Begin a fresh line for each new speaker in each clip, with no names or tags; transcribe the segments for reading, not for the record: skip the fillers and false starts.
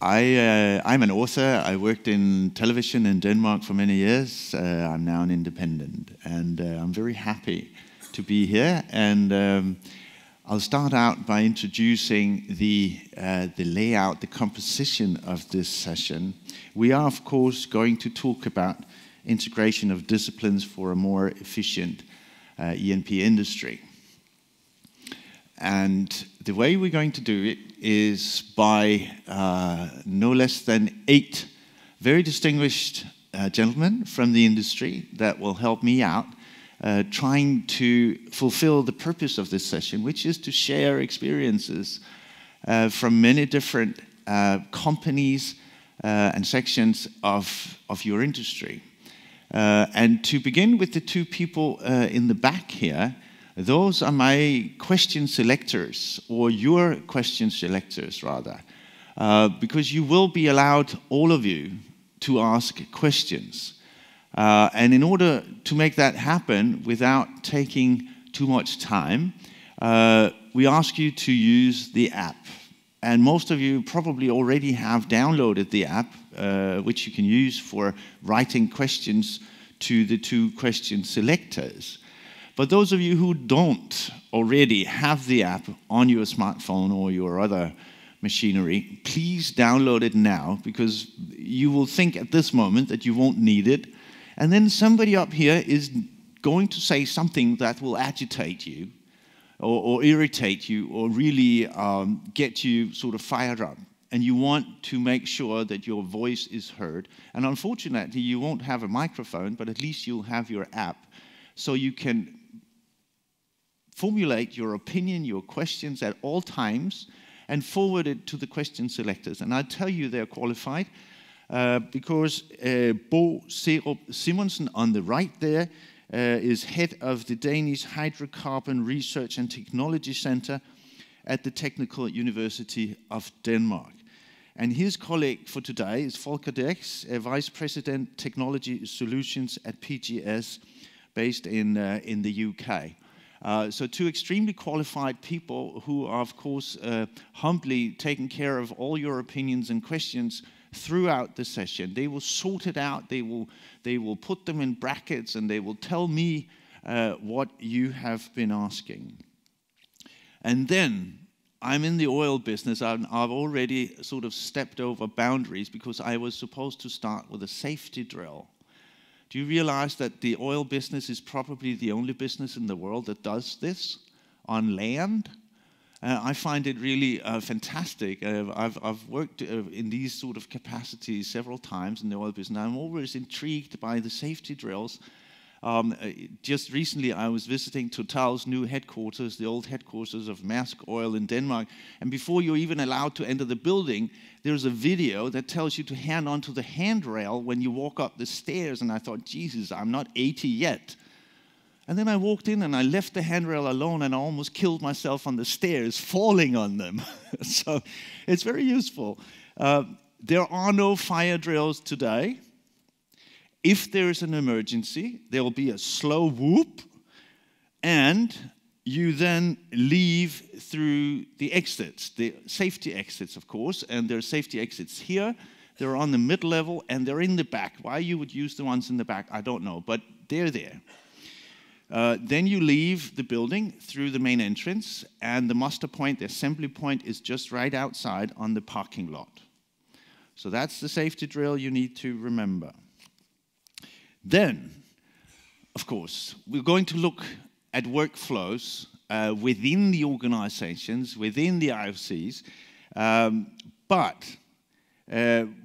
I'm an author. I worked in television in Denmark for many years. I'm now an independent, and I'm very happy to be here. And I'll start out by introducing the layout, the composition of this session. We are, of course, going to talk about integration of disciplines for a more efficient E&P industry. And the way we're going to do it is by no less than 8 very distinguished gentlemen from the industry that will help me out trying to fulfill the purpose of this session, which is to share experiences from many different companies and sections of your industry. And to begin with the 2 people in the back here, those are my question selectors, or your question selectors rather, because you will be allowed, all of you, to ask questions. And in order to make that happen without taking too much time, we ask you to use the app. And most of you probably already have downloaded the app, which you can use for writing questions to the 2 question selectors. But those of you who don't already have the app on your smartphone or your other machinery, please download it now, because you will think at this moment that you won't need it. And then somebody up here is going to say something that will agitate you or irritate you or really get you sort of fired up. And you want to make sure that your voice is heard. And unfortunately, you won't have a microphone, but at least you'll have your app. So you can formulate your opinion, your questions at all times, and forward it to the question selectors. And I tell you they're qualified because Bo Serup Simonsen on the right there is head of the Danish Hydrocarbon Research and Technology Center at the Technical University of Denmark. And his colleague for today is Volker Derks, Vice President Technology Solutions at PGS, based in the UK. So 2 extremely qualified people who are, of course, humbly taking care of all your opinions and questions throughout the session. They will sort it out, they will put them in brackets, and they will tell me what you have been asking. And then, I'm in the oil business. I've already sort of stepped over boundaries because I was supposed to start with a safety drill. Do you realize that the oil business is probably the only business in the world that does this on land? I find it really fantastic. I've worked in these sort of capacities several times in the oil business. I'm always intrigued by the safety drills. Just recently, I was visiting Total's new headquarters, the old headquarters of Maersk Oil in Denmark. And before you're even allowed to enter the building, there's a video that tells you to hang onto the handrail when you walk up the stairs. And I thought, Jesus, I'm not 80 yet. And then I walked in and I left the handrail alone, and I almost killed myself on the stairs, falling on them. So it's very useful. There are no fire drills today. If there is an emergency, there will be a slow whoop, and you then leave through the exits, the safety exits, of course, and there are safety exits here, they're on the mid-level, and they're in the back. Why you would use the ones in the back, I don't know, but they're there. Then you leave the building through the main entrance, and the muster point, the assembly point, is just right outside on the parking lot. So that's the safety drill you need to remember. Then, of course, we're going to look at workflows within the organizations, within the IOCs, but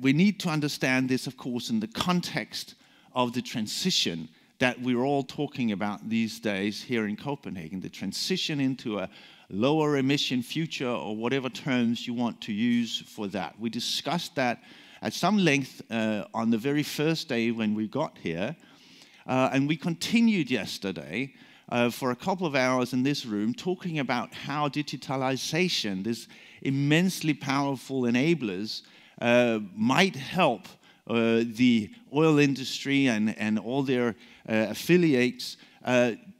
we need to understand this, of course, in the context of the transition that we're all talking about these days here in Copenhagen, the transition into a lower emission future, or whatever terms you want to use for that. We discussed that at some length on the very first day when we got here, and we continued yesterday for a couple of hours in this room talking about how digitalization, this immensely powerful enablers, might help the oil industry and all their affiliates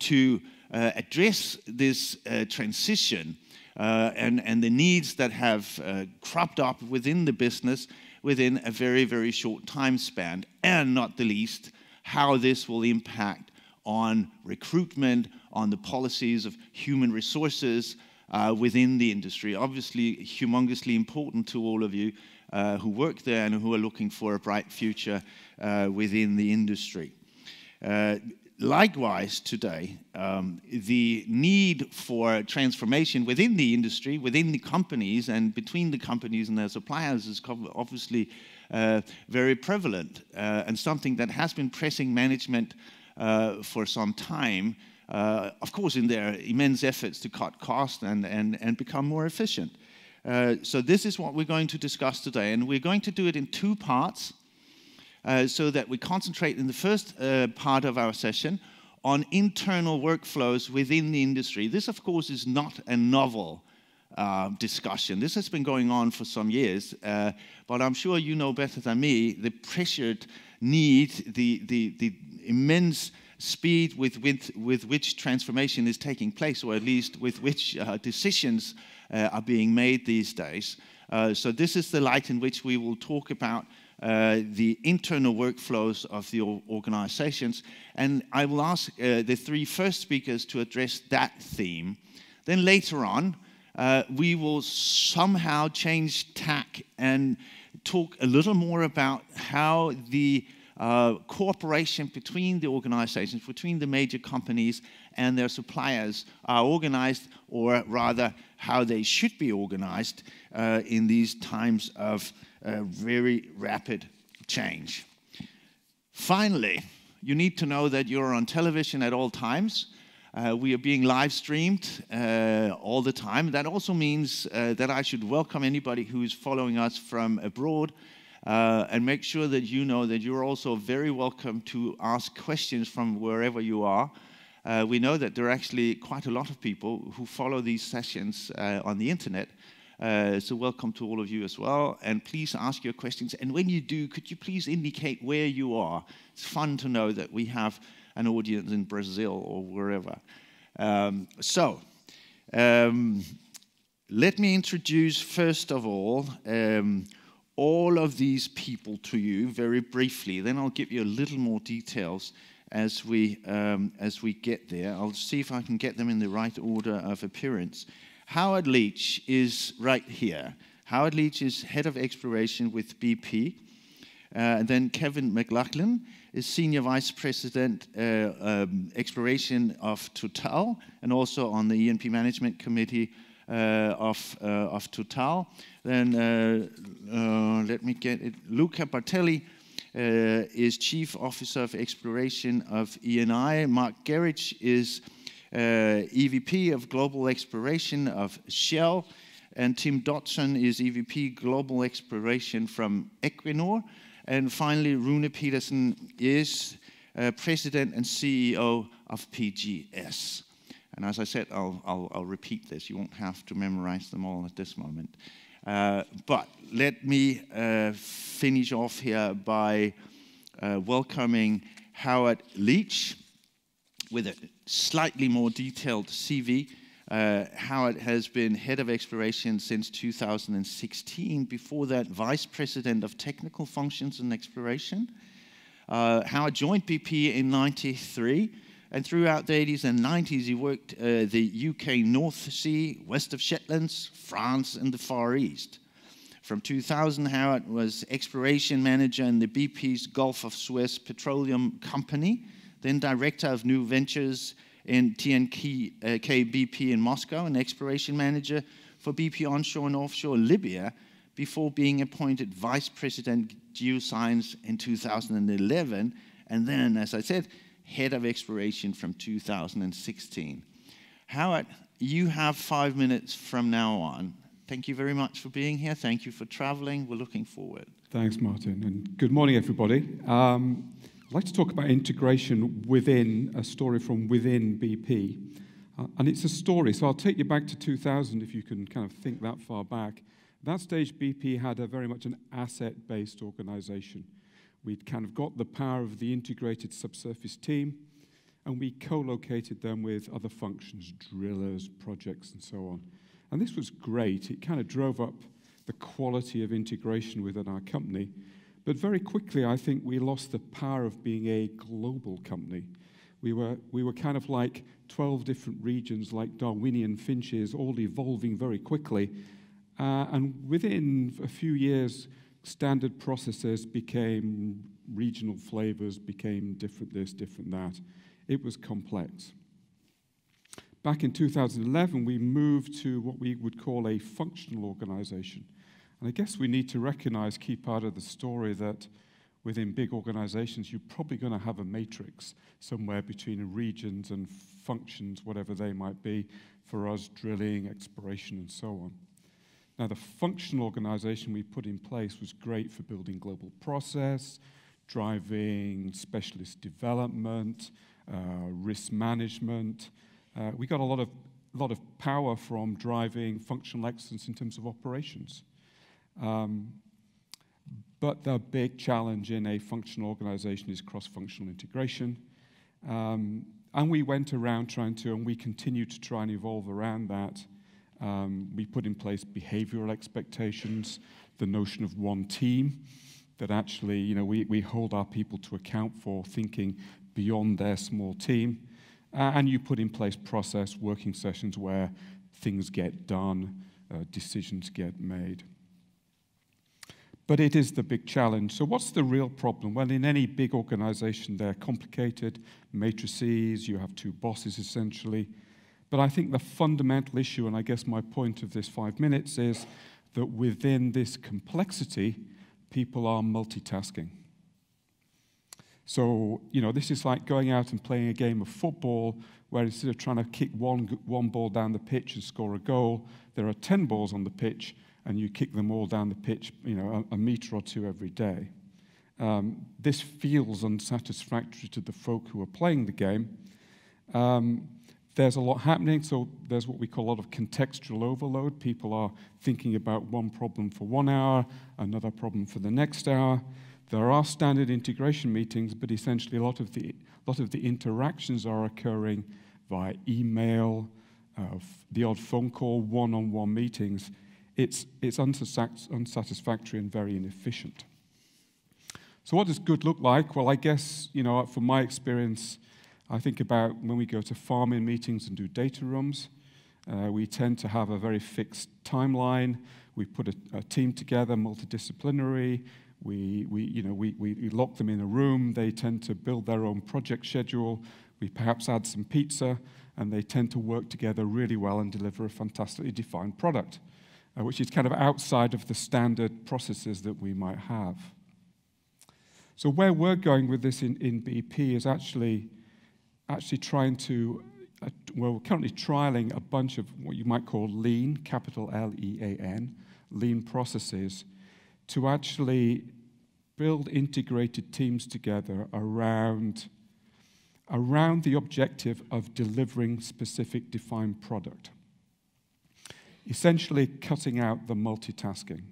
to address this transition and the needs that have cropped up within the business within a very, very short time span, and not the least, how this will impact on recruitment, on the policies of human resources within the industry. Obviously, humongously important to all of you who work there and who are looking for a bright future within the industry. Likewise, today, the need for transformation within the industry, within the companies, and between the companies and their suppliers is obviously very prevalent, and something that has been pressing management for some time, of course, in their immense efforts to cut costs and become more efficient. So this is what we're going to discuss today, and we're going to do it in two parts. So that we concentrate in the first part of our session on internal workflows within the industry. This, of course, is not a novel discussion. This has been going on for some years, but I'm sure you know better than me the pressured need, the immense speed with which transformation is taking place, or at least with which decisions are being made these days. So this is the light in which we will talk about the internal workflows of the organizations, and I will ask the three first speakers to address that theme. Then later on, we will somehow change tack and talk a little more about how the cooperation between the organizations, between the major companies and their suppliers are organized, or rather how they should be organized in these times of very rapid change. Finally, you need to know that you're on television at all times. We are being live streamed all the time. That also means that I should welcome anybody who is following us from abroad, and make sure that you know that you're also very welcome to ask questions from wherever you are. We know that there are actually quite a lot of people who follow these sessions on the internet. So welcome to all of you as well, and please ask your questions. And when you do, could you please indicate where you are? It's fun to know that we have an audience in Brazil or wherever. Let me introduce, first of all of these people to you very briefly. Then I'll give you a little more details as we get there. I'll see if I can get them in the right order of appearance. Howard Leach is right here. Howard Leach is Head of Exploration with BP. Then Kevin McLaughlin is Senior Vice President Exploration of Total, and also on the E&P Management Committee of Total. Then let me get it. Luca Bartelli is Chief Officer of Exploration of Eni. Mark Gerrich is EVP of Global Exploration of Shell, and Tim Dodson is EVP Global Exploration from Equinor. And finally, Rune Petersen is President and CEO of PGS. And as I said, I'll repeat this. You won't have to memorize them all at this moment. But let me finish off here by welcoming Howard Leach with a slightly more detailed CV. Howard has been Head of Exploration since 2016. Before that, Vice President of Technical Functions and Exploration. Howard joined BP in '93, and throughout the 80s and 90s, he worked the UK North Sea, west of Shetlands, France, and the Far East. From 2000, Howard was Exploration Manager in the BP's Gulf of Suez Petroleum Company, then Director of New Ventures in TNK BP in Moscow, and Exploration Manager for BP onshore and offshore Libya, before being appointed Vice President Geoscience in 2011, and then, as I said, Head of Exploration from 2016. Howard, you have 5 minutes from now on. Thank you very much for being here. Thank you for traveling. We're looking forward.
Thanks, Martin, and good morning, everybody. I'd like to talk about integration within a story from within BP. And it's a story, so I'll take you back to 2000 if you can kind of think that far back. At that stage, BP had a very much an asset-based organization. We'd kind of got the power of the integrated subsurface team, and we co-located them with other functions, drillers, projects, and so on. And this was great. It kind of drove up the quality of integration within our company. But very quickly, I think we lost the power of being a global company. We were kind of like 12 different regions, like Darwinian finches, all evolving very quickly. And within a few years, standard processes became regional flavors, became different this, different that. It was complex. Back in 2011, we moved to what we would call a functional organization. And I guess we need to recognize, key part of the story, that within big organizations, you're probably going to have a matrix somewhere between regions and functions, whatever they might be, for us, drilling, exploration, and so on. Now, the functional organization we put in place was great for building global process, driving specialist development, risk management. We got a lot of power from driving functional excellence in terms of operations. But the big challenge in a functional organization is cross-functional integration. And we went around and we continue to try and evolve around that. We put in place behavioral expectations, the notion of one team, that actually, we hold our people to account for thinking beyond their small team. And you put in place process working sessions where things get done, decisions get made. But it is the big challenge. So what's the real problem? Well, in any big organization, they're complicated matrices. You have two bosses, essentially. But I think the fundamental issue, and I guess my point of this 5 minutes, is that within this complexity, people are multitasking. So, this is like going out and playing a game of football where instead of trying to kick one ball down the pitch and score a goal, there are 10 balls on the pitch, and you kick them all down the pitch, a meter or two every day. This feels unsatisfactory to the folk who are playing the game. There's a lot happening, so there's what we call a lot of contextual overload. People are thinking about one problem for 1 hour, another problem for the next hour. There are standard integration meetings, but essentially a lot of the interactions are occurring via email, the odd phone call, one-on-one meetings. It's unsatisfactory and very inefficient. So what does good look like? Well, I guess, from my experience, I think about when we go to farming meetings and do data rooms, we tend to have a very fixed timeline. We put a team together, multidisciplinary. We lock them in a room. They tend to build their own project schedule. We perhaps add some pizza, and they tend to work together really well and deliver a fantastically defined product, which is kind of outside of the standard processes that we might have. So where we're going with this in BP is actually trying to, we're currently trialing a bunch of what you might call lean, capital L-E-A-N, lean processes, to actually build integrated teams together around the objective of delivering specific defined product. Essentially cutting out the multitasking.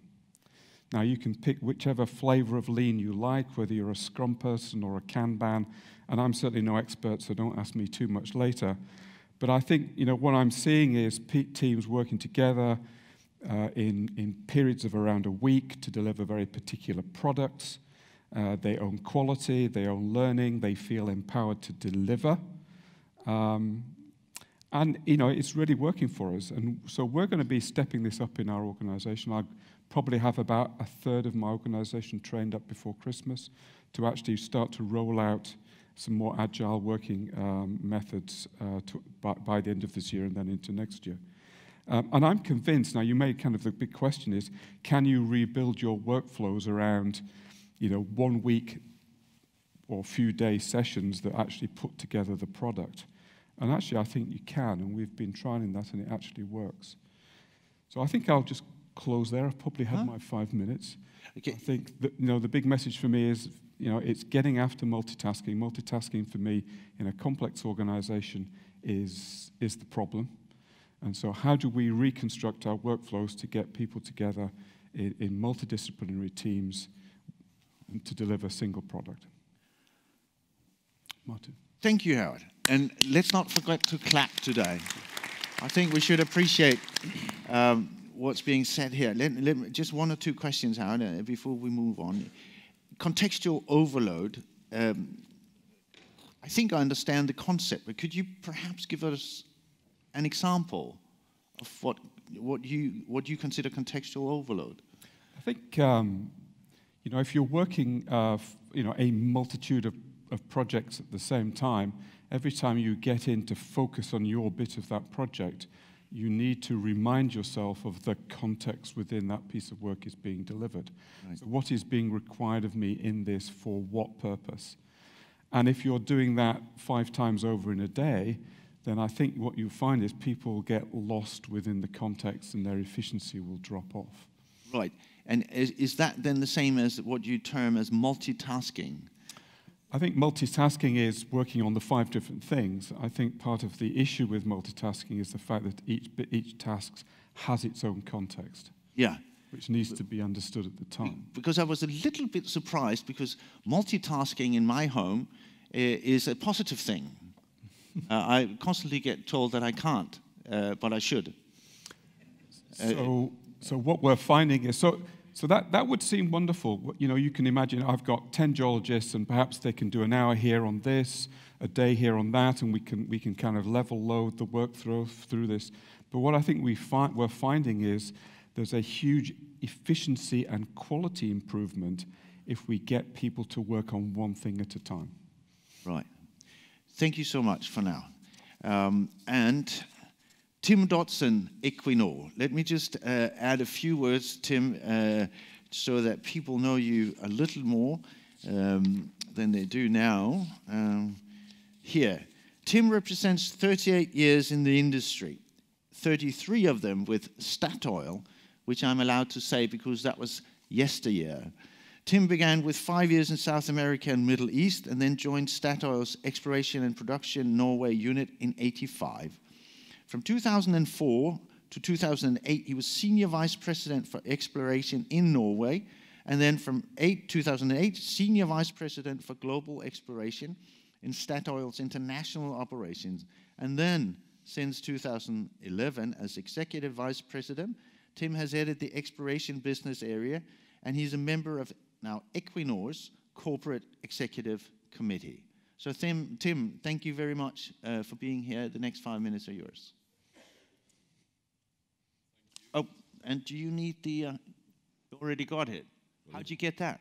Now you can pick whichever flavor of lean you like, whether you're a Scrum person or a Kanban, and I'm certainly no expert, so don't ask me too much later. But I think what I'm seeing is teams working together in periods of around a week to deliver very particular products. They own quality, they own learning, they feel empowered to deliver. And it's really working for us. And so we're going to be stepping this up in our organization. I probably have about a third of my organization trained up before Christmas to actually start to roll out some more agile working methods by the end of this year and then into next year. And I'm convinced, now you may the big question is, can you rebuild your workflows around 1 week or few day sessions that actually put together the product? And actually I think you can, and we've been trying that and it actually works. So I think I'll just close there. I've probably had my 5 minutes. Okay. I think that, the big message for me is, it's getting after multitasking. Multitasking for me in a complex organization is the problem. And so how do we reconstruct our workflows to get people together in multidisciplinary teams to deliver a single product? Martin.
Thank you, Howard. And let's not forget to clap today. I think we should appreciate what's being said here. Just one or two questions, Howard, before we move on. Contextual overload. I think I understand the concept, but could you perhaps give us an example of what you consider contextual overload?
I think if you're working a multitude of projects at the same time, every time you get in to focus on your bit of that project, you need to remind yourself of the context within that piece of work is being delivered. Right. So what is being required of me in this for what purpose? And if you're doing that 5 times over in a day, then I think what you find is people get lost within the context and their efficiency will drop off.
Right. And is that then the same as what you term as multitasking?
I think multitasking is working on the 5 different things. I think part of the issue with multitasking is the fact that each task has its own context.
Yeah.
Which needs to be understood at the time.
Because I was a little bit surprised, because multitasking in my home is a positive thing. I constantly get told that I can't, but I should.
So what we're finding is, so that would seem wonderful. You can imagine I've got 10 geologists, and perhaps they can do an hour here on this, a day here on that, and we can kind of level load the work through this. But what I think we're finding is there's a huge efficiency and quality improvement if we get people to work on one thing at a time.
Right. Thank you so much for now. And Tim Dodson, Equinor. Let me just add a few words, Tim, so that people know you a little more than they do now. Here, Tim represents 38 years in the industry, 33 of them with Statoil, which I'm allowed to say because that was yesteryear. Tim began with 5 years in South America and Middle East, and then joined Statoil's Exploration and Production Norway unit in '85. From 2004 to 2008, he was Senior Vice President for Exploration in Norway, and then from 2008, Senior Vice President for Global Exploration in Statoil's international operations. And then, since 2011, as Executive Vice President, Tim has headed the exploration business area, and he's a member of now Equinor's Corporate Executive Committee. So Tim, thank you very much for being here. The next 5 minutes are yours. Oh, and do you need the... you already got it. How'd you get that?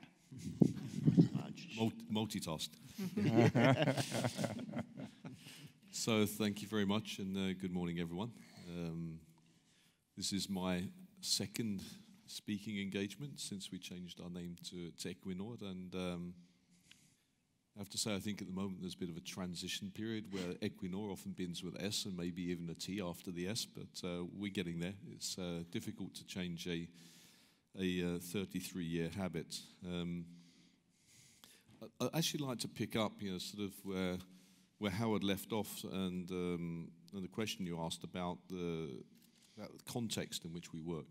Multitasked. So thank you very much, and good morning, everyone. This is my second speaking engagement since we changed our name to Equinor, and I have to say I think at the moment there's a bit of a transition period where Equinor often begins with S and maybe even a T after the S, but we're getting there. It's difficult to change a 33-year habit. I'd actually like to pick up, sort of where Howard left off, and the question you asked about the context in which we work.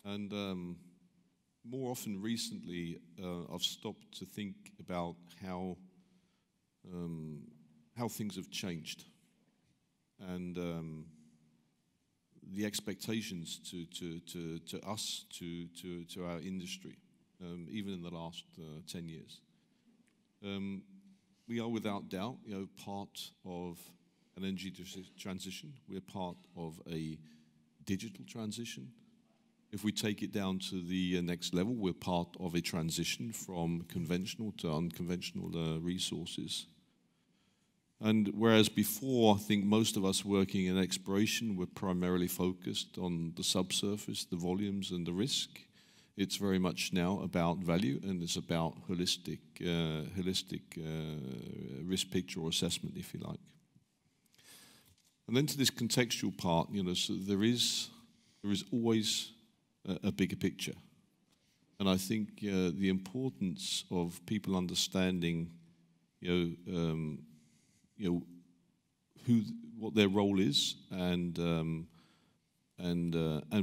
And more often recently, I've stopped to think about how things have changed, and the expectations to us, to our industry, even in the last 10 years. We are without doubt, part of an energy transition. We're part of a digital transition. If we take it down to the next level, we're part of a transition from conventional to unconventional resources. And whereas before, I think most of us working in exploration were primarily focused on the subsurface, the volumes and the risk, it's very much now about value, and it's about holistic risk picture or assessment, if you like. And then to this contextual part, so there is always a bigger picture. And I think the importance of people understanding, what their role is, and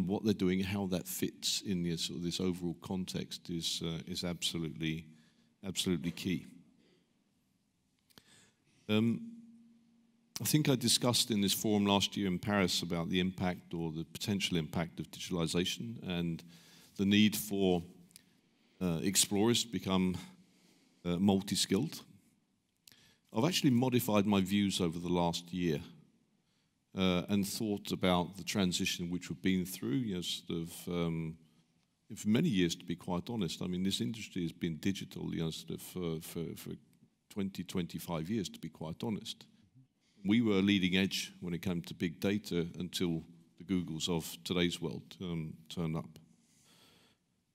what they're doing, how that fits in this overall context is absolutely key. I think I discussed in this forum last year in Paris about the impact or the potential impact of digitalization and the need for explorers to become multi-skilled. I've actually modified my views over the last year and thought about the transition which we've been through, for many years, to be quite honest. I mean, this industry has been digital, for 20, 25 years, to be quite honest. We were leading edge when it came to big data until the Googles of today's world turned up.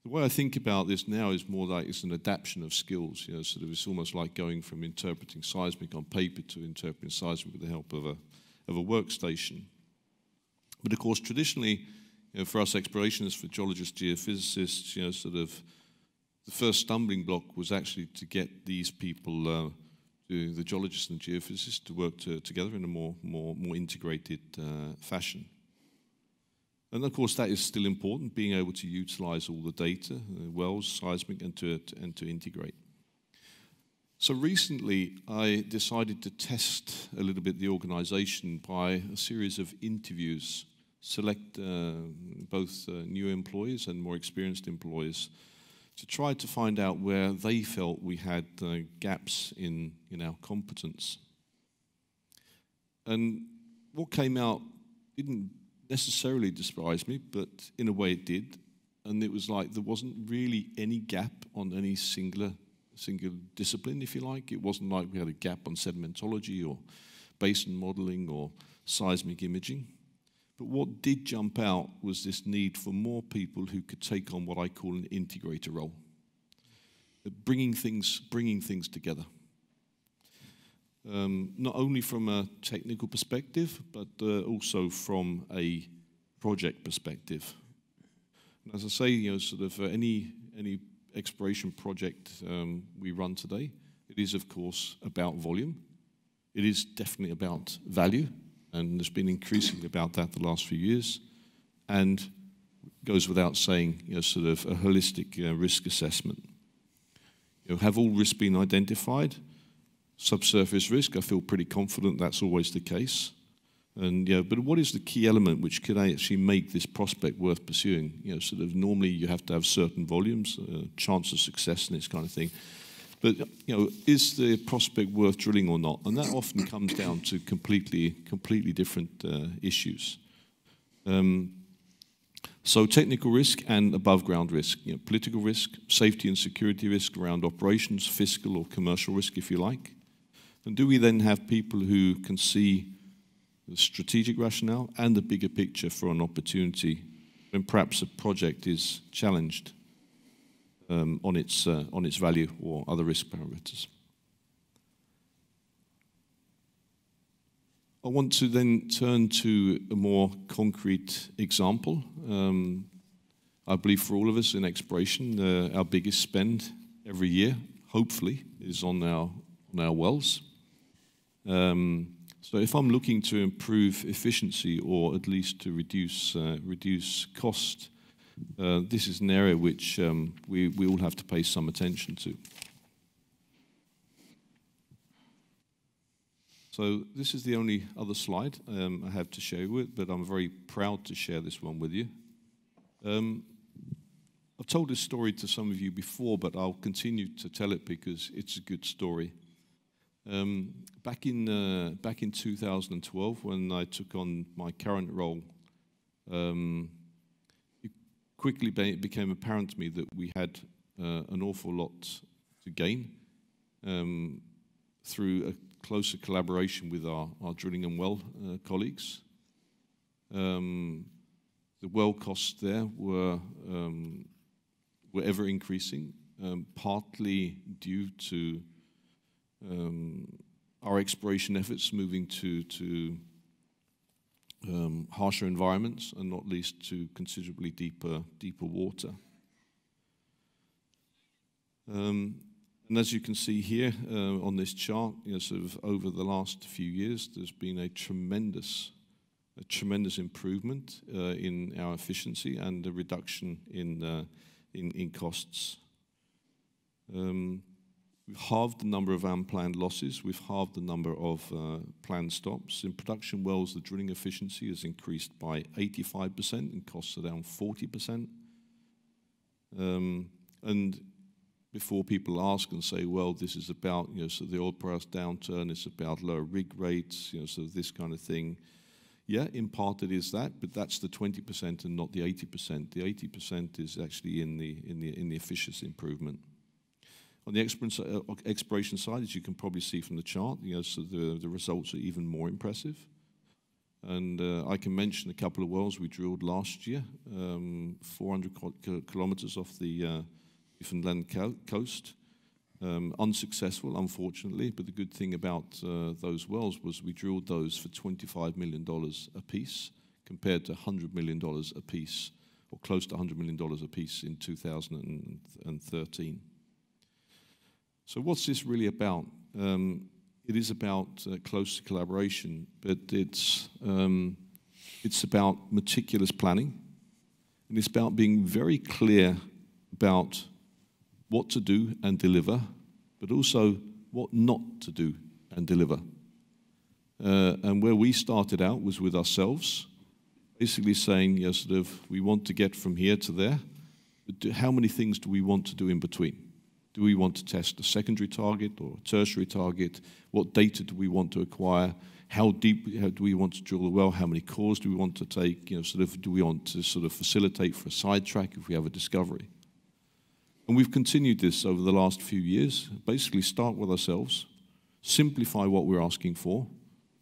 The way I think about this now is more like it's an adaptation of skills. It's almost like going from interpreting seismic on paper to interpreting seismic with the help of a workstation. But of course, traditionally, for us explorationists, for geologists, geophysicists, the first stumbling block was actually to get these people, the geologists and geophysicists, to work together in a more integrated fashion. And of course, that is still important, being able to utilize all the data, wells, seismic, and to integrate. So recently, I decided to test a little bit the organization by a series of interviews, select both new employees and more experienced employees, to try to find out where they felt we had gaps in our competence. And what came out didn't necessarily surprise me, but in a way it did. And it was like there wasn't really any gap on any single discipline, if you like. It wasn't like we had a gap on sedimentology or basin modeling or seismic imaging. But what did jump out was this need for more people who could take on what I call an integrator role, bringing things together. Not only from a technical perspective, but also from a project perspective. And as I say, any exploration project we run today, it is of course about volume. It is definitely about value, and there's been increasingly about that the last few years. And it goes without saying, a holistic risk assessment. Have all risks been identified? Subsurface risk, I feel pretty confident that's always the case. And but what is the key element which could actually make this prospect worth pursuing? Normally you have to have certain volumes, chance of success and this kind of thing. But is the prospect worth drilling or not? And that often comes down to completely different issues. So technical risk and above ground risk, political risk, safety and security risk around operations, fiscal or commercial risk, if you like. And do we then have people who can see the strategic rationale and the bigger picture for an opportunity when perhaps a project is challenged on its value or other risk parameters? I want to then turn to a more concrete example. I believe for all of us in exploration, our biggest spend every year, hopefully, is on our wells. So if I'm looking to improve efficiency or at least to reduce cost, this is an area which we all have to pay some attention to. So this is the only other slide I have to share with, but I'm very proud to share this one with you. I've told this story to some of you before, but I'll continue to tell it because it's a good story. Back in 2012, when I took on my current role, it quickly became apparent to me that we had an awful lot to gain through a closer collaboration with our drilling and well colleagues. The well costs there were ever increasing, partly due to our exploration efforts moving to harsher environments, and not least to considerably deeper water. And as you can see here on this chart, over the last few years, there's been a tremendous improvement in our efficiency and a reduction in costs. We've halved the number of unplanned losses. We've halved the number of planned stops. In production wells, the drilling efficiency has increased by 85% and costs are down 40%. And before people ask and say, well, this is about, so the oil price downturn, it's about lower rig rates, so this kind of thing. Yeah, in part it is that, but that's the 20% and not the 80%. The 80% is actually in the efficiency improvement. On the exploration side, as you can probably see from the chart, so the results are even more impressive. And I can mention a couple of wells we drilled last year, 400 kilometers off the Newfoundland coast. Unsuccessful, unfortunately, but the good thing about those wells was we drilled those for $25 million a piece, compared to $100 million a piece, or close to $100 million a piece in 2013. So what's this really about? It is about close collaboration, but it's about meticulous planning, and it's about being very clear about what to do and deliver, but also what not to do and deliver. And where we started out was with ourselves, basically saying, we want to get from here to there, but how many things do we want to do in between? Do we want to test a secondary target or a tertiary target? What data do we want to acquire? How deep do we want to drill the well? How many cores do we want to take? Do we want to facilitate for a sidetrack if we have a discovery? And we've continued this over the last few years. Basically start with ourselves, simplify what we're asking for,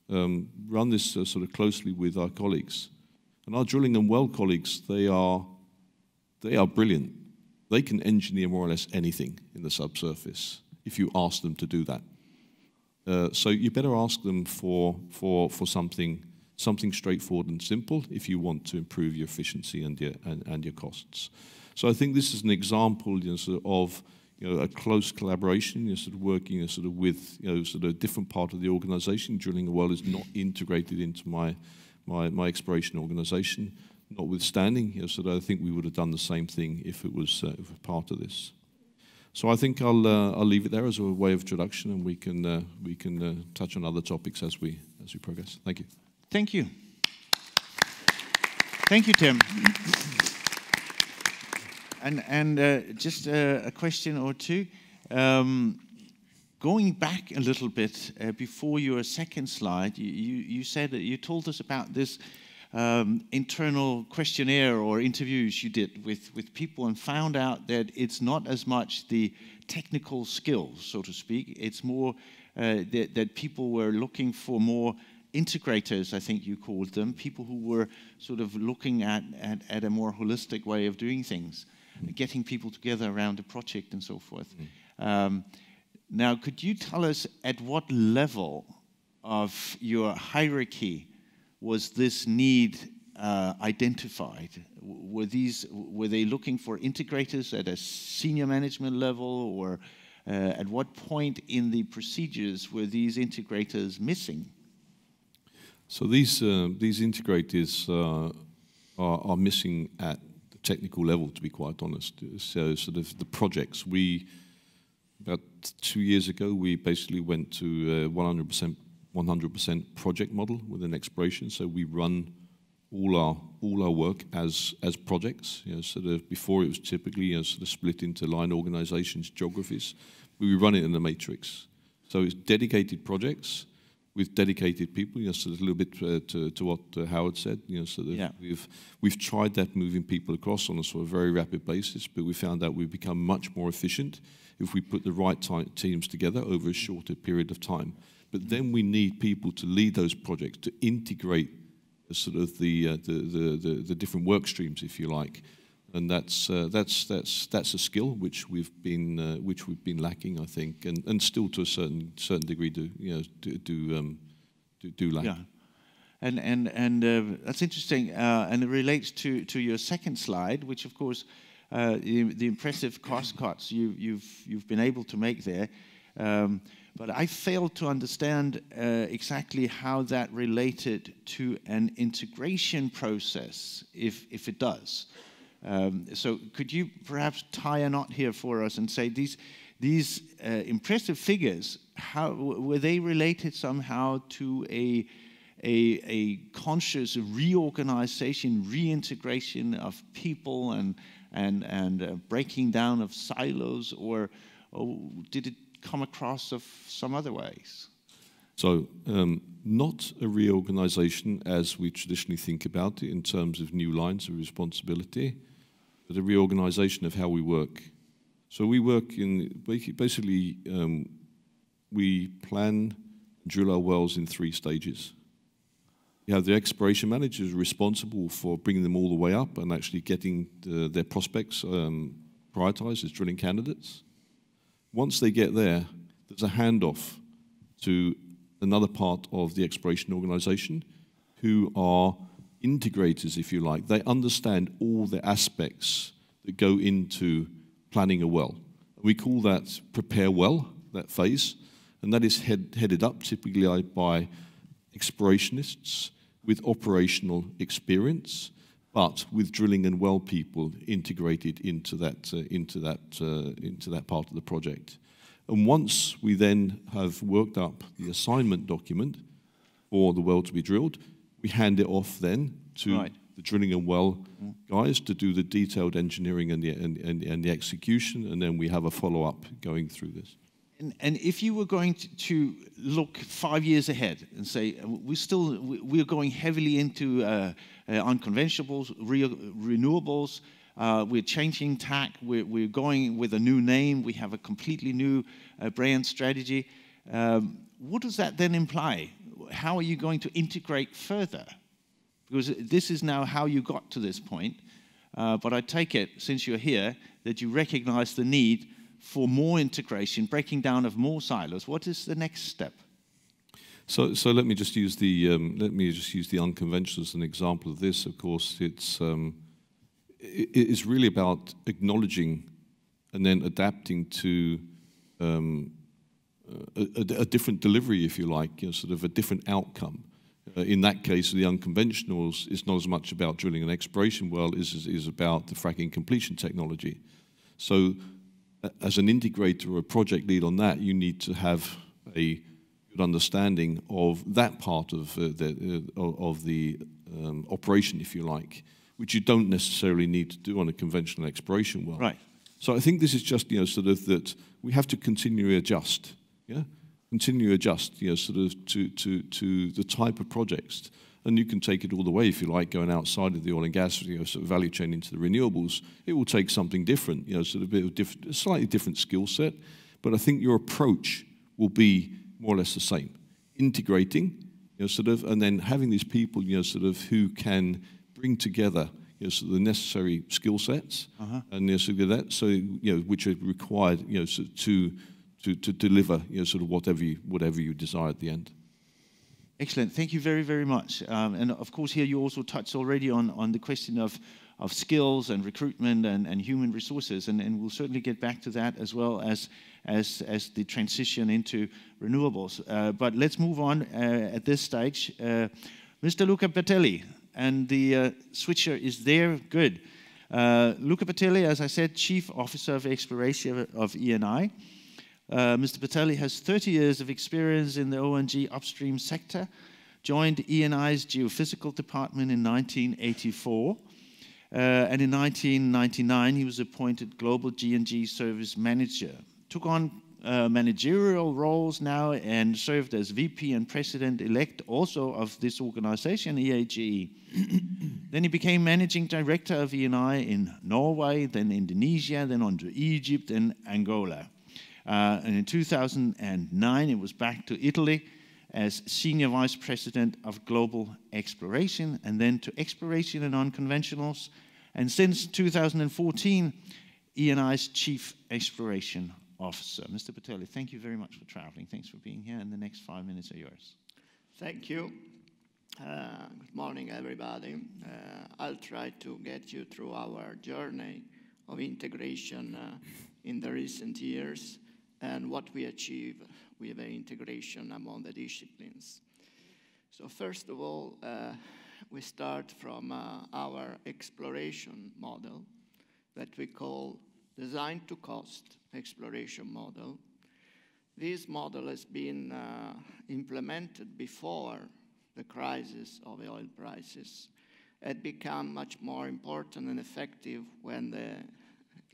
run this closely with our colleagues. And our drilling and well colleagues, they are brilliant. They can engineer more or less anything in the subsurface if you ask them to do that. So you better ask them for something straightforward and simple if you want to improve your efficiency and your costs. So I think this is an example of a close collaboration, working with a different part of the organization. Drilling a well is not integrated into my exploration organization. Notwithstanding, I think we would have done the same thing if it was part of this. So I think I'll leave it there as a way of introduction, and we can touch on other topics as we progress. Thank you.
Thank you. Thank you, Tim. And just a question or two. Going back a little bit before your second slide, you said that you told us about this internal questionnaire or interviews you did with people, and found out that it's not as much the technical skills, so to speak. It's more that people were looking for more integrators, I think you called them, people who were sort of looking at a more holistic way of doing things, getting people together around a project and so forth. Now, could you tell us at what level of your hierarchy was this need identified? Were they looking for integrators at a senior management level, or at what point in the procedures were these integrators missing?
So these integrators are missing at the technical level, to be quite honest. So the projects, about 2 years ago, we basically went to 100% project model with an exploration. So we run all our work as projects. Before it was typically split into line organizations, geographies. We run it in a matrix. So it's dedicated projects with dedicated people. So a little bit to what Howard said. We've tried that, moving people across on a sort of very rapid basis, but we found that we've become much more efficient if we put the right teams together over a shorter period of time. But then we need people to lead those projects, to integrate the different work streams, if you like, and that's a skill which we've been lacking, I think, and still to a certain degree do lack.
Yeah, and that's interesting, and it relates to your second slide, which of course the impressive cost cuts you've been able to make there. But I failed to understand exactly how that related to an integration process, if it does. So could you perhaps tie a knot here for us and say these impressive figures, how were they related somehow to a conscious reorganization, reintegration of people, and breaking down of silos, or did it come across of some other ways?
So, not a reorganization as we traditionally think about it in terms of new lines of responsibility, but a reorganization of how we work. So we work in, basically, we plan, drill our wells in 3 stages. You have the exploration managers responsible for bringing them all the way up and actually getting their prospects prioritized as drilling candidates. Once they get there, there's a handoff to another part of the exploration organization who are integrators, if you like. They understand all the aspects that go into planning a well. We call that prepare well, that phase, and that is headed up typically by explorationists with operational experience, but with drilling and well people integrated into that part of the project. And once we then have worked up the assignment document for the well to be drilled, we hand it off then to the drilling and well guys to do the detailed engineering and the execution, and then we have a follow-up going through this.
And if you were going to look 5 years ahead and say, we're going heavily into unconventionals, renewables, we're changing tack, we're going with a new name, we have a completely new brand strategy, what does that then imply? How are you going to integrate further? Because this is now how you got to this point, but I take it, since you're here, that you recognize the need for more integration, breaking down of more silos. What is the next step?
So let me just use the unconventional as an example of this. Of course, it's really about acknowledging and then adapting to a different delivery, if you like, sort of a different outcome. In that case, the unconventionals is not as much about drilling an exploration well as is about the fracking completion technology. So, as an integrator or a project lead on that, you need to have a good understanding of that part of the operation, if you like, which you don't necessarily need to do on a conventional exploration well.
Right.
So I think this is just, sort of that we have to continually adjust, continually adjust, sort of to the type of projects. And you can take it all the way, if you like, going outside of the oil and gas, sort of value chain into the renewables. It will take something different, sort of a slightly different skill set. But I think your approach will be more or less the same. Integrating, sort of, and then having these people, sort of, who can bring together, sort of the necessary skill sets, and sort of that, so which are required, to deliver, sort of whatever you desire at the end.
Excellent. Thank you very, very much. And of course, here you also touched already on the question of skills and recruitment and human resources, and we'll certainly get back to that as well as the transition into renewables. But let's move on at this stage. Mr. Luca Bertelli, and the switcher is there. Good. Luca Bertelli, as I said, Chief Officer of Exploration of ENI. Mr. Bertelli has 30 years of experience in the O&G upstream sector, joined ENI's geophysical department in 1984, and in 1999 he was appointed Global G&G Service Manager. Took on managerial roles now and served as VP and President-elect also of this organization, EAGE. Then he became Managing Director of ENI in Norway, then Indonesia, then on to Egypt and Angola. And in 2009, it was back to Italy as Senior Vice President of Global Exploration, and then to Exploration and Unconventionals. And since 2014, ENI's Chief Exploration Officer. Mr. Bertelli, thank you very much for traveling. Thanks for being here, and the next 5 minutes are yours.
Thank you. Good morning, everybody. I'll try to get you through our journey of integration in the recent years, and what we achieve with the integration among the disciplines. So first of all, we start from our exploration model that we call design to cost exploration model. This model has been implemented before the crisis of the oil prices. It became much more important and effective when the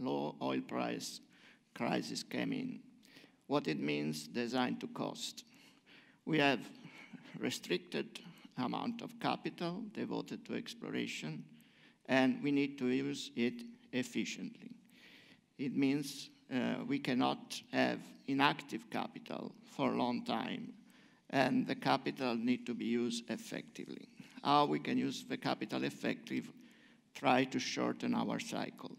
low oil price crisis came in. What it means, design to cost. We have restricted amount of capital devoted to exploration, and we need to use it efficiently. It means we cannot have inactive capital for a long time, and the capital need to be used effectively. How we can use the capital effectively? Try to shorten our cycle.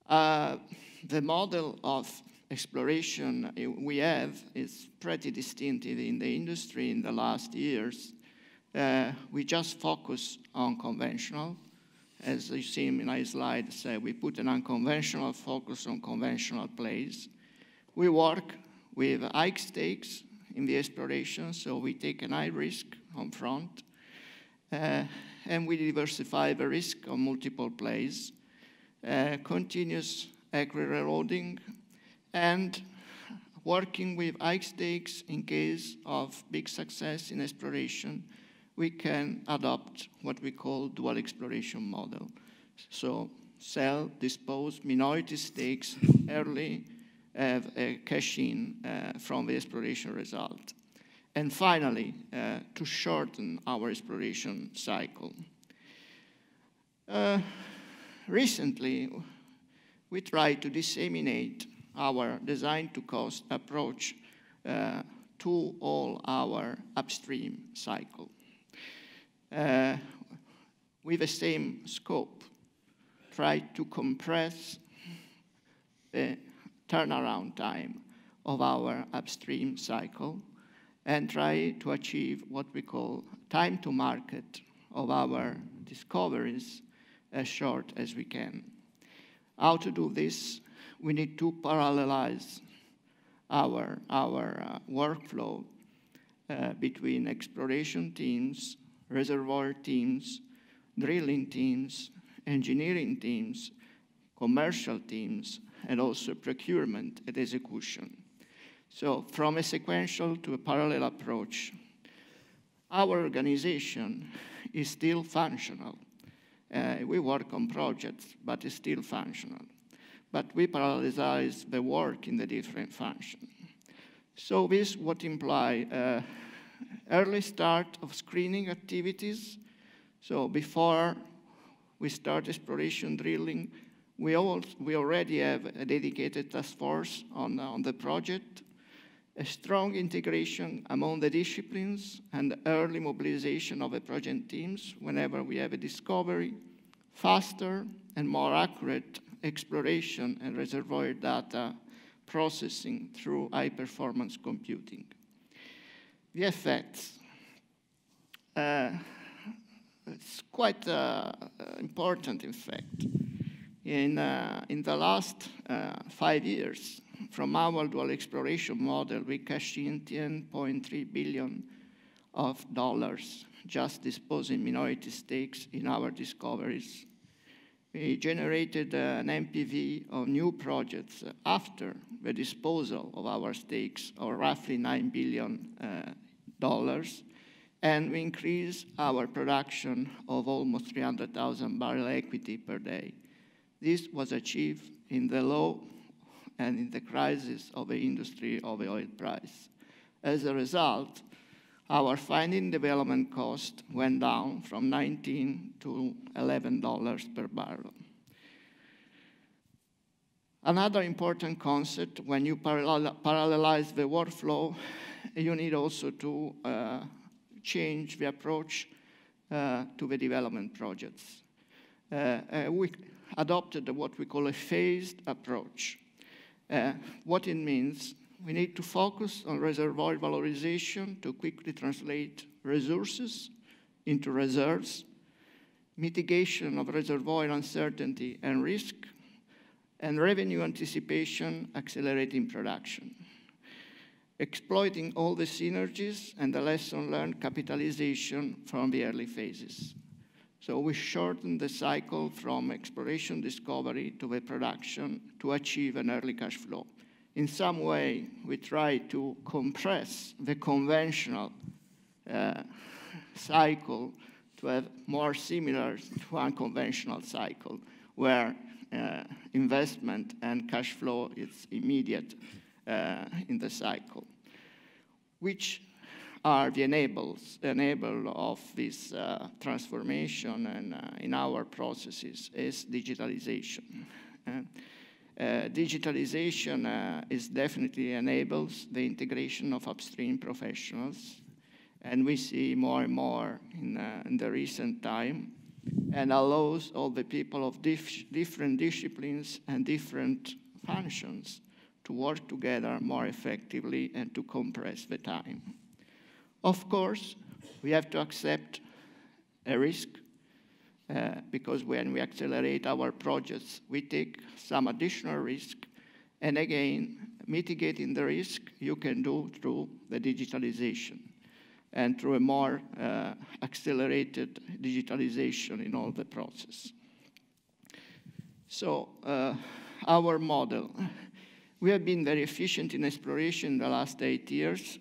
The model of exploration we have is pretty distinctive in the industry in the last years. We just focus on conventional. As you see in my slide, we put an unconventional focus on conventional plays. We work with high stakes in the exploration, so we take an high risk on front, and we diversify the risk on multiple plays, continuous equity eroding, and working with high stakes in case of big success in exploration, we can adopt what we call dual exploration model. So sell, dispose, minority stakes early, have a cash-in from the exploration result. And finally, to shorten our exploration cycle. Recently, we tried to disseminate our design-to-cost approach to all our upstream cycle. With the same scope, try to compress the turnaround time of our upstream cycle and try to achieve what we call time to market of our discoveries as short as we can. How to do this? We need to parallelize our workflow between exploration teams, reservoir teams, drilling teams, engineering teams, commercial teams, and also procurement and execution. So from a sequential to a parallel approach, our organization is still functional. We work on projects, but it's still functional. But we parallelize the work in the different functions. So this would imply early start of screening activities. So before we start exploration drilling, we already have a dedicated task force on the project, a strong integration among the disciplines, and early mobilization of the project teams whenever we have a discovery, faster and more accurate exploration and reservoir data processing through high-performance computing. The effects. It's quite important, in fact. In the last 5 years, from our dual exploration model, we cashed in $10.3 billion just disposing minority stakes in our discoveries. We generated an NPV of new projects after the disposal of our stakes of roughly $9 billion, and we increased our production of almost 300,000 barrel equity per day. This was achieved in the low and in the crisis of the industry of the oil price. As a result, our finding development cost went down from $19 to $11 per barrel. Another important concept, when you parallelize the workflow, you need also to change the approach to the development projects. We adopted what we call a phased approach. What it means, we need to focus on reservoir valorization to quickly translate resources into reserves, mitigation of reservoir uncertainty and risk, and revenue anticipation, accelerating production. Exploiting all the synergies and the lesson learned capitalization from the early phases. So we shorten the cycle from exploration discovery to the production to achieve an early cash flow. In some way, we try to compress the conventional cycle to have more similar to unconventional cycle, where investment and cash flow is immediate in the cycle, which are the enable of this transformation and in our processes is digitalization. Digitalization is definitely enables the integration of upstream professionals, and we see more and more in the recent time, and allows all the people of different disciplines and different functions to work together more effectively and to compress the time. Of course, we have to accept a risk because when we accelerate our projects, we take some additional risk. And again, mitigating the risk you can do through the digitalization and through a more accelerated digitalization in all the process. So our model, we have been very efficient in exploration in the last 8 years.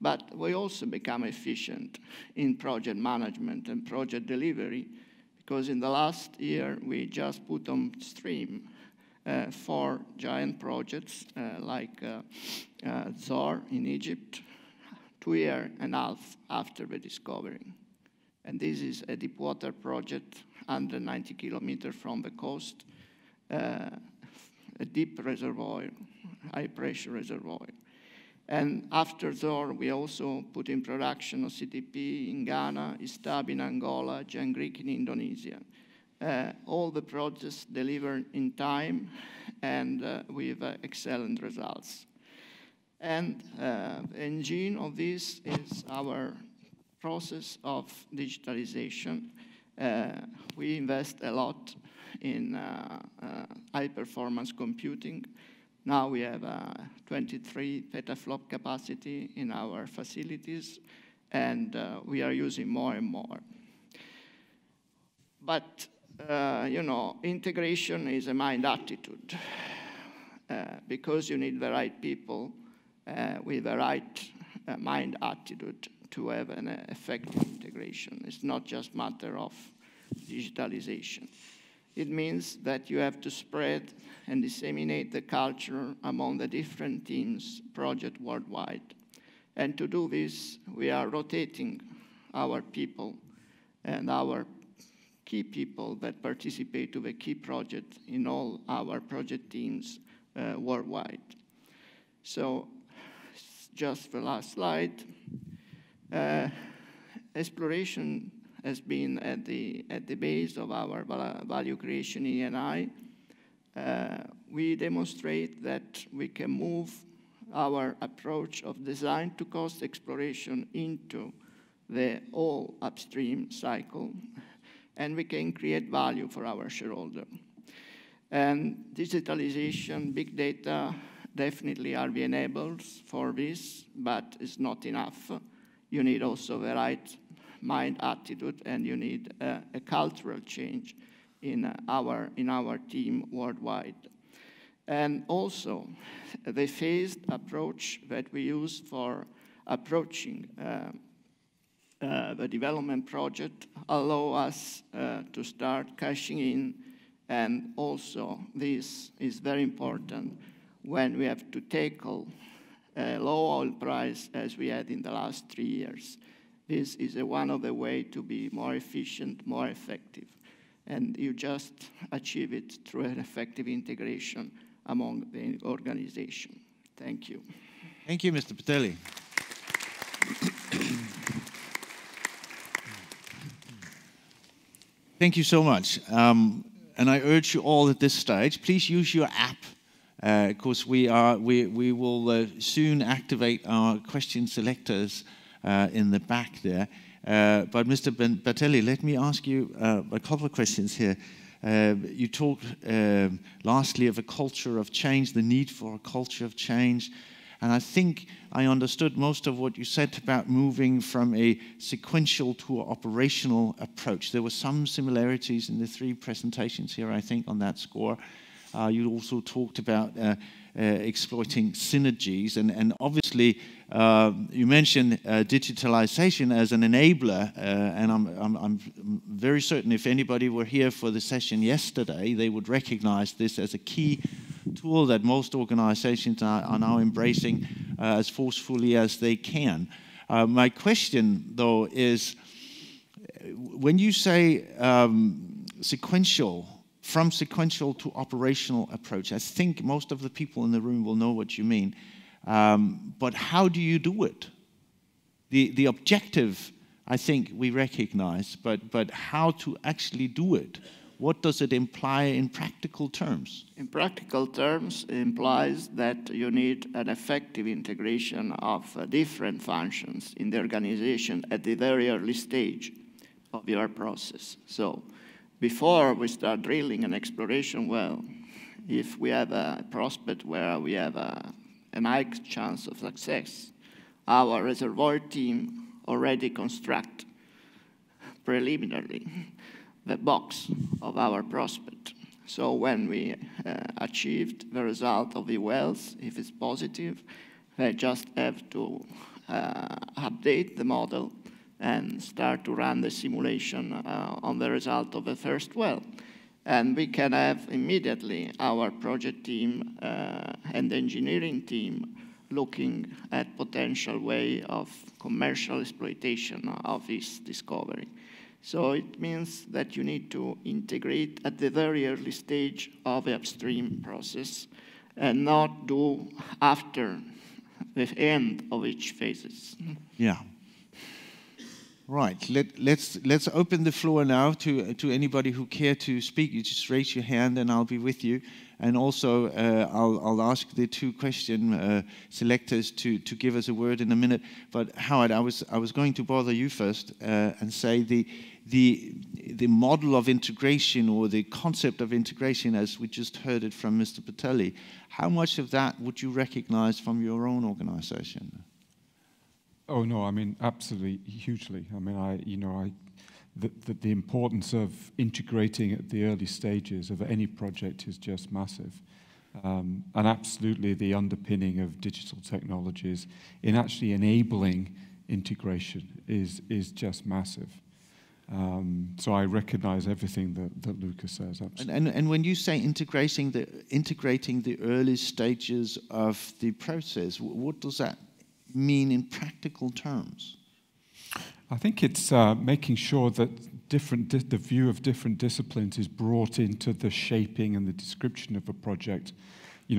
But we also become efficient in project management and project delivery, because in the last year, we just put on stream 4 giant projects like Zohr in Egypt, 2.5 years after the discovery. And this is a deep water project, 190 kilometers from the coast, a deep reservoir, high pressure reservoir. And after Zohr, we also put in production OCTP in Ghana, Istab in Angola, Jangkrik in Indonesia. All the projects delivered in time and with excellent results. And the engine of this is our process of digitalization. We invest a lot in high-performance computing. Now we have 23 petaflop capacity in our facilities, and we are using more and more. But, you know, integration is a mind attitude, because you need the right people with the right mind attitude to have an effective integration. It's not just a matter of digitalization. It means that you have to spread and disseminate the culture among the different teams, project worldwide. And to do this, we are rotating our people and our key people that participate to the key project in all our project teams worldwide. So, just the last slide. Exploration has been at the base of our value creation in ENI. We demonstrate that we can move our approach of design to cost exploration into the all upstream cycle, and we can create value for our shareholder. And digitalization, big data definitely are the enablers for this, but it's not enough. You need also the right mind attitude, and you need a cultural change in our team worldwide. And also, the phased approach that we use for approaching the development project allow us to start cashing in, and also this is very important when we have to tackle a low oil price as we had in the last 3 years. This is one of the ways to be more efficient, more effective. And you just achieve it through an effective integration among the organization. Thank you.
Thank you, Mr. Patelli. Thank you so much. And I urge you all at this stage, please use your app. Because we will soon activate our question selectors in the back there. But Mr. Patelli, let me ask you a couple of questions here. You talked lastly of a culture of change, the need for a culture of change. And I think I understood most of what you said about moving from a sequential to an operational approach. There were some similarities in the 3 presentations here, I think, on that score. You also talked about exploiting synergies, and obviously you mentioned digitalization as an enabler, and I'm very certain if anybody were here for the session yesterday, they would recognize this as a key tool that most organizations are now embracing as forcefully as they can. My question, though, is when you say from sequential to operational approach, I think most of the people in the room will know what you mean. But how do you do it? The objective, I think we recognize, but how to actually do it? What does it imply in practical terms?
In practical terms, it implies that you need an effective integration of different functions in the organization at the very early stage of your process. So, before we start drilling an exploration well, if we have a prospect where we have an high chance of success, our reservoir team already construct preliminarily the box of our prospect. So when we achieved the result of the wells, if it's positive, they just have to update the model and start to run the simulation on the result of the first well. And we can have immediately our project team and engineering team looking at potential way of commercial exploitation of this discovery. So it means that you need to integrate at the very early stage of the upstream process and not do after the end of each phases.
Yeah. Right. Let's open the floor now to anybody who care to speak. You just raise your hand and I'll be with you. And also I'll ask the 2 question selectors to give us a word in a minute. But Howard, I was going to bother you first and say the model of integration or the concept of integration, as we just heard it from Mr. Patelli, how much of that would you recognize from your own organization?
Oh no, I mean absolutely, hugely. I mean, the importance of integrating at the early stages of any project is just massive, and absolutely the underpinning of digital technologies in actually enabling integration is just massive. So I recognize everything that Lucas says. Absolutely.
And when you say integrating the early stages of the process, what does that mean in practical terms?
I think it's making sure that the view of different disciplines is brought into the shaping and the description of a project,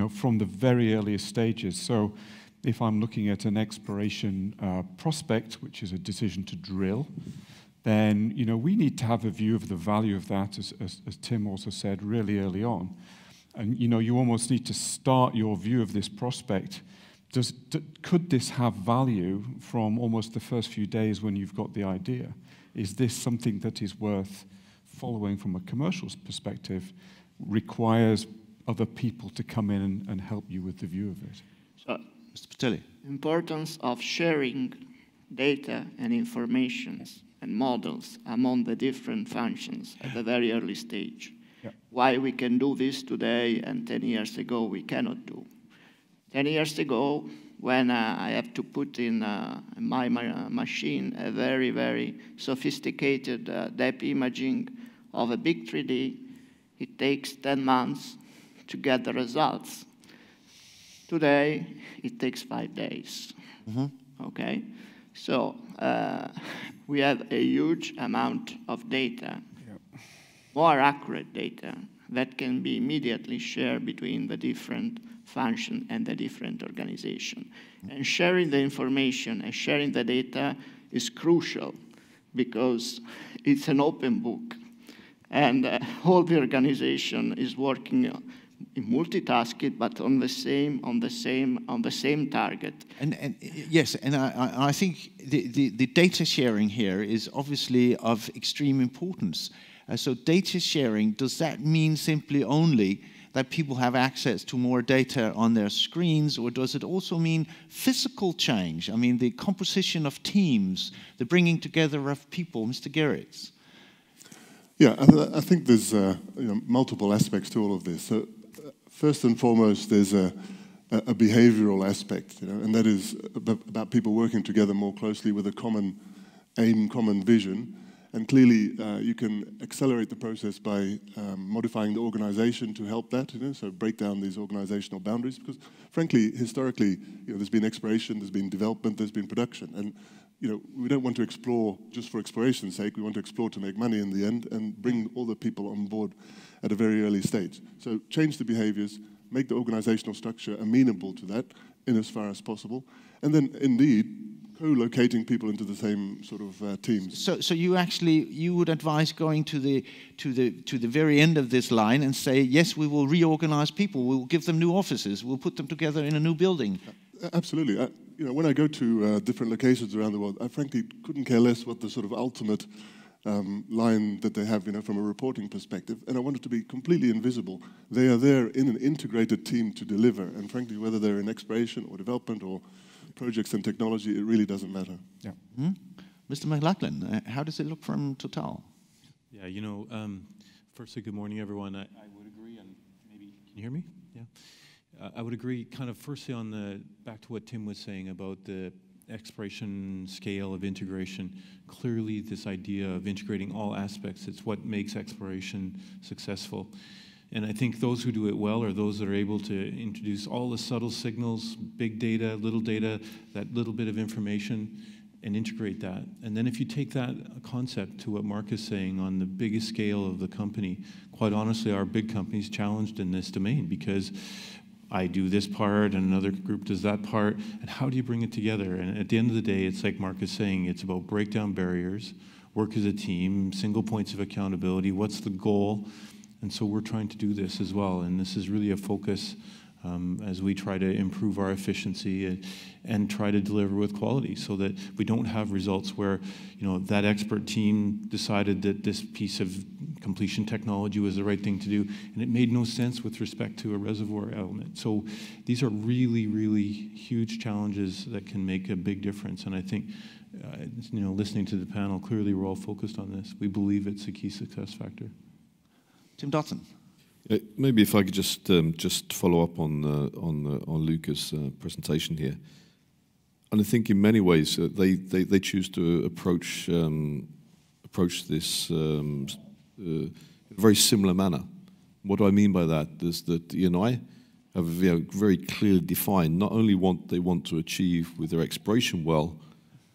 from the very earliest stages. So if I'm looking at an exploration prospect, which is a decision to drill, then we need to have a view of the value of that, as Tim also said, really early on. And you almost need to start your view of this prospect. Could this have value from almost the first few days when you've got the idea? Is this something that is worth following from a commercial perspective? Requires other people to come in and help you with the view of it.
So,
Mr. Patelli.
Importance of sharing data and information and models among the different functions at the very early stage.
Yeah.
Why we can do this today and 10 years ago we cannot do. 10 years ago, when I have to put in my machine a very, very sophisticated depth imaging of a big 3D, it takes 10 months to get the results. Today, it takes 5 days. Mm-hmm. Okay? So we have a huge amount of data, more accurate data, that can be immediately shared between the different function and the different organization. And sharing the information and sharing the data is crucial because it's an open book. And all the organization is working multitasking, but on the same target.
And yes, and I think the data sharing here is obviously of extreme importance. So data sharing, does that mean simply only that people have access to more data on their screens, or does it also mean physical change? I mean, the composition of teams, the bringing together of people. Mr. Gerritz.
Yeah, I think there's multiple aspects to all of this. So, first and foremost, there's a behavioral aspect, and that is about people working together more closely with a common aim, common vision. And clearly, you can accelerate the process by modifying the organization to help that, so break down these organizational boundaries. Because, frankly, historically, there's been exploration, there's been development, there's been production. And, we don't want to explore just for exploration's sake. We want to explore to make money in the end and bring all the people on board at a very early stage. So change the behaviors, make the organizational structure amenable to that in as far as possible. And then, indeed, co-locating people into the same sort of teams.
So you would advise going to the very end of this line and say, yes, we will reorganize people, we'll give them new offices, we'll put them together in a new building.
Absolutely. When I go to different locations around the world, I frankly couldn't care less what the sort of ultimate line that they have, from a reporting perspective, and I want it to be completely invisible. They are there in an integrated team to deliver, and frankly, whether they're in exploration or development or projects and technology, it really doesn't matter.
Yeah.
Mr. McLachlan, how does it look from Total?
Yeah, firstly, good morning, everyone. I would agree, and maybe, can you hear me? Yeah. I would agree, kind of firstly back to what Tim was saying about the exploration scale of integration. Clearly, this idea of integrating all aspects, it's what makes exploration successful. And I think those who do it well are those that are able to introduce all the subtle signals, big data, that little bit of information, and integrate that. And then if you take that concept to what Mark is saying on the biggest scale of the company, quite honestly, our big company's challenged in this domain because I do this part and another group does that part, and how do you bring it together? And at the end of the day, it's like Mark is saying, it's about break down barriers, work as a team, single points of accountability, what's the goal? And so we're trying to do this as well, and this is really a focus as we try to improve our efficiency and try to deliver with quality so that we don't have results where that expert team decided that this piece of completion technology was the right thing to do, and it made no sense with respect to a reservoir element. So these are really, really huge challenges that can make a big difference, and I think listening to the panel, clearly we're all focused on this. We believe it's a key success factor.
Tim Dotson.
Maybe if I could just follow up on Luca's presentation here, and I think in many ways they choose to approach this in a very similar manner. What do I mean by that? Is that ENI have very clearly defined not only what they want to achieve with their exploration well,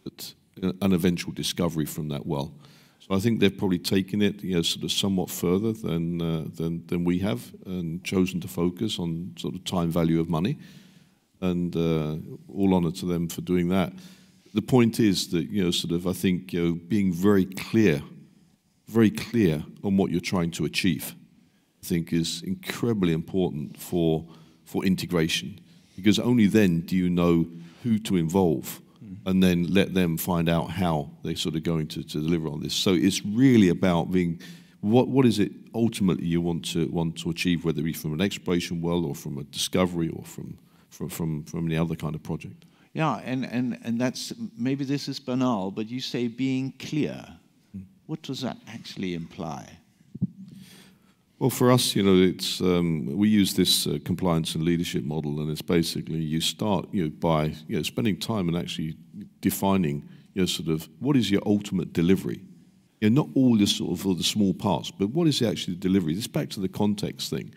but an eventual discovery from that well. So I think they've probably taken it, sort of somewhat further than we have, and chosen to focus on sort of time value of money. And all honour to them for doing that. The point is that I think being very clear on what you're trying to achieve, I think is incredibly important for integration, because only then do you know who to involve. And then let them find out how they're sort of going to deliver on this. So it's really about being, what is it ultimately you want to achieve, whether it be from an exploration well or from a discovery or from any other kind of project.
Yeah, and that's, maybe this is banal, but you say being clear. What does that actually imply?
Well, for us, it's we use this compliance and leadership model, and it's basically you start by spending time and actually defining sort of what is your ultimate delivery. Not all the sort of the small parts, but what is actually the delivery? This back to the context thing,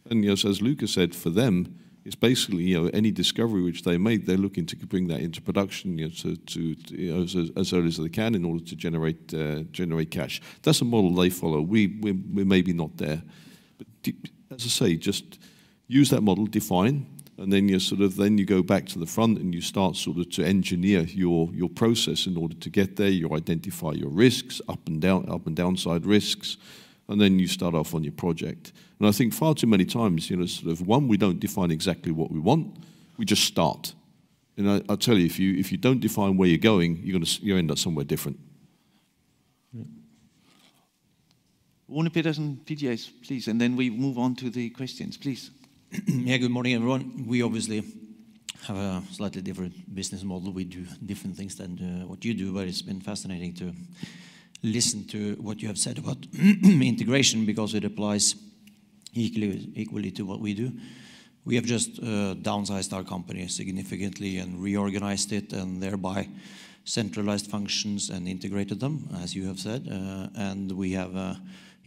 and so as Luca said, for them it's basically any discovery which they made, they're looking to bring that into production as early as they can in order to generate cash. That's a model they follow. We're maybe not there, but as I say, just use that model, define, and then you go back to the front and you start sort of to engineer your process in order to get there. You identify your risks, up and downside risks, and then you start off on your project. And I think far too many times, one, we don't define exactly what we want. We just start. And I'll tell you, if you don't define where you're going, you end up somewhere different.
Rune Petersen, PGS, please, and then we move on to the questions, please.
Yeah, good morning, everyone. We obviously have a slightly different business model. We do different things than what you do, but it's been fascinating to listen to what you have said about integration, because it applies equally to what we do. We have just downsized our company significantly and reorganized it, and thereby centralized functions and integrated them, as you have said. And we have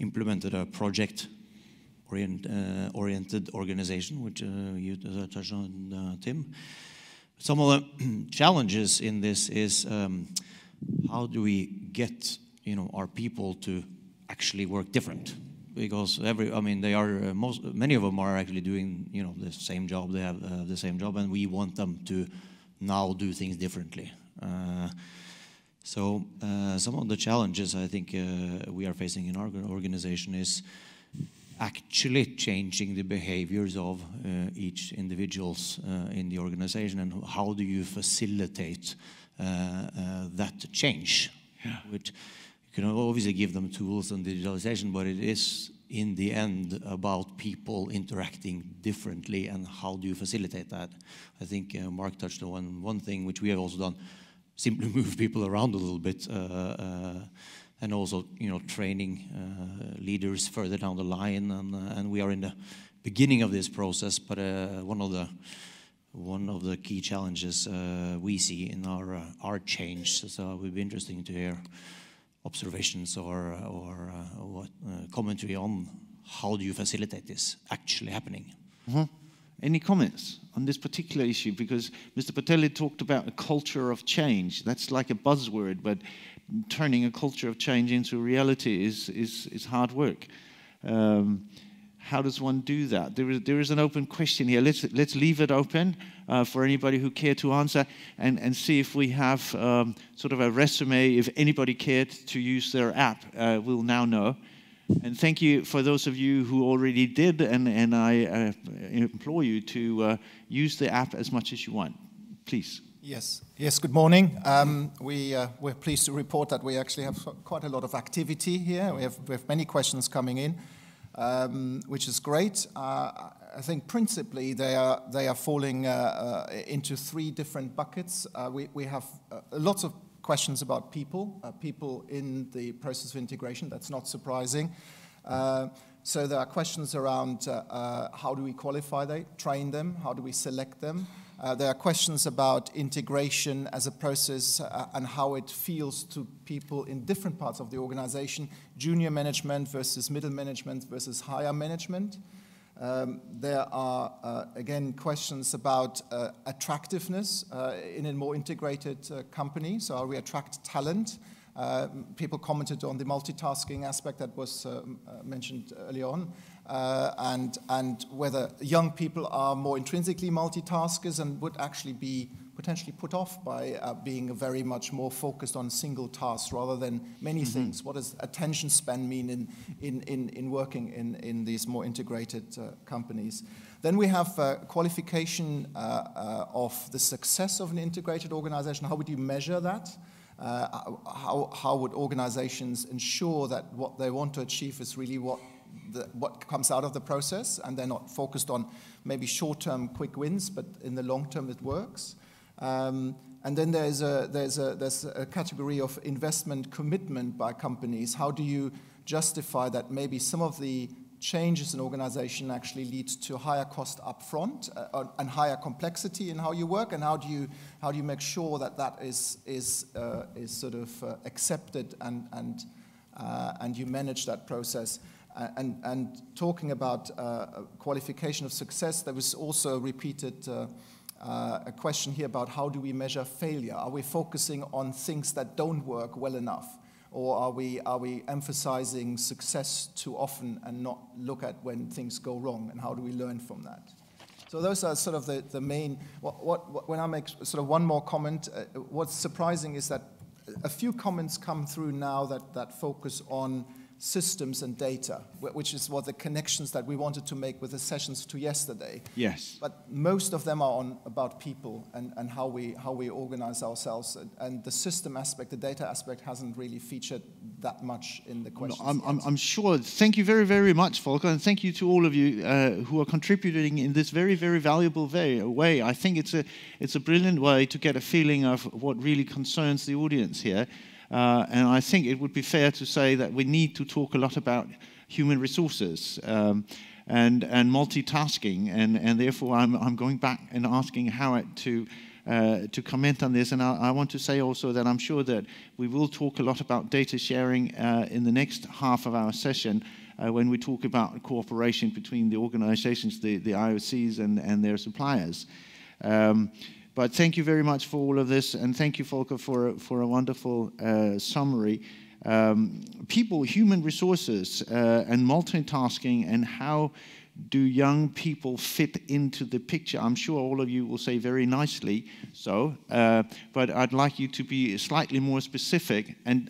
implemented a project-oriented organization, which you touched on, Tim. Some of the challenges in this is how do we get our people to actually work different? Because many of them are actually doing the same job. They have the same job, and we want them to now do things differently. So some of the challenges I think we are facing in our organization is actually changing the behaviors of each individuals in the organization, and how do you facilitate that change? Yeah. Which you can obviously give them tools and digitalization, but it is in the end about people interacting differently, and how do you facilitate that? I think Mark touched on one thing which we have also done, simply move people around a little bit, and also training leaders further down the line, and we are in the beginning of this process, but one of the key challenges we see in our change. So it would be interesting to hear observations or what commentary on how do you facilitate this actually happening.
Mm-hmm. Any comments on this particular issue? Because Mr. Patelli talked about a culture of change. That's like a buzzword, but turning a culture of change into reality is hard work. How does one do that? There is an open question here. Let's leave it open for anybody who care to answer, and see if we have sort of a resume. If anybody cared to use their app, we'll now know. And thank you for those of you who already did, and I implore you to use the app as much as you want. Please.
Yes, good morning. We're pleased to report that we actually have quite a lot of activity here. We have many questions coming in, which is great. I think principally they are falling into three different buckets. We have lots of questions about people in the process of integration. That's not surprising. So there are questions around how do we qualify them, train them, how do we select them. There are questions about integration as a process and how it feels to people in different parts of the organization, junior management versus middle management versus higher management. There are, again, questions about attractiveness in a more integrated company. So how we attract talent. People commented on the multitasking aspect that was mentioned early on, and whether young people are more intrinsically multitaskers and would actually be potentially put off by being very much more focused on single tasks rather than many things. What does attention span mean in working in these more integrated companies? Then we have qualification of the success of an integrated organization. How would you measure that? How would organizations ensure that what they want to achieve is really what comes out of the process, and they're not focused on maybe short-term quick wins, but in the long term it works. And then there's a category of investment commitment by companies. How do you justify that maybe some of the changes in organization actually leads to higher cost upfront and higher complexity in how you work, and how do you make sure that is sort of accepted and you manage that process. And talking about qualification of success, there was also repeated a question here about how do we measure failure? Are we focusing on things that don't work well enough? Or are we emphasizing success too often and not look at when things go wrong, and how do we learn from that? So those are sort of the main. When I make sort of one more comment, what's surprising is that a few comments come through now that focus on systems and data, which is what the connections that we wanted to make with the sessions to yesterday.
Yes.
But most of them are about people and how we organize ourselves. And the system aspect, the data aspect, hasn't really featured that much in the questions.
No, I'm sure. Thank you very, very much, Volker, and thank you to all of you who are contributing in this very, very valuable way. I think it's a brilliant way to get a feeling of what really concerns the audience here. And I think it would be fair to say that we need to talk a lot about human resources and multitasking, and therefore I'm going back and asking Howard to comment on this. And I want to say also that I'm sure that we will talk a lot about data sharing in the next half of our session when we talk about cooperation between the organizations, the IOCs and their suppliers. But thank you very much for all of this, and thank you, Volker, for a wonderful summary. People, human resources, and multitasking, and how do young people fit into the picture? I'm sure all of you will say very nicely so, but I'd like you to be slightly more specific and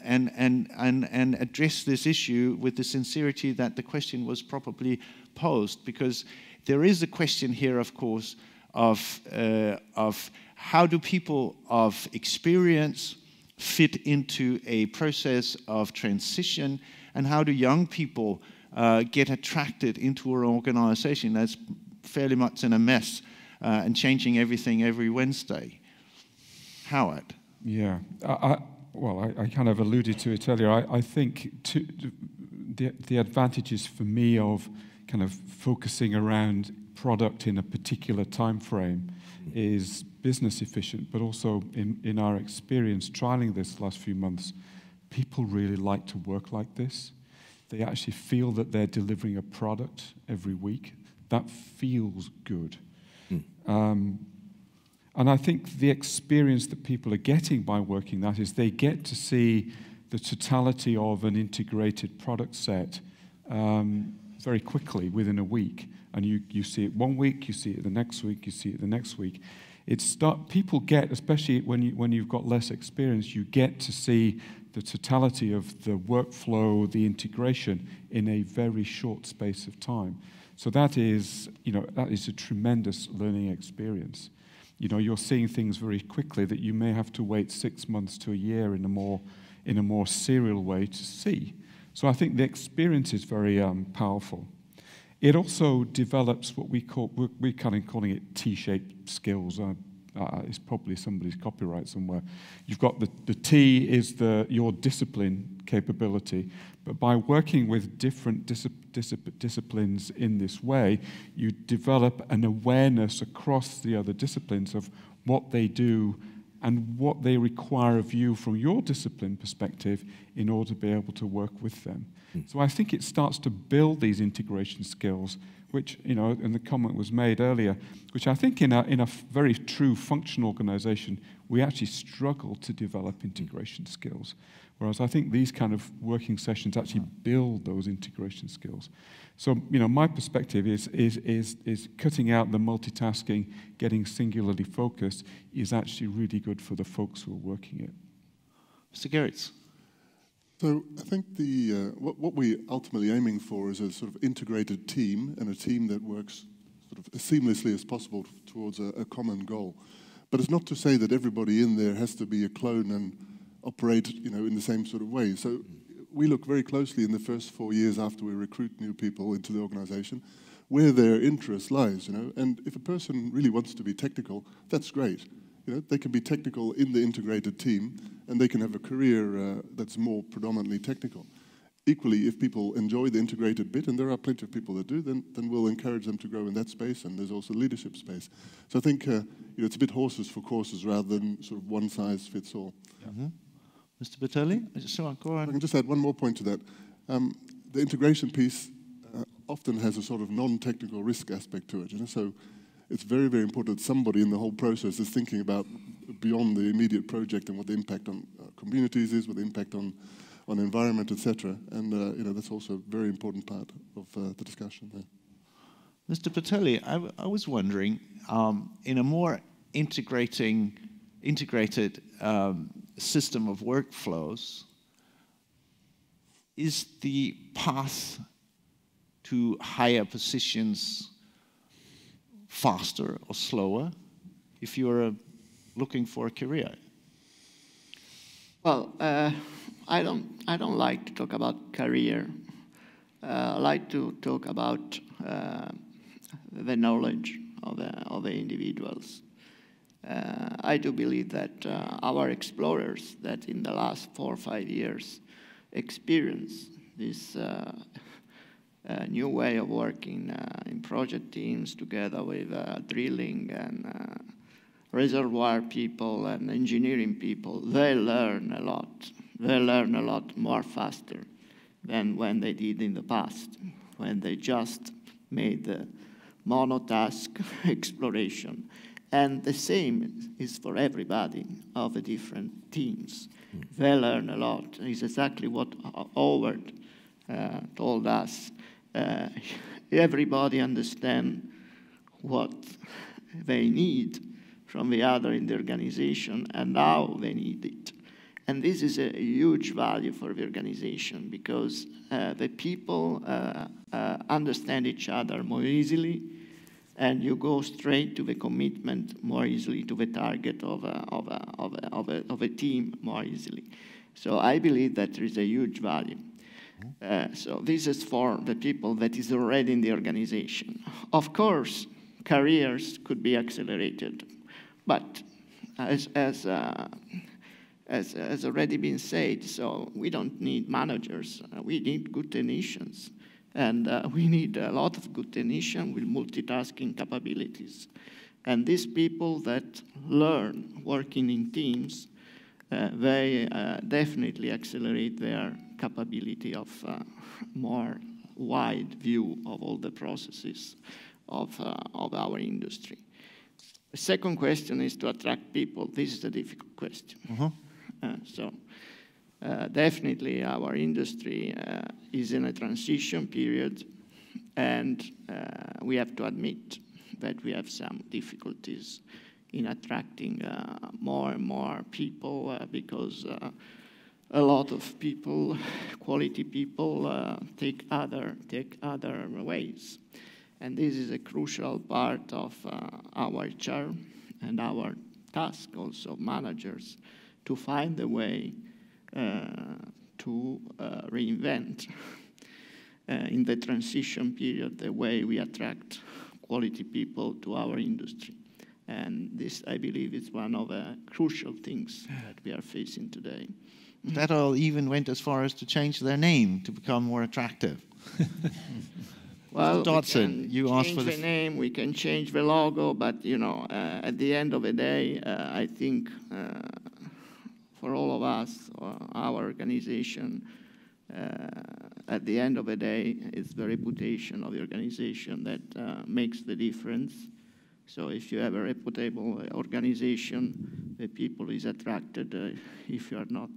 address this issue with the sincerity that the question was properly posed, because there is a question here, of course, of how do people of experience fit into a process of transition, and how do young people get attracted into an organization that's fairly much in a mess and changing everything every Wednesday? Howard?
Yeah, I kind of alluded to it earlier. I think the advantages for me of kind of focusing around product in a particular time frame is business efficient, but also in our experience trialing this last few months, people really like to work like this. They actually feel that they're delivering a product every week. That feels good. And I think the experience that people are getting by working that is they get to see the totality of an integrated product set very quickly within a week. And you see it one week, you see it the next week, you see it the next week. People get, especially when you've got less experience, you get to see the totality of the workflow, the integration in a very short space of time. So that is a tremendous learning experience. You're seeing things very quickly that you may have to wait 6 months to a year in a more serial way to see. So I think the experience is very powerful. It also develops what we're kind of calling it T-shaped skills. It's probably somebody's copyright somewhere. You've got the T is your discipline capability, but by working with different disciplines in this way, you develop an awareness across the other disciplines of what they do and what they require of you from your discipline perspective in order to be able to work with them. So I think it starts to build these integration skills, which, and the comment was made earlier, which I think in a very true functional organization, we actually struggle to develop integration skills. Whereas I think these kind of working sessions actually build those integration skills. So, my perspective is cutting out the multitasking, getting singularly focused is actually really good for the folks who are working it.
Mr. Gerritz.
So I think what we're ultimately aiming for is a sort of integrated team, and a team that works sort of as seamlessly as possible towards a common goal. But it's not to say that everybody in there has to be a clone and operate, in the same sort of way. So we look very closely in the first 4 years after we recruit new people into the organization, where their interest lies, And if a person really wants to be technical, that's great. They can be technical in the integrated team, and they can have a career that's more predominantly technical. Equally, if people enjoy the integrated bit, and there are plenty of people that do, then we'll encourage them to grow in that space, and there's also leadership space. So I think it's a bit horses for courses rather than sort of one size fits all.
Mm-hmm. Mr. Bertelli, go on.
I can just add one more point to that. The integration piece often has a sort of non-technical risk aspect to it, So it's very, very important that somebody in the whole process is thinking about beyond the immediate project and what the impact on communities is, what the impact on environment, etc. And that's also a very important part of the discussion there.
Mr. Bertelli, I was wondering, in a more integrated system of workflows, is the path to higher positions faster or slower if you're looking for a career?
Well, I don't like to talk about career. I like to talk about the knowledge of the individuals. I do believe that our explorers that in the last 4 or 5 years experience this new way of working in project teams together with drilling and reservoir people and engineering people, they learn a lot. They learn a lot more faster than when they did in the past, when they just made the monotask exploration. And the same is for everybody of the different teams. They learn a lot. It's exactly what Howard told us. Everybody understands what they need from the other in the organization and how they need it. And this is a huge value for the organization because the people understand each other more easily, and you go straight to the commitment more easily to the target of a team more easily. So I believe that there is a huge value. So this is for the people that is already in the organization. Of course, careers could be accelerated, but as already been said, so we don't need managers. We need good technicians. And we need a lot of good technicians with multitasking capabilities. And these people that learn working in teams, they definitely accelerate their capability of more wide view of all the processes of our industry. The second question is to attract people. This is a difficult question. Definitely our industry is in a transition period, and we have to admit that we have some difficulties in attracting more and more people because a lot of people, quality people, take other ways. And this is a crucial part of our HR and our task also, managers, to find a way to reinvent in the transition period the way we attract quality people to our industry. And this, I believe, is one of the crucial things that we are facing today.
That all even went as far as to change their name to become more attractive.
Well,
Dodson, you asked for
the name, we can change the logo, but at the end of the day, I think for all of us, our organization, at the end of the day, it's the reputation of the organization that makes the difference. So if you have a reputable organization, the people is attracted. If you are not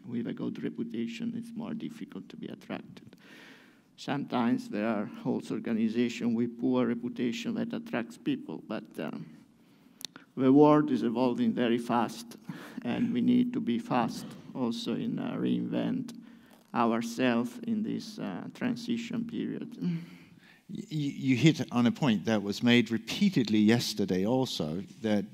with a good reputation, it's more difficult to be attracted. Sometimes there are also organizations with poor reputation that attracts people, but the world is evolving very fast, and we need to be fast also in reinvent ourselves in this transition period.
You hit on a point that was made repeatedly yesterday also, that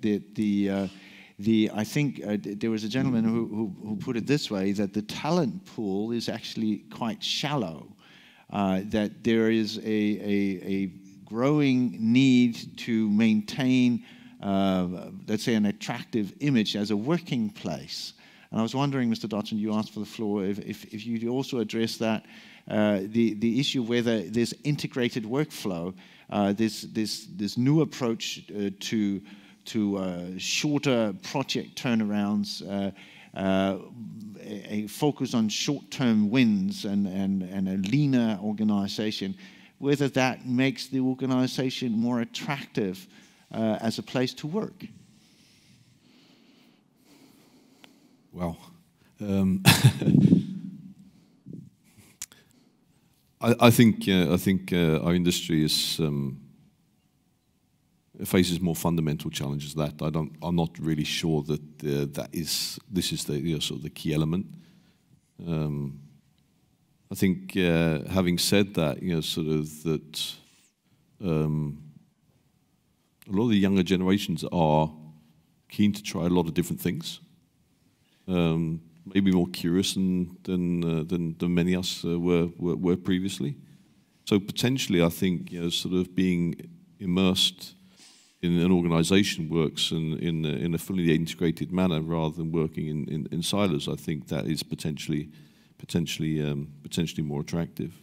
I think there was a gentleman who put it this way, that the talent pool is actually quite shallow, that there is a growing need to maintain, let's say, an attractive image as a working place. And I was wondering, Mr. Dodson, you asked for the floor, if you'd also address that, the issue whether this integrated workflow, this new approach to shorter project turnarounds, a focus on short-term wins and a leaner organization, whether that makes the organization more attractive as a place to work.
Well, I think our industry is faces more fundamental challenges. That I'm not really sure that this is the sort of the key element. I think having said that, sort of that a lot of the younger generations are keen to try a lot of different things. Maybe more curious than many of us were previously. So potentially, I think sort of being immersed in an organisation works in a fully integrated manner rather than working in silos. I think that is potentially more attractive.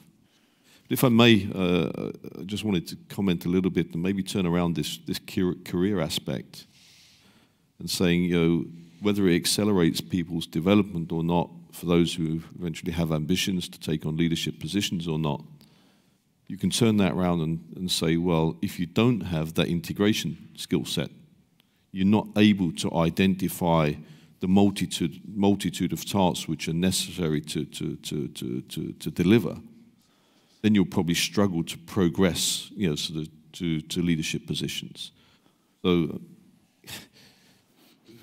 But if I may, I just wanted to comment a little bit and maybe turn around this career aspect and saying, whether it accelerates people's development or not, for those who eventually have ambitions to take on leadership positions or not, you can turn that around and say, well, if you don't have that integration skill set, you're not able to identify the multitude of tasks which are necessary to deliver, then you'll probably struggle to progress, sort of to leadership positions. So,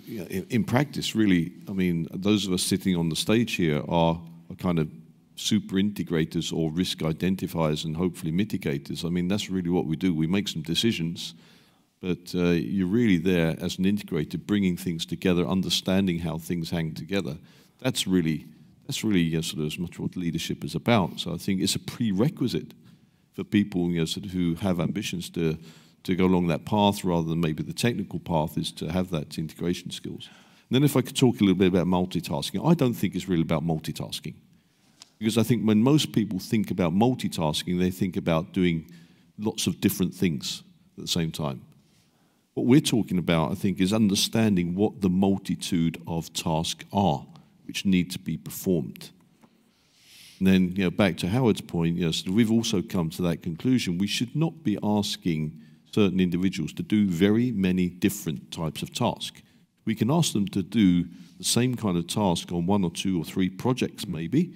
in practice, really, I mean, those of us sitting on the stage here are kind of super integrators or risk identifiers and hopefully mitigators. I mean, that's really what we do. We make some decisions, but you're really there as an integrator, bringing things together, understanding how things hang together. That's really sort of as much what leadership is about. So I think it's a prerequisite for people, sort of who have ambitions to go along that path rather than maybe the technical path, is to have that integration skills. And then if I could talk a little bit about multitasking, I don't think it's really about multitasking. Because I think when most people think about multitasking, they think about doing lots of different things at the same time. What we're talking about, I think, is understanding what the multitude of tasks are which need to be performed. And then, back to Howard's point, so we've also come to that conclusion. We should not be asking certain individuals to do very many different types of tasks. We can ask them to do the same kind of task on 1 or 2 or 3 projects, maybe,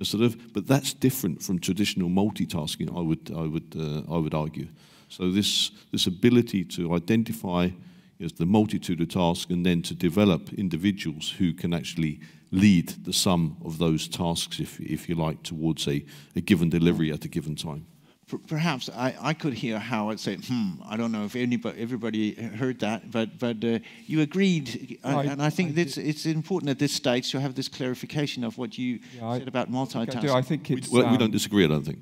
sort of, but that's different from traditional multitasking, I would argue. So this ability to identify the multitude of tasks and then to develop individuals who can actually lead the sum of those tasks, if you like, towards a given delivery at a given time.
Perhaps I could hear Howard say, I don't know if everybody heard that, but you agreed, and I think it's important at this stage to have this clarification of what you said about multitasking.
I think it's,
we don't disagree, I don't think.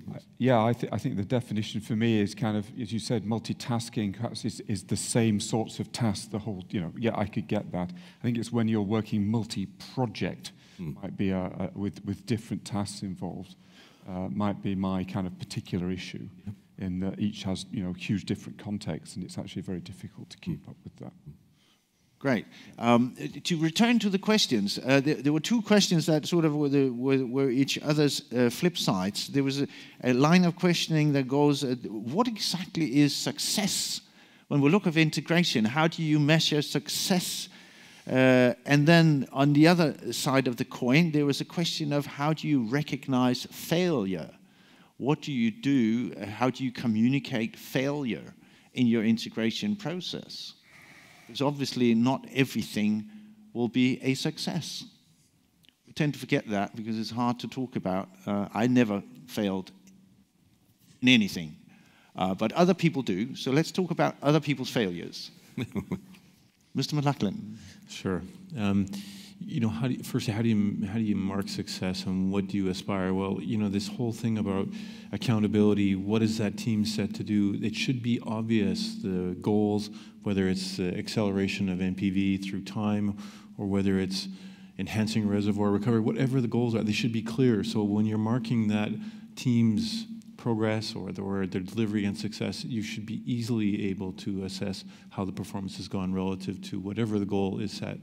I think the definition for me is kind of, as you said, multitasking perhaps is the same sorts of tasks, the whole, I could get that. I think it's when you're working multi-project, might be with different tasks involved. Might be my kind of particular issue, in that each has huge different contexts, and it's actually very difficult to keep up with that.
Great. To return to the questions, there were 2 questions that sort of were each other's flip sides. There was a line of questioning that goes, what exactly is success? When we look at integration, how do you measure success? And then on the other side of the coin, there was a question of how do you recognize failure? What do you do? How do you communicate failure in your integration process? Because obviously not everything will be a success. We tend to forget that because it's hard to talk about. I never failed in anything, but other people do. So let's talk about other people's failures. Mr. McLaughlin.
Sure. Firstly, how do you mark success, and what do you aspire? Well, this whole thing about accountability, what is that team set to do? It should be obvious, the goals, whether it's the acceleration of NPV through time, or whether it's enhancing reservoir recovery, whatever the goals are, they should be clear. So when you're marking that team's progress or their delivery and success, you should be easily able to assess how the performance has gone relative to whatever the goal is set.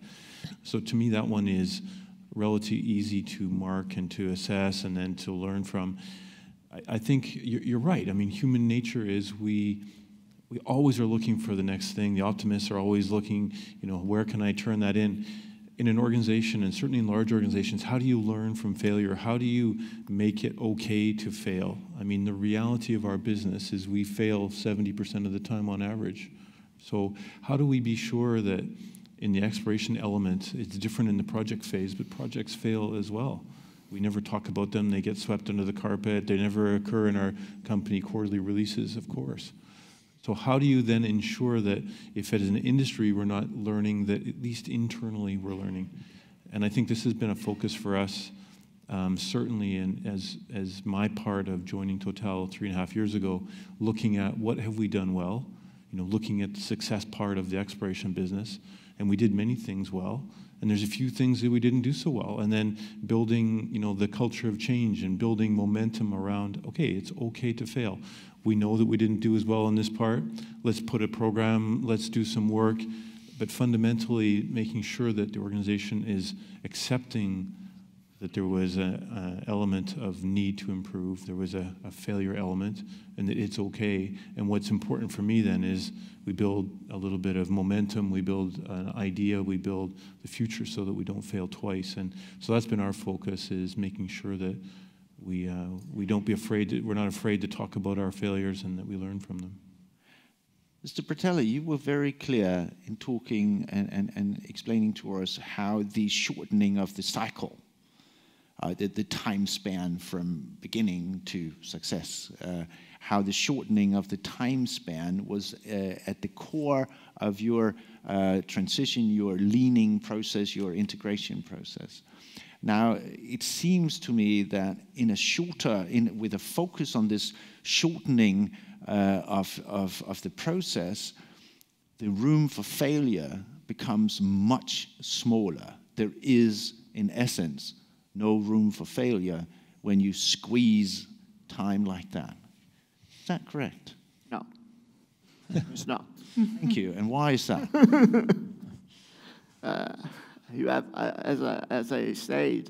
So to me, that one is relatively easy to mark and to assess and then to learn from. I think you're right. I mean, human nature is we always are looking for the next thing. The optimists are always looking, where can I turn that in? In an organization, and certainly in large organizations, how do you learn from failure? How do you make it okay to fail? I mean, the reality of our business is we fail 70% of the time on average. So how do we be sure that in the exploration element, it's different in the project phase, but projects fail as well? We never talk about them. They get swept under the carpet. They never occur in our company quarterly releases, of course. So how do you then ensure that if as an industry we're not learning, that at least internally we're learning? And I think this has been a focus for us, certainly as my part of joining Total 3.5 years ago, looking at what have we done well, looking at the success part of the exploration business, and we did many things well. And there's a few things that we didn't do so well. And then building, the culture of change and building momentum around, okay, it's okay to fail. We know that we didn't do as well in this part. Let's put a program, let's do some work. But fundamentally, making sure that the organization is accepting that there was an element of need to improve, there was a failure element, and that it's okay. And what's important for me then is we build a little bit of momentum, we build an idea, we build the future so that we don't fail twice. And so that's been our focus, is making sure that we don't be afraid, we're not afraid to talk about our failures and that we learn from them.
Mr. Pratella, you were very clear in talking and explaining to us how the shortening of the cycle, the time span from beginning to success, how the shortening of the time span was at the core of your transition, your leaning process, your integration process. Now, it seems to me that in a shorter, with a focus on this shortening of the process, the room for failure becomes much smaller. There is, in essence, no room for failure when you squeeze time like that. Is that correct?
No, it's not.
Thank you. And why is that?
You have, as I said,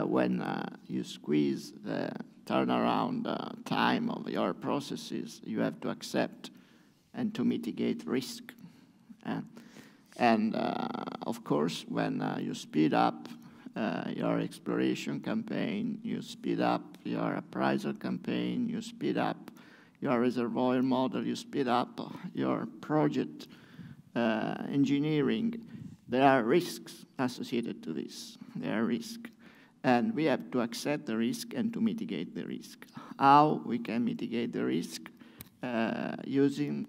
when you squeeze the turnaround time of your processes, you have to accept and to mitigate risk. And of course, when you speed up your exploration campaign, you speed up your appraisal campaign, you speed up your reservoir model, you speed up your project engineering. There are risks associated to this. There are risks. And we have to accept the risk and to mitigate the risk. How we can mitigate the risk? Using,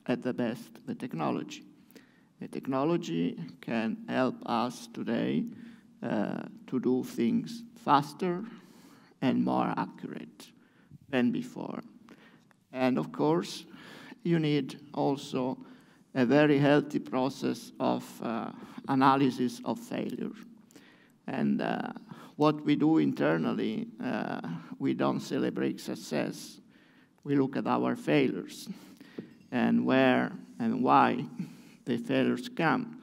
at the best, the technology. The technology can help us today to do things faster and more accurate than before. And of course, you need also a very healthy process of analysis of failure. And what we do internally, we don't celebrate success. We look at our failures and where and why the failures come.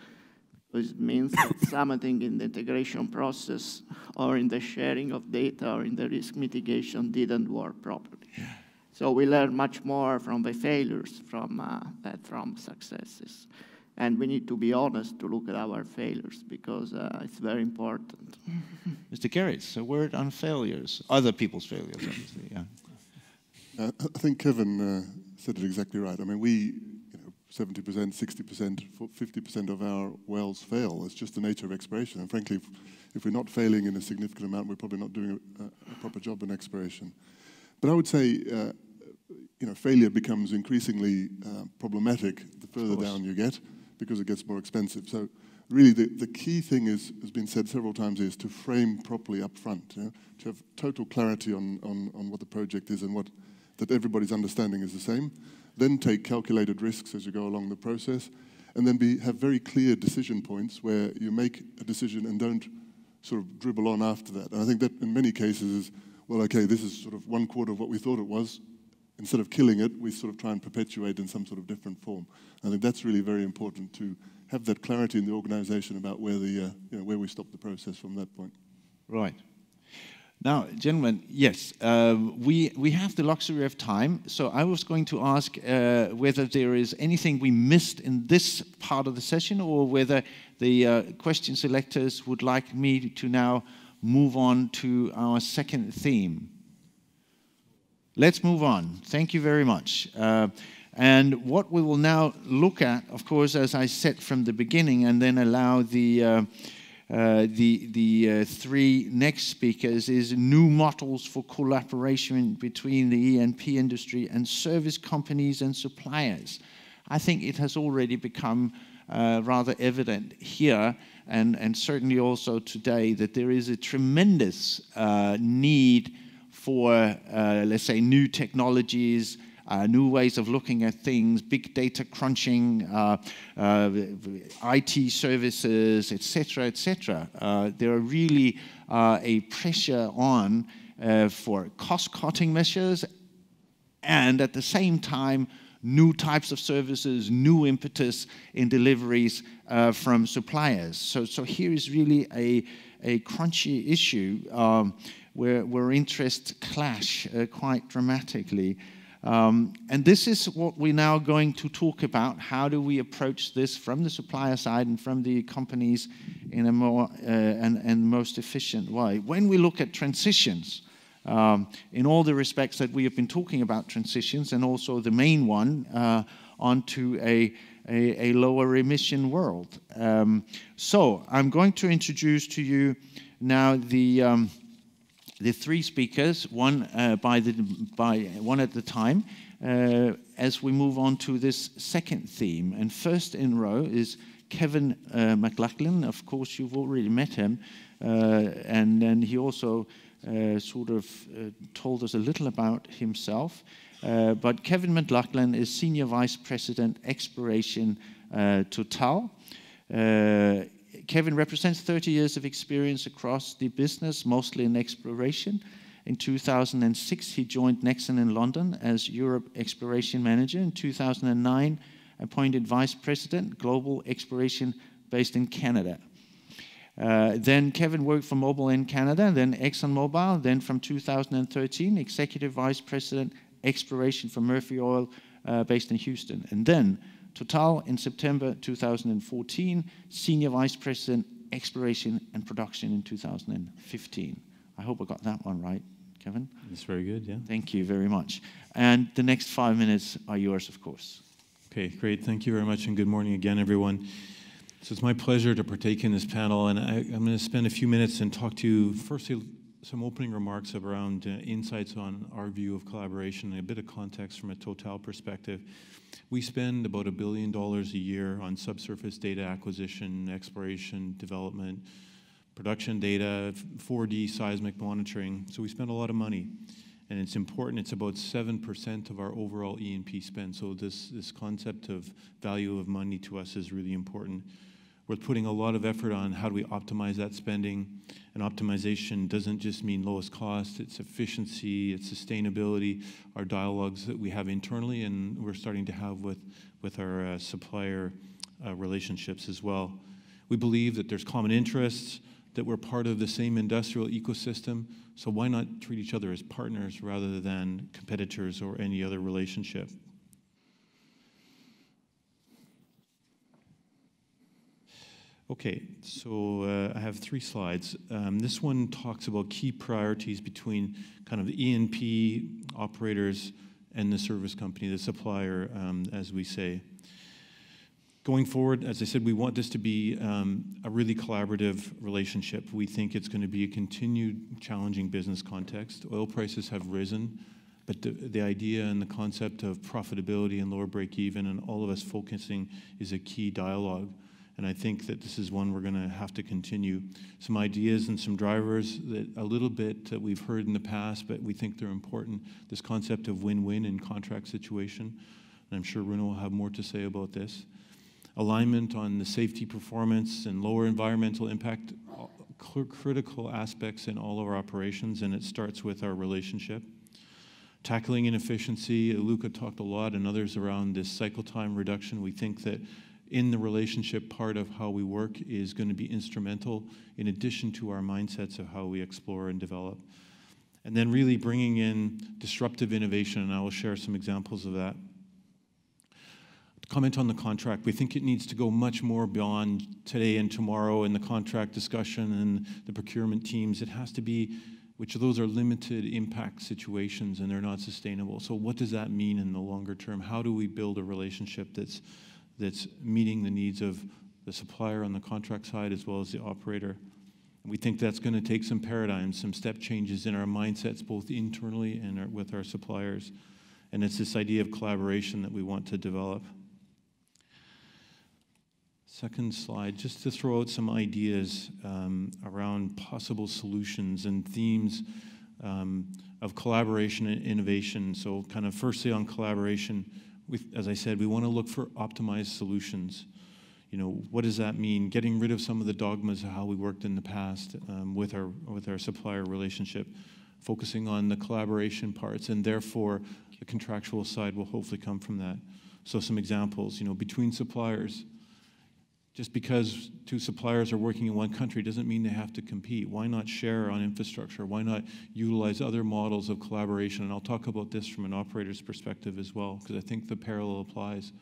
It means that something in the integration process or in the sharing of data or in the risk mitigation didn't work properly. Yeah. So we learn much more from the failures than from successes. And we need to be honest to look at our failures because it's very important.
Mr. Gerritz, a word on failures, other people's failures, obviously. Yeah.
I think Kevin said it exactly right. I mean, we, 70%, 60%, 50% of our wells fail. It's just the nature of exploration. And frankly, if we're not failing in a significant amount, we're probably not doing a proper job in exploration. But I would say, failure becomes increasingly problematic the further down you get, because it gets more expensive. So really the key thing has been said several times, is to frame properly up front, to have total clarity on what the project is and that everybody's understanding is the same. Then take calculated risks as you go along the process, and then have very clear decision points where you make a decision and don't sort of dribble on after that. And I think that in many cases is, well, okay, this is sort of 1/4 of what we thought it was. Instead of killing it, we sort of try and perpetuate in some sort of different form. I think that's really very important, to have that clarity in the organization about where where we stop the process from that point.
Right. Now, gentlemen, yes, we have the luxury of time, so I was going to ask whether there is anything we missed in this part of the session, or whether the question selectors would like me to now move on to our second theme. Let's move on. Thank you very much. And what we will now look at, of course, as I said from the beginning, and then allow the the three next speakers is new models for collaboration between the E&P industry and service companies and suppliers. I think it has already become rather evident here, and certainly also today, that there is a tremendous need for, let's say, new technologies, new ways of looking at things, big data crunching, IT services, etc., etc. There are really a pressure on for cost-cutting measures, and at the same time, new types of services, new impetus in deliveries from suppliers. So here is really a crunchy issue where interests clash quite dramatically. And this is what we're now going to talk about. How do we approach this from the supplier side and from the companies in a more and most efficient way? When we look at transitions, in all the respects that we have been talking about transitions, and also the main one onto a lower emission world. So I'm going to introduce to you now the three speakers, one one at a time, as we move on to this second theme. And first in row is Kevin McLachlan. Of course, you've already met him, and then he also sort of told us a little about himself. But Kevin McLachlan is Senior Vice President, Exploration, Total. Kevin represents 30 years of experience across the business, mostly in exploration. In 2006, he joined Nexen in London as Europe Exploration Manager. In 2009, appointed Vice President, Global Exploration, based in Canada. Then Kevin worked for Mobil in Canada, then ExxonMobil, then from 2013, Executive Vice President, Exploration for Murphy Oil, based in Houston. And then Total in September 2014, Senior Vice President, Exploration and Production in 2015. I hope I got that one right, Kevin.
That's very good, yeah.
Thank you very much. And the next 5 minutes are yours, of course.
Okay, great. Thank you very much, and good morning again, everyone. So it's my pleasure to partake in this panel, and I'm going to spend a few minutes and talk to you, firstly, some opening remarks around insights on our view of collaboration and a bit of context from a Total perspective. We spend about $1 billion a year on subsurface data acquisition, exploration, development, production data, 4D seismic monitoring. So we spend a lot of money, and it's important. It's about 7% of our overall E&P spend. So this concept of value of money to us is really important. We're putting a lot of effort on how do we optimize that spending, and optimization doesn't just mean lowest cost, it's efficiency, it's sustainability, our dialogues that we have internally, and we're starting to have with our supplier relationships as well. We believe that there's common interests, that we're part of the same industrial ecosystem, so why not treat each other as partners rather than competitors or any other relationship? Okay, so I have 3 slides. This one talks about key priorities between kind of the E&P operators and the service company, the supplier, as we say. Going forward, as I said, we want this to be a really collaborative relationship. We think it's going to be a continued challenging business context. Oil prices have risen, but the idea and the concept of profitability and lower break-even and all of us focusing is a key dialogue. And I think that this is one we're going to have to continue. Some ideas and some drivers that a little bit that we've heard in the past, but we think they're important. This concept of win-win in contract situation. And I'm sure Bruno will have more to say about this. Alignment on the safety performance and lower environmental impact, critical aspects in all of our operations, and it starts with our relationship. Tackling inefficiency, Luca talked a lot, and others around this cycle time reduction. We think that in the relationship part of how we work is going to be instrumental in addition to our mindsets of how we explore and develop. And then really bringing in disruptive innovation, and I will share some examples of that. To comment on the contract, we think it needs to go much more beyond today and tomorrow in the contract discussion and the procurement teams. It has to be, which of those are limited impact situations and they're not sustainable. So what does that mean in the longer term? How do we build a relationship that's meeting the needs of the supplier on the contract side as well as the operator. And we think that's going to take some paradigms, some step changes in our mindsets, both internally and with our suppliers. And it's this idea of collaboration that we want to develop. Second slide, just to throw out some ideas around possible solutions and themes of collaboration and innovation. So kind of firstly on collaboration, as I said, we want to look for optimized solutions. You know, what does that mean? Getting rid of some of the dogmas of how we worked in the past with our supplier relationship, focusing on the collaboration parts, and therefore the contractual side will hopefully come from that. So some examples, you know, between suppliers. Just because two suppliers are working in one country doesn't mean they have to compete. Why not share on infrastructure? Why not utilize other models of collaboration? And I'll talk about this from an operator's perspective as well, because I think the parallel applies.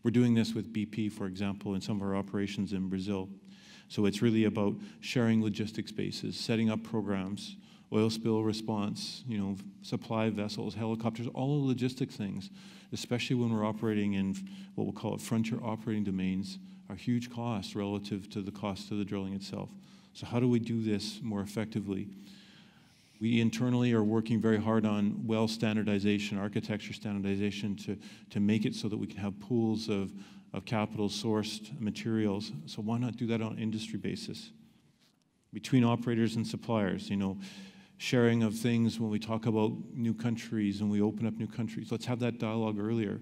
We're doing this with BP, for example, in some of our operations in Brazil. So it's really about sharing logistics bases, setting up programs, oil spill response, you know, supply vessels, helicopters, all the logistics things, especially when we're operating in what we'll call frontier operating domains, are huge costs relative to the cost of the drilling itself. So how do we do this more effectively? We internally are working very hard on well standardization, architecture standardization to make it so that we can have pools of capital sourced materials. So why not do that on an industry basis? Between operators and suppliers, you know, sharing of things when we talk about new countries and we open up new countries. Let's have that dialogue earlier.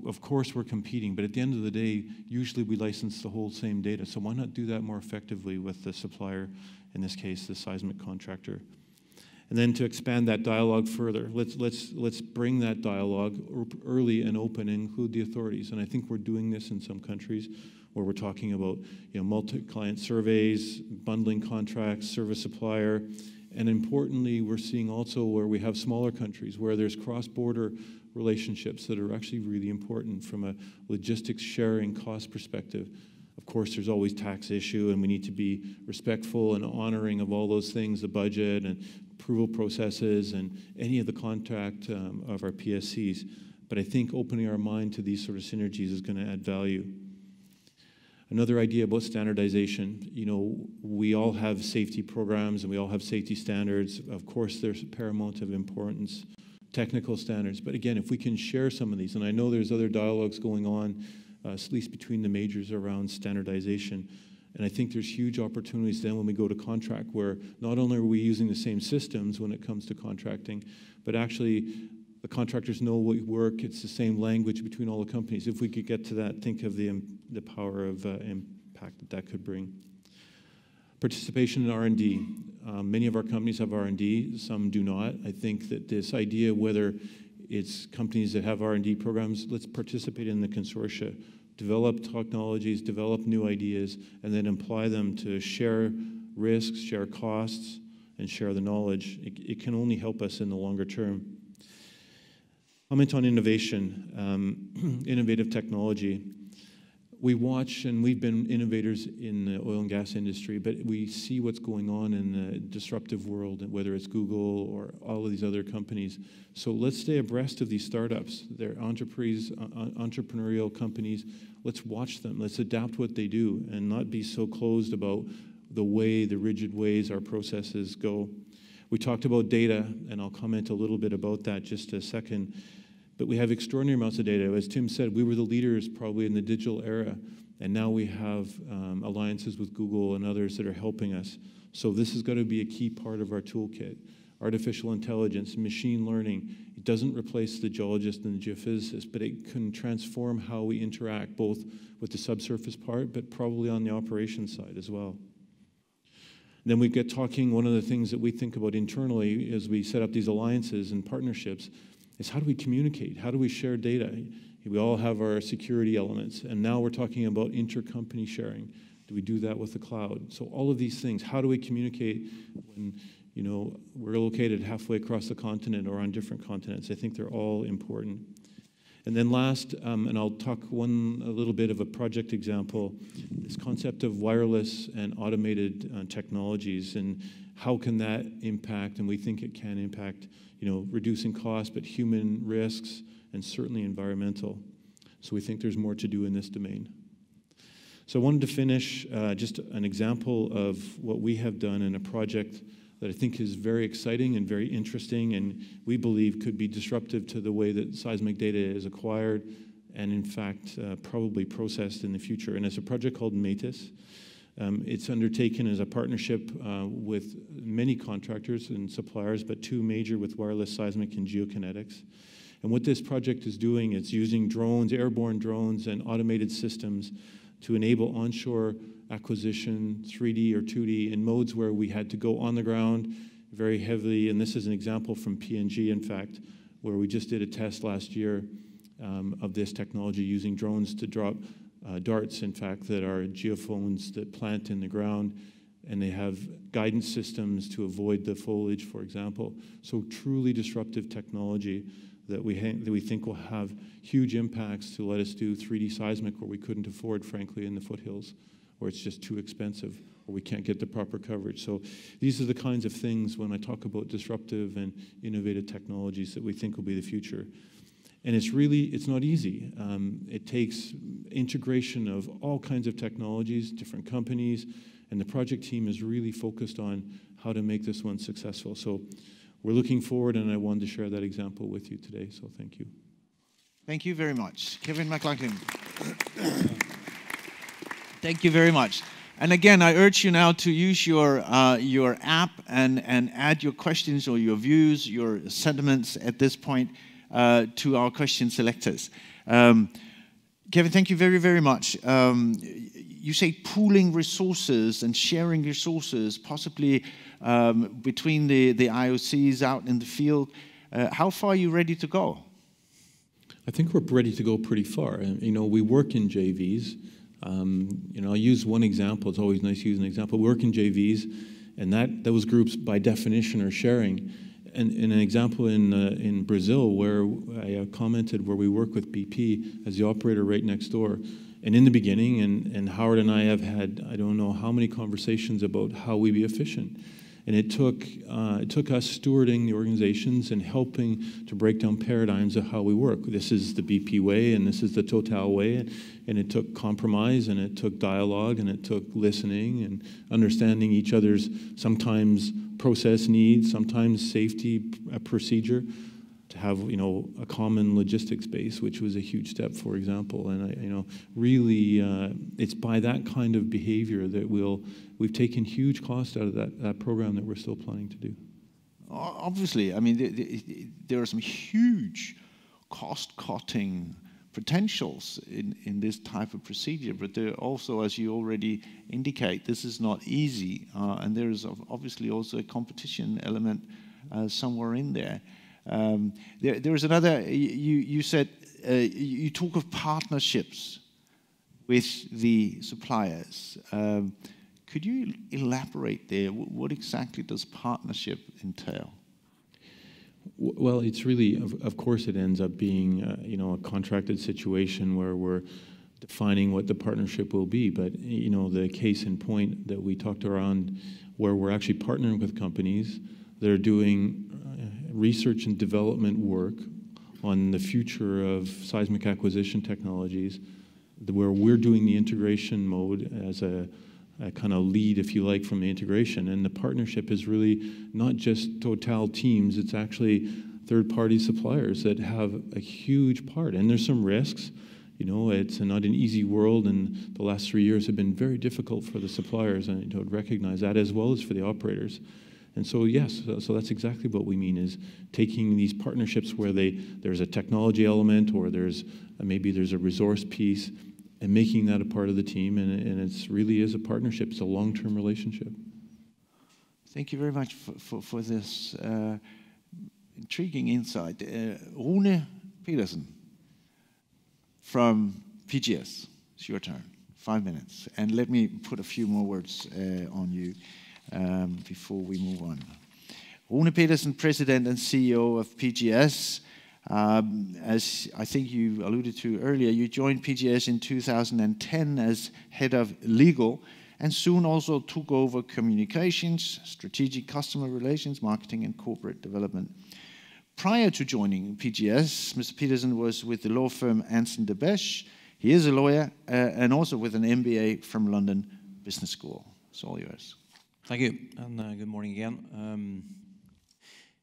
Of course we're competing, but at the end of the day, usually we license the whole same data. So why not do that more effectively with the supplier, in this case, the seismic contractor? And then to expand that dialogue further, let's bring that dialogue early and open and include the authorities. And I think we're doing this in some countries where we're talking about, you know, multi-client surveys, bundling contracts, service supplier. And importantly, we're seeing also where we have smaller countries where there's cross-border relationships that are actually really important from a logistics sharing cost perspective. Of course, there's always tax issue, and we need to be respectful and honoring of all those things, the budget and approval processes and any of the contract of our PSCs. But I think opening our mind to these sort of synergies is going to add value. Another idea about standardization, you know, we all have safety programs and we all have safety standards. Of course, there's paramount of importance, technical standards. But again, if we can share some of these, and I know there's other dialogues going on, at least between the majors around standardization. And I think there's huge opportunities then when we go to contract where not only are we using the same systems when it comes to contracting, but actually the contractors know what work. It's the same language between all the companies. If we could get to that, think of the power of impact that could bring. Participation in R&D. Many of our companies have R&D, some do not. I think that this idea, whether it's companies that have R&D programs, let's participate in the consortia, develop technologies, develop new ideas, and then apply them to share risks, share costs, and share the knowledge. It can only help us in the longer term. Comment on innovation, innovative technology. We watch, and we've been innovators in the oil and gas industry, but we see what's going on in the disruptive world, whether it's Google or all of these other companies. So let's stay abreast of these startups. They're entrepreneurial companies. Let's watch them. Let's adapt what they do and not be so closed about the rigid ways our processes go. We talked about data, and I'll comment a little bit about that just a second. But we have extraordinary amounts of data. As Tim said, we were the leaders probably in the digital era, and now we have alliances with Google and others that are helping us. So this is going to be a key part of our toolkit. Artificial intelligence, machine learning, it doesn't replace the geologist and the geophysicist, but it can transform how we interact both with the subsurface part, but probably on the operations side as well. Then we get talking, one of the things that we think about internally as we set up these alliances and partnerships is how do we communicate? How do we share data? We all have our security elements, and now we're talking about intercompany sharing. Do we do that with the cloud? So all of these things, how do we communicate when, you know, we're located halfway across the continent or on different continents? I think they're all important. And then last, and I'll talk a little bit of a project example, this concept of wireless and automated technologies and how can that impact, and we think it can impact, you know, reducing costs, but human risks and certainly environmental. So we think there's more to do in this domain. So I wanted to finish just an example of what we have done in a project that I think is very exciting and very interesting, and we believe could be disruptive to the way that seismic data is acquired and in fact probably processed in the future. And it's a project called METIS. It's undertaken as a partnership with many contractors and suppliers, but two major with wireless seismic and geokinetics. And what this project is doing, it's using drones, airborne drones, and automated systems to enable onshore acquisition, 3D or 2D, in modes where we had to go on the ground very heavily. And this is an example from P&G, in fact, where we just did a test last year of this technology using drones to drop darts, in fact, that are geophones that plant in the ground, and they have guidance systems to avoid the foliage, for example. So truly disruptive technology that we think will have huge impacts to let us do 3D seismic where we couldn't afford, frankly, in the foothills, where it's just too expensive, or we can't get the proper coverage. So these are the kinds of things, when I talk about disruptive and innovative technologies, that we think will be the future. And it's not easy. It takes integration of all kinds of technologies, different companies, and the project team is really focused on how to make this one successful. So we're looking forward, and I wanted to share that example with you today, so thank you.
Thank you very much. Kevin McLaughlin. Thank you very much. And again, I urge you now to use your app and add your questions or your views, your sentiments at this point to our question selectors. Kevin, thank you very, very much. You say pooling resources and sharing resources, possibly between the IOCs out in the field. How far are you ready to go?
I think we're ready to go pretty far. You know, we work in JVs. You know, I'll use one example. It's always nice to use an example. We work in JVs, and those groups, by definition, are sharing. And an example in Brazil, where I commented, where we work with BP as the operator right next door. And in the beginning, and Howard and I have had, I don't know how many conversations about how we be efficient. And it took us stewarding the organizations and helping to break down paradigms of how we work. This is the BP way, and this is the Total way. And it took compromise, and it took dialogue, and it took listening and understanding each other's sometimes process needs, sometimes safety procedure, to have, you know, a common logistics base, which was a huge step, for example. And you know, really, it's by that kind of behavior that we've taken huge cost out of that program that we're still planning to do.
Obviously, I mean, there are some huge cost-cutting potentials in this type of procedure, but there also, as you already indicate, this is not easy, and there is obviously also a competition element somewhere in there. There is another, you said, you talk of partnerships with the suppliers. Could you elaborate there? What exactly does partnership entail?
Well, it's really, of course, it ends up being, you know, a contracted situation where we're defining what the partnership will be. But, you know, the case in point that we talked around, where we're actually partnering with companies that are doing research and development work on the future of seismic acquisition technologies, where we're doing the integration mode as a kind of lead, if you like, from the integration. And the partnership is really not just Total teams, it's actually third-party suppliers that have a huge part. And there's some risks. You know, it's not an easy world, and the last 3 years have been very difficult for the suppliers, and I would recognize that, as well as for the operators. And so, yes, so that's exactly what we mean, is taking these partnerships where there's a technology element, or maybe there's a resource piece, and making that a part of the team, and it really is a partnership. It's a long-term relationship.
Thank you very much for this intriguing insight. Rune Pedersen from PGS, it's your turn. 5 minutes. And let me put a few more words on you before we move on. Rune Pedersen, President and CEO of PGS. As I think you alluded to earlier, you joined PGS in 2010 as head of legal, and soon also took over communications, strategic customer relations, marketing, and corporate development. Prior to joining PGS, Mr. Pedersen was with the law firm Anson de Besche. He is a lawyer and also with an MBA from London Business School. It's all yours.
Thank you, and good morning again.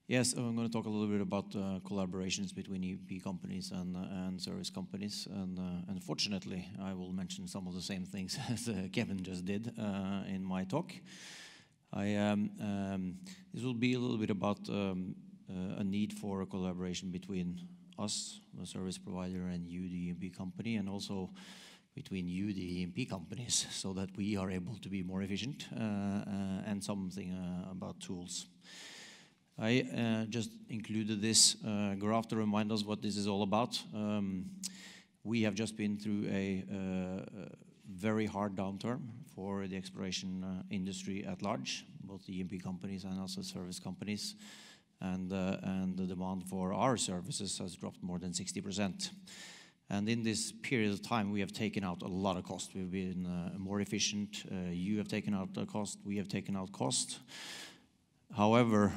Yes, I'm going to talk a little bit about collaborations between EP companies and service companies. And unfortunately, I will mention some of the same things as Kevin just did in my talk. This will be a little bit about a need for a collaboration between us, the service provider, and you, the EP company, and also between you, the EP companies, so that we are able to be more efficient, and something about tools. I just included this graph to remind us what this is all about. We have just been through a very hard downturn for the exploration industry at large, both the E&P companies and also service companies, and the demand for our services has dropped more than 60%. And in this period of time, we have taken out a lot of cost. We've been more efficient. You have taken out the cost. We have taken out cost. However,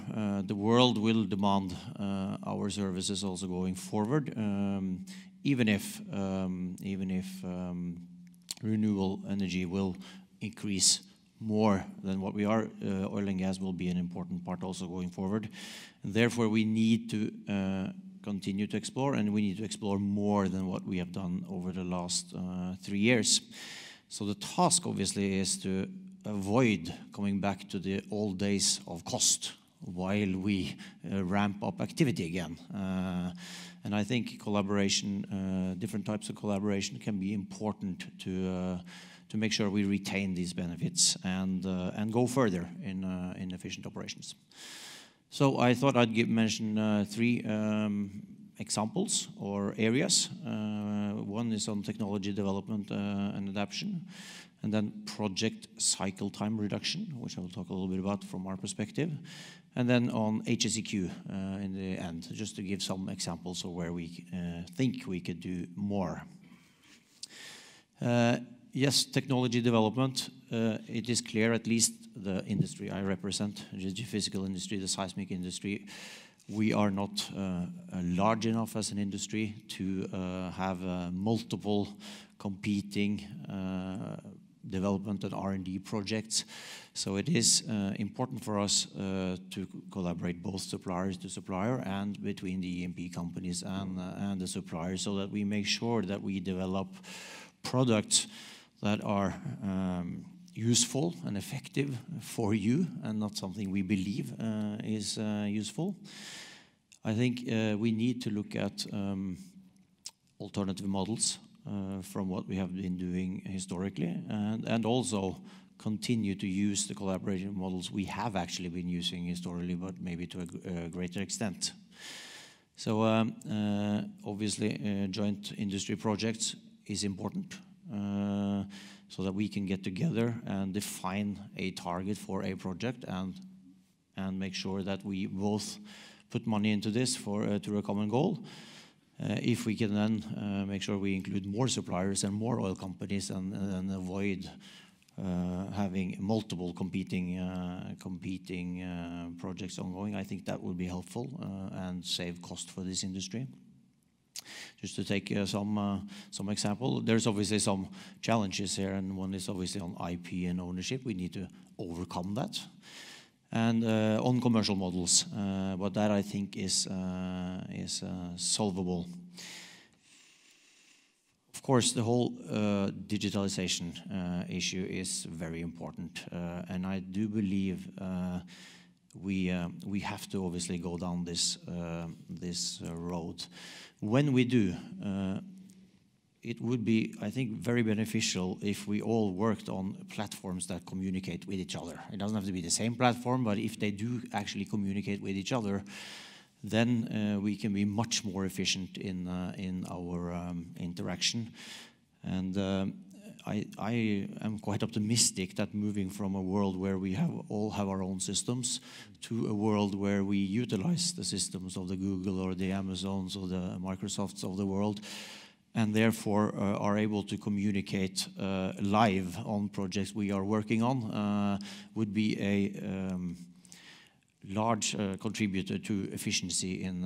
the world will demand our services also going forward, even if renewable energy will increase more than what we are. Oil and gas will be an important part also going forward. And therefore, we need to continue to explore, and we need to explore more than what we have done over the last 3 years. So the task, obviously, is to avoid coming back to the old days of cost while we ramp up activity again. And I think collaboration, different types of collaboration can be important to make sure we retain these benefits and go further in efficient operations. So I thought I'd mention 3 examples or areas. One is on technology development and adaptation, and then project cycle time reduction, which I will talk a little bit about from our perspective, and then on HSEQ in the end, just to give some examples of where we think we could do more. Yes, technology development, it is clear, at least the industry I represent, the geophysical industry, the seismic industry, we are not large enough as an industry to have multiple competing development and R&D projects. So it is important for us to collaborate both suppliers to supplier and between the E&P companies and the suppliers, so that we make sure that we develop products that are useful and effective for you and not something we believe is useful. I think we need to look at alternative models from what we have been doing historically, and also continue to use the collaboration models we have actually been using historically, but maybe to a greater extent. So obviously joint industry projects is important, so that we can get together and define a target for a project and make sure that we both put money into this to a common goal. If we can then make sure we include more suppliers and more oil companies and avoid having multiple competing projects ongoing, I think that would be helpful and save cost for this industry. Just to take some example, there's obviously some challenges here, and one is obviously on IP and ownership. We need to overcome that, and on commercial models, but that I think is solvable. Of course, the whole digitalization issue is very important, and I do believe we have to obviously go down this road. When we do, it would be, I think, very beneficial if we all worked on platforms that communicate with each other. It doesn't have to be the same platform, but if they do actually communicate with each other, then we can be much more efficient in our interaction. And I am quite optimistic that moving from a world where we all have our own systems to a world where we utilize the systems of the Google or the Amazons or the Microsofts of the world, and therefore are able to communicate live on projects we are working on, would be a large contributor to efficiency in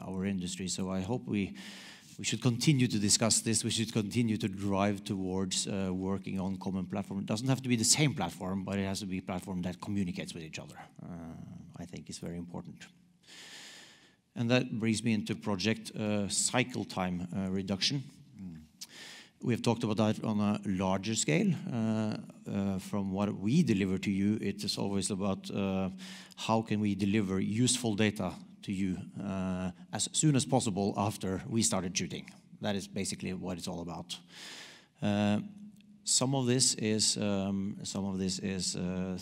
our industry. So I hope we we should continue to discuss this. We should continue to drive towards working on common platform. It doesn't have to be the same platform, but it has to be a platform that communicates with each other. I think is very important. And that brings me into project cycle time reduction. We have talked about that on a larger scale. From what we deliver to you, it is always about how can we deliver useful data to you as soon as possible after we started shooting. That is basically what it's all about. Some of this is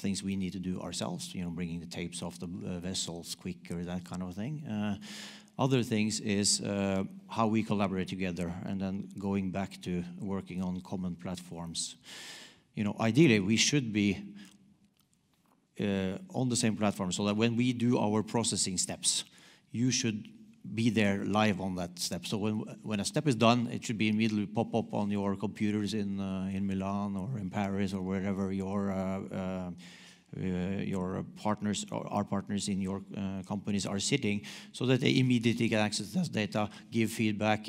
things we need to do ourselves. You know, bringing the tapes off the vessels quicker, that kind of thing. Other things is how we collaborate together, and then going back to working on common platforms. You know, ideally we should be on the same platform, so that when we do our processing steps, you should be there live on that step. So when a step is done, it should be immediately pop up on your computers in Milan or in Paris or wherever your partners or our partners in your companies are sitting, so that they immediately get access to this data, give feedback,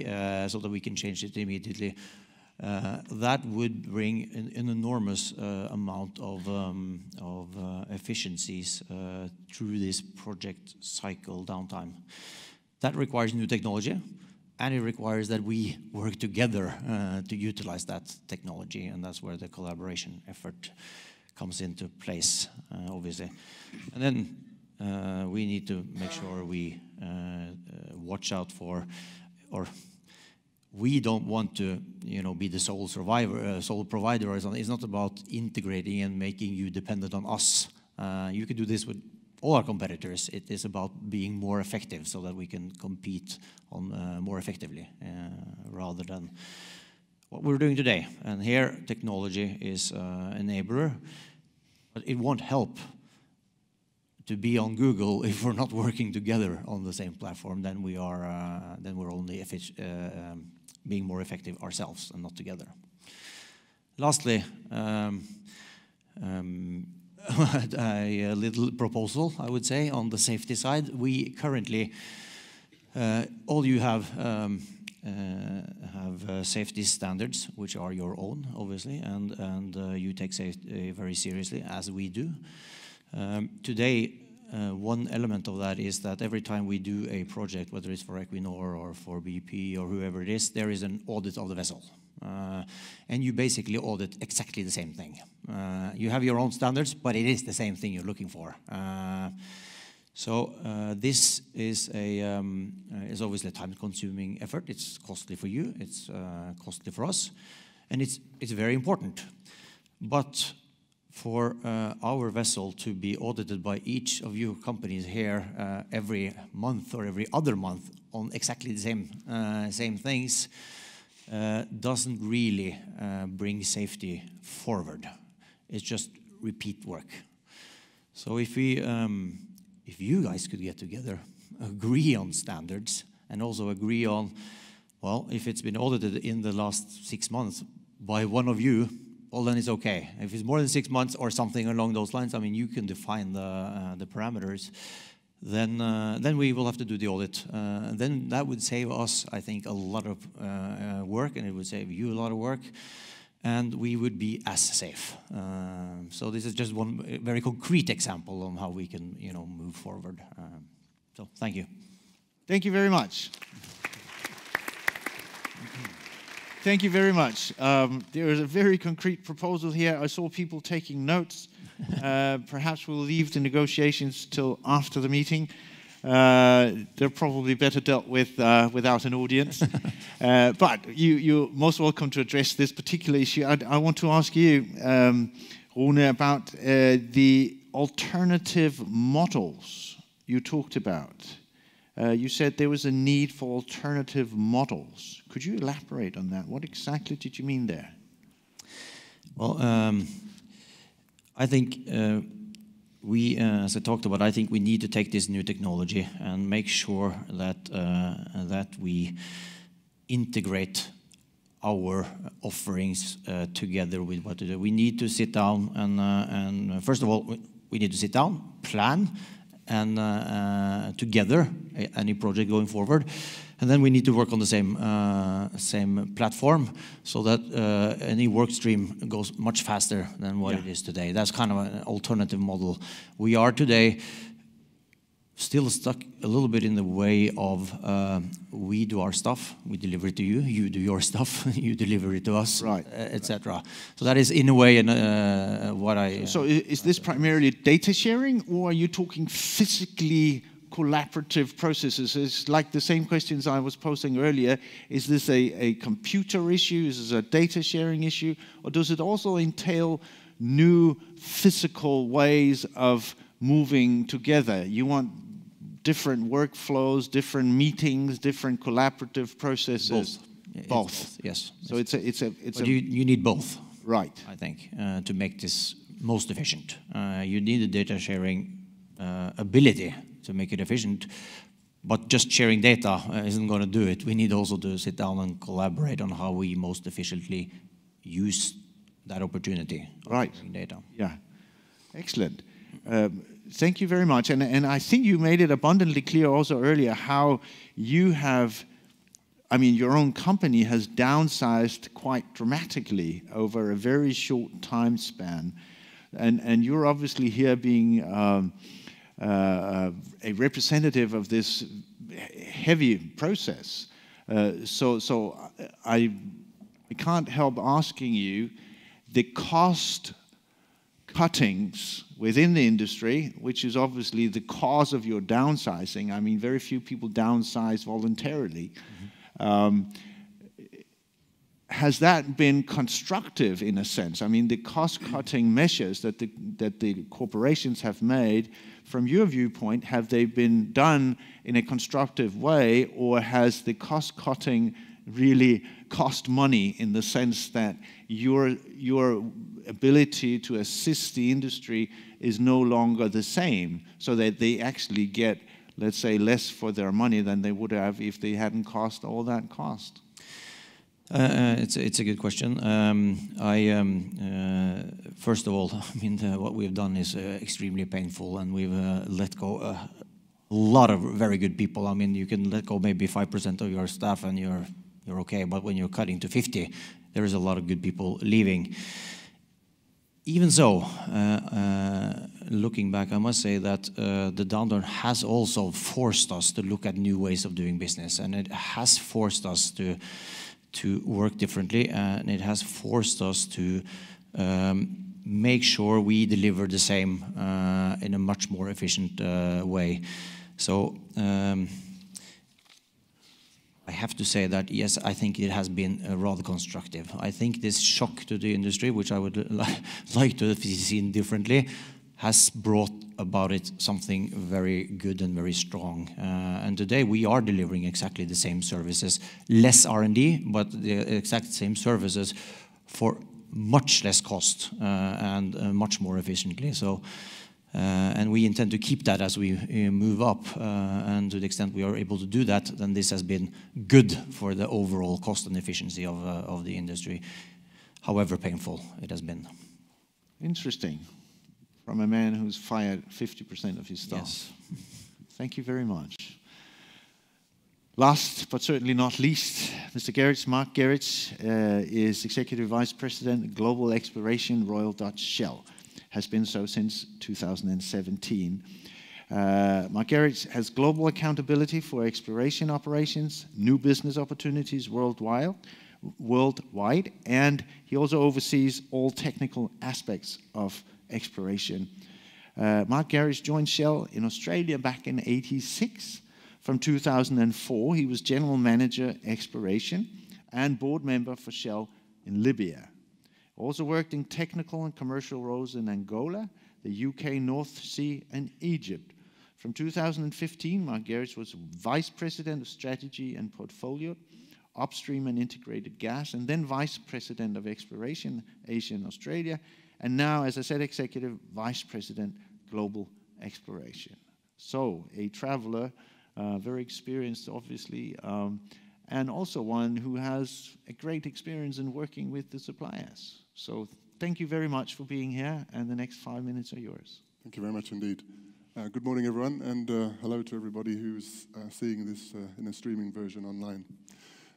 so that we can change it immediately. That would bring an enormous amount of efficiencies through this project cycle downtime. That requires new technology, and it requires that we work together to utilize that technology, and that's where the collaboration effort comes into place, obviously. And then we need to make sure we watch out for, or we don't want to, you know, be the sole survivor, sole provider or something. It's not about integrating and making you dependent on us. You can do this with all our competitors. It is about being more effective so that we can compete on more effectively rather than what we're doing today. And here, technology is an enabler, but it won't help to be on Google if we're not working together on the same platform. Then we are, then we're only being more effective ourselves and not together. Lastly, a little proposal, I would say, on the safety side. We currently, all you have safety standards, which are your own, obviously, and you take safety very seriously, as we do. Today, one element of that is that every time we do a project, whether it's for Equinor or for BP or whoever it is, there is an audit of the vessel. And you basically audit exactly the same thing. You have your own standards, but it is the same thing you're looking for. So this is obviously a time-consuming effort. It's costly for you. It's costly for us, and it's very important. But for our vessel to be audited by each of you companies here every month or every other month on exactly the same things doesn't really bring safety forward. It's just repeat work. So if you guys could get together, agree on standards, and also agree on, well, if it's been audited in the last 6 months by one of you, well, then it's okay. If it's more than 6 months or something along those lines, I mean, you can define the parameters. Then we will have to do the audit. Then that would save us, I think, a lot of work, and it would save you a lot of work, and we would be as safe. So this is just one very concrete example on how we can, you know, move forward. So thank you.
Thank you very much. Thank you very much. There is a very concrete proposal here. I saw people taking notes. Perhaps we'll leave the negotiations till after the meeting. They're probably better dealt with without an audience. But you're most welcome to address this particular issue. I want to ask you, Rune, about the alternative models you talked about. You said there was a need for alternative models. Could you elaborate on that? What exactly did you mean there?
Well, I think as I talked about, I think we need to take this new technology and make sure that we integrate our offerings together with what to do. We need to sit down and first of all, we need to sit down, plan, and together any project going forward. And then we need to work on the same platform so that any work stream goes much faster than what it is today. That's kind of an alternative model. We are today still stuck a little bit in the way of we do our stuff, we deliver it to you, you do your stuff, you deliver it to us,
right,
etc. So that is in a way what I...
So is this primarily data sharing, or are you talking physically collaborative processes? It's like the same questions I was posing earlier. Is this a computer issue? Is this a data sharing issue? Or does it also entail new physical ways of moving together? You want different workflows, different meetings, different collaborative processes?
Both. Yes.
So
you need both.
Right.
I think to make this most efficient. You need a data sharing ability to make it efficient, but just sharing data isn't going to do it. We need also to sit down and collaborate on how we most efficiently use that opportunity of sharing data.
Yeah, excellent. Thank you very much. And I think you made it abundantly clear also earlier how you have, I mean, your own company has downsized quite dramatically over a very short time span. And you're obviously here being a representative of this heavy process. So I can't help asking you the cost cuttings within the industry, which is obviously the cause of your downsizing. I mean, very few people downsize voluntarily. Has that been constructive in a sense? I mean, the cost-cutting measures that the corporations have made, from your viewpoint, have they been done in a constructive way, or has the cost-cutting really cost money in the sense that your ability to assist the industry is no longer the same, so that they actually get, let's say, less for their money than they would have if they hadn't cost all that cost?
It's a good question. First of all, I mean, what we've done is extremely painful, and we've let go a lot of very good people. I mean, you can let go maybe 5% of your staff and you're okay, but when you're cutting to 50, there is a lot of good people leaving. Even so, looking back, I must say that the downturn has also forced us to look at new ways of doing business, and it has forced us to work differently, and it has forced us to make sure we deliver the same in a much more efficient way. So I have to say that, yes, I think it has been rather constructive. I think this shock to the industry, which I would like to have seen differently, has brought about it something very good and very strong. And today we are delivering exactly the same services, less R&D, but the exact same services for much less cost and much more efficiently. So, and we intend to keep that as we move up. And to the extent we are able to do that, then this has been good for the overall cost and efficiency of the industry, however painful it has been.
Interesting. From a man who's fired 50% of his staff.
Yes.
Thank you very much. Last but certainly not least, Mr. Gerrits, Mark Gerrits is Executive Vice President, Global Exploration, Royal Dutch Shell. Has been so since 2017. Mark Gerrits has global accountability for exploration operations, new business opportunities worldwide, and he also oversees all technical aspects of exploration. Mark Gerrits joined Shell in Australia back in '86. From 2004, he was General Manager Exploration and board member for Shell in Libya. Also worked in technical and commercial roles in Angola, the UK, North Sea, and Egypt. From 2015, Mark Gerrits was Vice President of Strategy and Portfolio, Upstream and Integrated Gas, and then Vice President of Exploration, Asia and Australia, and now, as I said, Executive Vice President, Global Exploration. So, a traveler, very experienced, obviously, and also one who has a great experience in working with the suppliers. So, thank you very much for being here, and the next 5 minutes are yours.
Thank you very much indeed. Good morning, everyone, and hello to everybody who's seeing this in a streaming version online.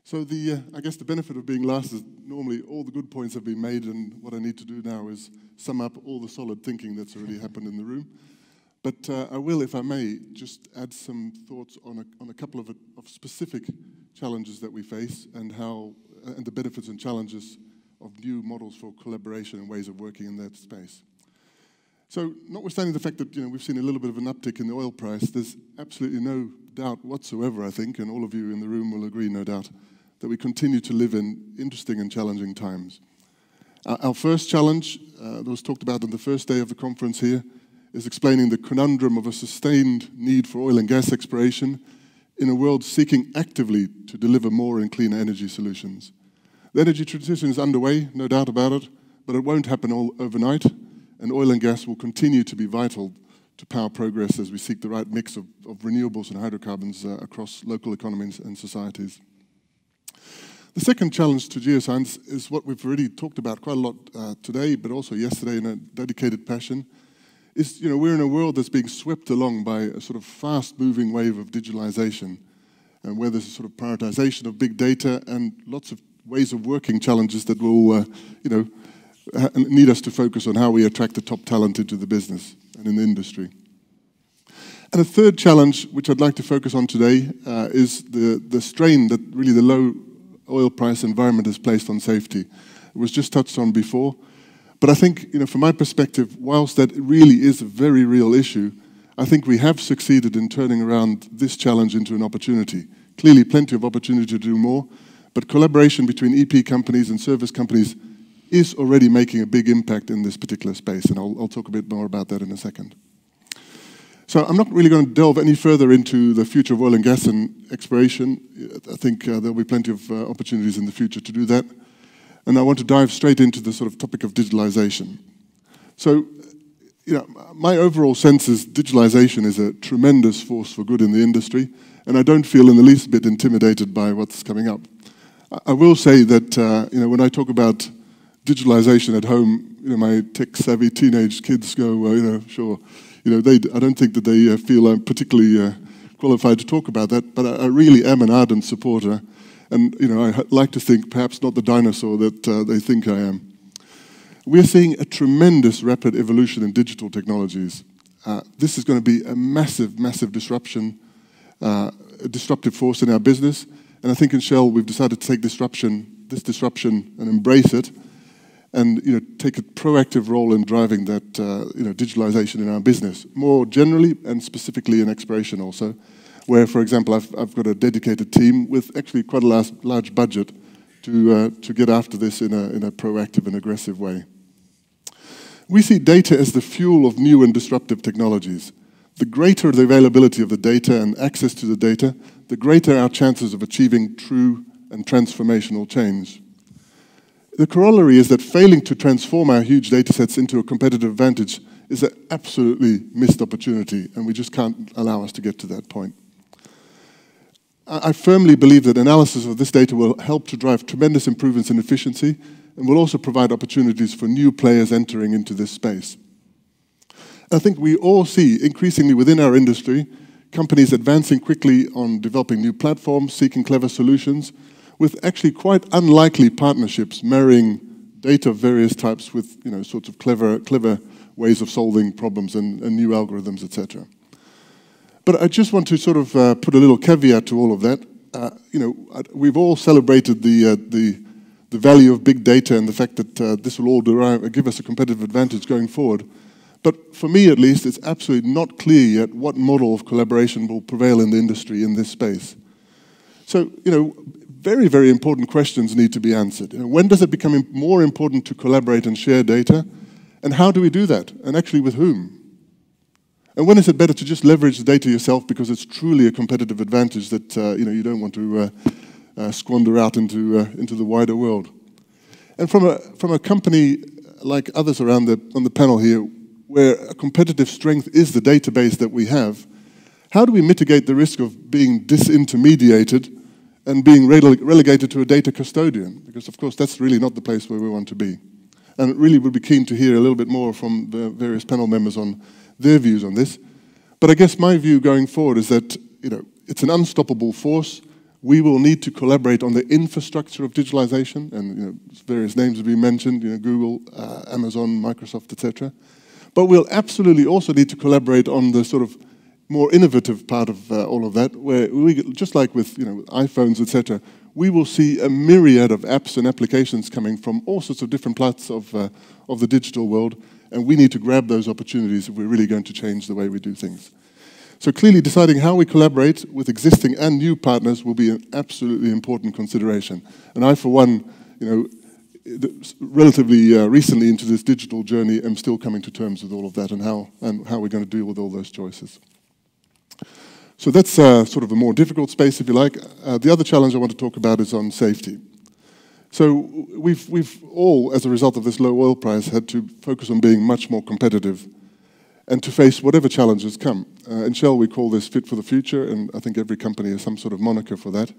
So I guess the benefit of being last is normally all the good points have been made, and what I need to do now is sum up all the solid thinking that's already happened in the room. But I will, if I may, just add some thoughts on a couple of specific challenges that we face and and the benefits and challenges of new models for collaboration and ways of working in that space. So, notwithstanding the fact that we've seen a little bit of an uptick in the oil price, there's absolutely no doubt whatsoever, I think, and all of you in the room will agree, no doubt, that we continue to live in interesting and challenging times. Our first challenge, that was talked about on the first day of the conference here, is explaining the conundrum of a sustained need for oil and gas exploration in a world seeking actively to deliver more and cleaner energy solutions. The energy transition is underway, no doubt about it, but it won't happen all overnight, and oil and gas will continue to be vital to power progress as we seek the right mix of renewables and hydrocarbons across local economies and societies. The second challenge to geoscience is what we've already talked about quite a lot today, but also yesterday in a dedicated passion, is we're in a world that's being swept along by a sort of fast-moving wave of digitalization, and where there's a sort of prioritization of big data and lots of ways of working challenges that will, need us to focus on how we attract the top talent into the business and in the industry. And a third challenge, which I'd like to focus on today, is the strain that really the low oil price environment has placed on safety. It was just touched on before, but I think, from my perspective, whilst that really is a very real issue, I think we have succeeded in turning around this challenge into an opportunity. Clearly, plenty of opportunity to do more, but collaboration between EP companies and service companies is already making a big impact in this particular space, and I'll talk a bit more about that in a second. So I'm not really going to delve any further into the future of oil and gas and exploration. I think there'll be plenty of opportunities in the future to do that. And I want to dive straight into the sort of topic of digitalization. So, my overall sense is digitalization is a tremendous force for good in the industry, and I don't feel in the least bit intimidated by what's coming up. I will say that, when I talk about digitalization at home, my tech-savvy teenage kids go, sure. I don't think that they feel I'm particularly qualified to talk about that, but I really am an ardent supporter. And, I like to think perhaps not the dinosaur that they think I am. We're seeing a tremendous rapid evolution in digital technologies. This is going to be a massive, massive disruption, a disruptive force in our business. And I think in Shell we've decided to take this disruption and embrace it, and take a proactive role in driving that digitalization in our business, more generally and specifically in exploration also, where, for example, I've got a dedicated team with actually quite a large budget to get after this in a proactive and aggressive way. We see data as the fuel of new and disruptive technologies. The greater the availability of the data and access to the data, the greater our chances of achieving true and transformational change. The corollary is that failing to transform our huge data sets into a competitive advantage is an absolutely missed opportunity, and we just can't allow us to get to that point. I firmly believe that analysis of this data will help to drive tremendous improvements in efficiency and will also provide opportunities for new players entering into this space. I think we all see, increasingly within our industry, companies advancing quickly on developing new platforms, seeking clever solutions, with actually quite unlikely partnerships marrying data of various types with sorts of clever ways of solving problems and new algorithms, etc. But I just want to sort of put a little caveat to all of that. We've all celebrated the value of big data and the fact that this will all give us a competitive advantage going forward. But for me, at least, it's absolutely not clear yet what model of collaboration will prevail in the industry in this space. So, very, very important questions need to be answered. When does it become more important to collaborate and share data? And how do we do that? And actually with whom? And when is it better to just leverage the data yourself because it's truly a competitive advantage that you don't want to squander out into the wider world? And from a company like others around on the panel here, where a competitive strength is the database that we have, how do we mitigate the risk of being disintermediated and being relegated to a data custodian? Because, of course, that's really not the place where we want to be. And really would be keen to hear a little bit more from the various panel members on their views on this. But I guess my view going forward is that it's an unstoppable force. We will need to collaborate on the infrastructure of digitalization, and various names have been mentioned, Google, Amazon, Microsoft, etc. But we'll absolutely also need to collaborate on the sort of more innovative part of all of that, where we, just like with iPhones, etc., we will see a myriad of apps and applications coming from all sorts of different parts of the digital world, and we need to grab those opportunities if we're really going to change the way we do things. So clearly deciding how we collaborate with existing and new partners will be an absolutely important consideration. And I, for one, relatively recently into this digital journey, am still coming to terms with all of that and how we're going to deal with all those choices. So that's sort of a more difficult space, if you like. The other challenge I want to talk about is on safety. So we've all, as a result of this low oil price, had to focus on being much more competitive and to face whatever challenges come. In Shell, we call this Fit for the Future, and I think every company has some sort of moniker for that.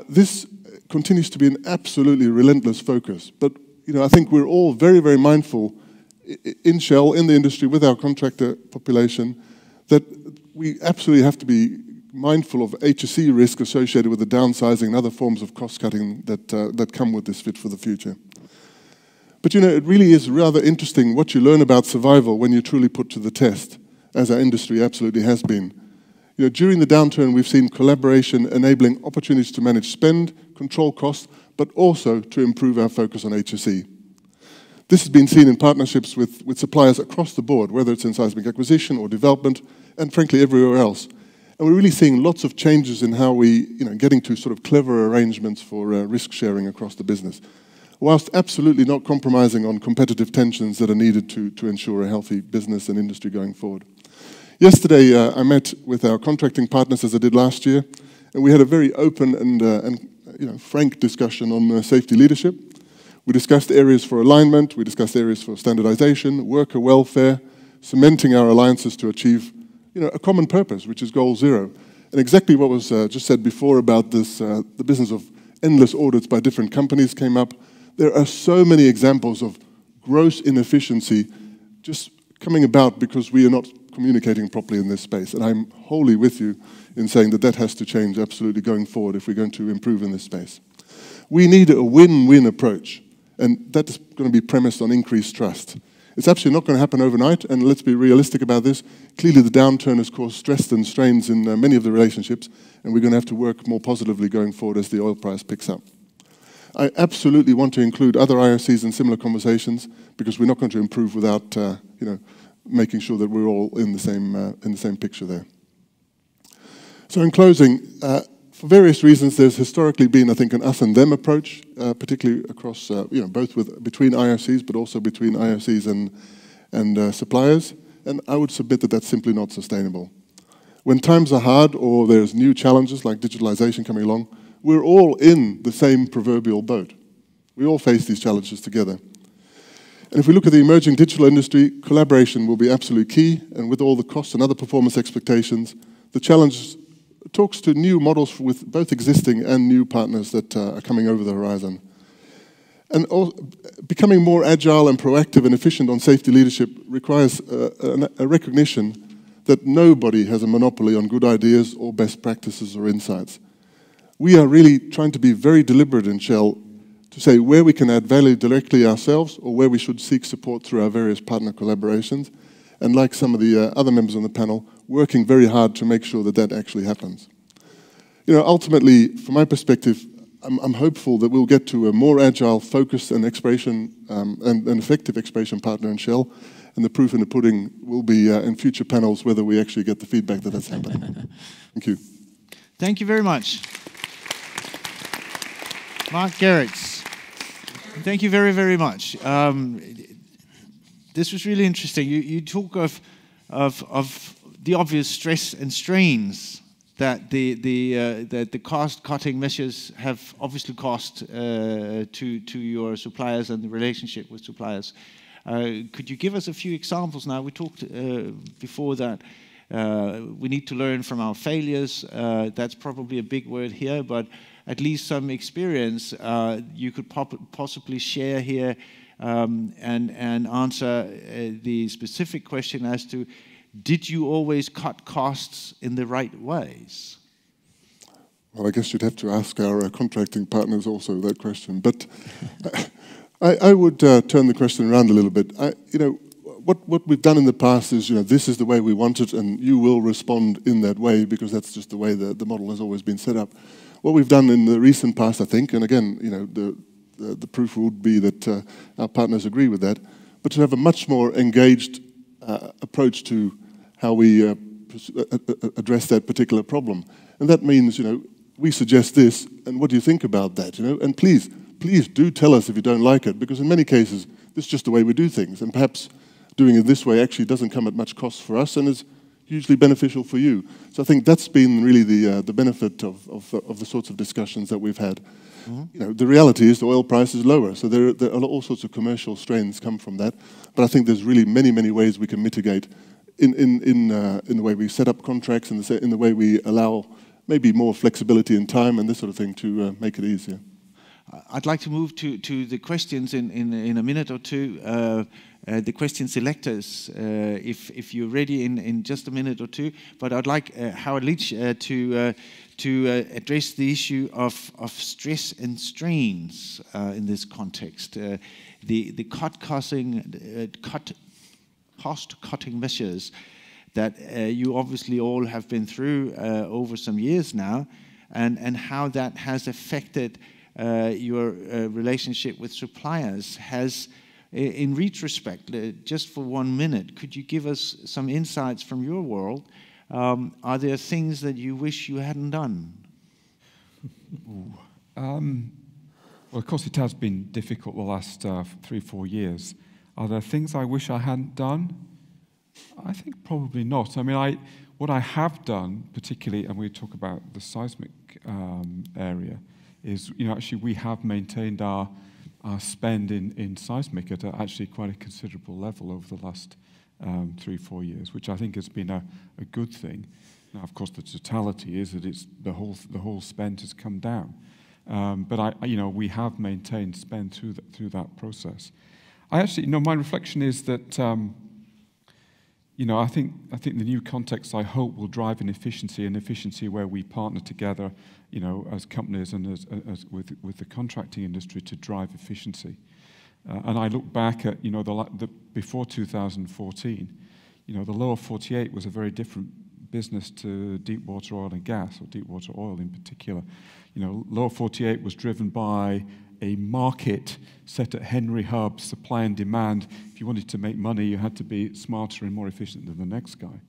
This continues to be an absolutely relentless focus. But I think we're all very, very mindful in Shell, in the industry, with our contractor population, that we absolutely have to be mindful of HSE risk associated with the downsizing and other forms of cost-cutting that come with this Fit for the Future. But it really is rather interesting what you learn about survival when you truly put to the test, as our industry absolutely has been. During the downturn, we've seen collaboration enabling opportunities to manage spend, control costs, but also to improve our focus on HSE. This has been seen in partnerships with suppliers across the board, whether it's in seismic acquisition or development, and frankly everywhere else. And we're really seeing lots of changes in how we, getting to sort of clever arrangements for risk sharing across the business, whilst absolutely not compromising on competitive tensions that are needed to ensure a healthy business and industry going forward. Yesterday, I met with our contracting partners, as I did last year, and we had a very open and frank discussion on safety leadership. We discussed areas for alignment, we discussed areas for standardization, worker welfare, cementing our alliances to achieve a common purpose, which is goal zero. And exactly what was just said before about this, the business of endless audits by different companies came up. There are so many examples of gross inefficiency just coming about because we are not communicating properly in this space. And I'm wholly with you in saying that has to change absolutely going forward if we're going to improve in this space. We need a win-win approach, and that's going to be premised on increased trust. It's absolutely not going to happen overnight, and let's be realistic about this. Clearly the downturn has caused stress and strains in many of the relationships, and we're going to have to work more positively going forward as the oil price picks up. I absolutely want to include other IOCs in similar conversations because we're not going to improve without, making sure that we're all in the same picture there. So in closing, for various reasons, there's historically been, I think, an us and them approach, particularly across, both between IOCs, but also between IOCs and suppliers. And I would submit that that's simply not sustainable. When times are hard or there's new challenges like digitalization coming along, we're all in the same proverbial boat. We all face these challenges together. And if we look at the emerging digital industry, collaboration will be absolutely key, and with all the costs and other performance expectations, the challenge talks to new models with both existing and new partners that are coming over the horizon. And becoming more agile and proactive and efficient on safety leadership requires a recognition that nobody has a monopoly on good ideas or best practices or insights. We are really trying to be very deliberate in Shell to say where we can add value directly ourselves or where we should seek support through our various partner collaborations. And like some of the other members on the panel, working very hard to make sure that actually happens. Ultimately, from my perspective, I'm hopeful that we'll get to a more agile, focused and exploration and an effective exploration partner in Shell. And the proof in the pudding will be in future panels whether we actually get the feedback that has happened. Thank you.
Thank you very much. Mark Gerrits, thank you very, very much. This was really interesting. You talk of the obvious stress and strains that the cost-cutting measures have obviously cost to your suppliers and the relationship with suppliers. Could you give us a few examples now? We talked before that we need to learn from our failures. That's probably a big word here, but at least some experience you could possibly share here and answer the specific question as to did you always cut costs in the right ways?
Well, I guess you'd have to ask our contracting partners also that question. But I would turn the question around a little bit. What we've done in the past is, this is the way we want it, and you will respond in that way because that's just the way the model has always been set up. What we've done in the recent past, I think, and again, the proof would be that our partners agree with that, but to have a much more engaged approach to how we address that particular problem. And that means, we suggest this, and what do you think about that? And please do tell us if you don't like it, because in many cases, this is just the way we do things, and perhaps doing it this way actually doesn't come at much cost for us and is hugely beneficial for you. So I think that's been really the benefit of the sorts of discussions that we've had. Mm-hmm. The reality is the oil price is lower, so there are all sorts of commercial strains come from that. But I think there's really many ways we can mitigate in the way we set up contracts and in the way we allow maybe more flexibility in time and this sort of thing to make it easier.
I'd like to move to the questions in a minute or two. The question selectors, if you're ready in just a minute or two. But I'd like Howard Leach to address the issue of stress and strains in this context. The cost-cutting measures that you obviously all have been through over some years now, and how that has affected your relationship with suppliers. In retrospect, just for 1 minute, could you give us some insights from your world? Are there things that you wish you hadn't done?
Well, of course, it has been difficult the last 3-4 years. Are there things I wish I hadn't done? I think probably not. I mean, what I have done, particularly, and we talk about the seismic area, is actually we have maintained our spend in seismic at actually quite a considerable level over the last 3-4 years, which I think has been a good thing. Now, of course, the totality is that it's the whole spend has come down, but we have maintained spend through that process. I actually, my reflection is that I think the new context, I hope, will drive an efficiency where we partner together, as companies and as with the contracting industry to drive efficiency. And I look back at before 2014, the lower 48 was a very different business to deep water oil and gas, or deep water oil in particular. Lower 48 was driven by a market set at Henry Hub, supply and demand. If you wanted to make money, you had to be smarter and more efficient than the next guy.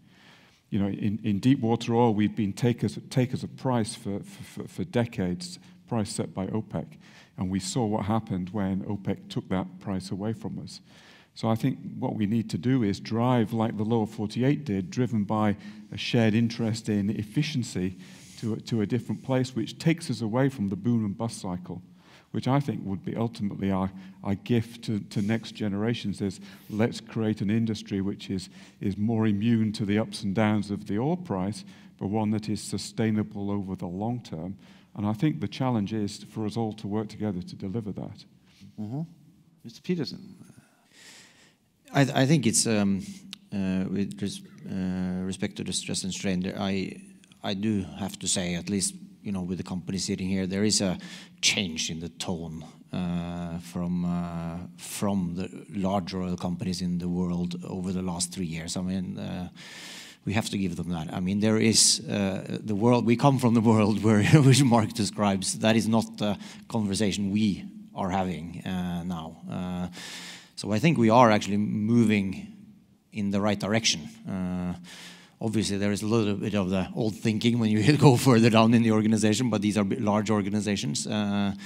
In deep water oil, we've been take as a price for decades, price set by OPEC, and we saw what happened when OPEC took that price away from us. So I think what we need to do is drive like the lower 48 did, driven by a shared interest in efficiency to a different place, which takes us away from the boom and bust cycle, which I think would be ultimately our gift to next generations, is let's create an industry which is more immune to the ups and downs of the oil price, but one that is sustainable over the long term. And I think the challenge is for us all to work together to deliver that.
Mm-hmm. Mr. Peterson.
I think it's, with respect to the stress and strain, I do have to say, at least with the company sitting here, there is a change in the tone from the larger oil companies in the world over the last 3 years. I mean, we have to give them that. I mean, there is the world, we come from the world which Mark describes. That is not the conversation we are having now. So I think we are actually moving in the right direction. Obviously, there is a little bit of the old thinking when you go further down in the organization, but these are large organizations. And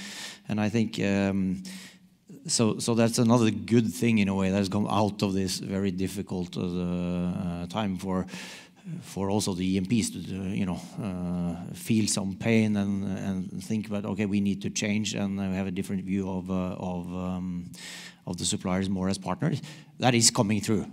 I think, so that's another good thing in a way that has come out of this very difficult time for also the E&Ps to feel some pain and think about, okay, we need to change, and we have a different view of the suppliers more as partners. That is coming through.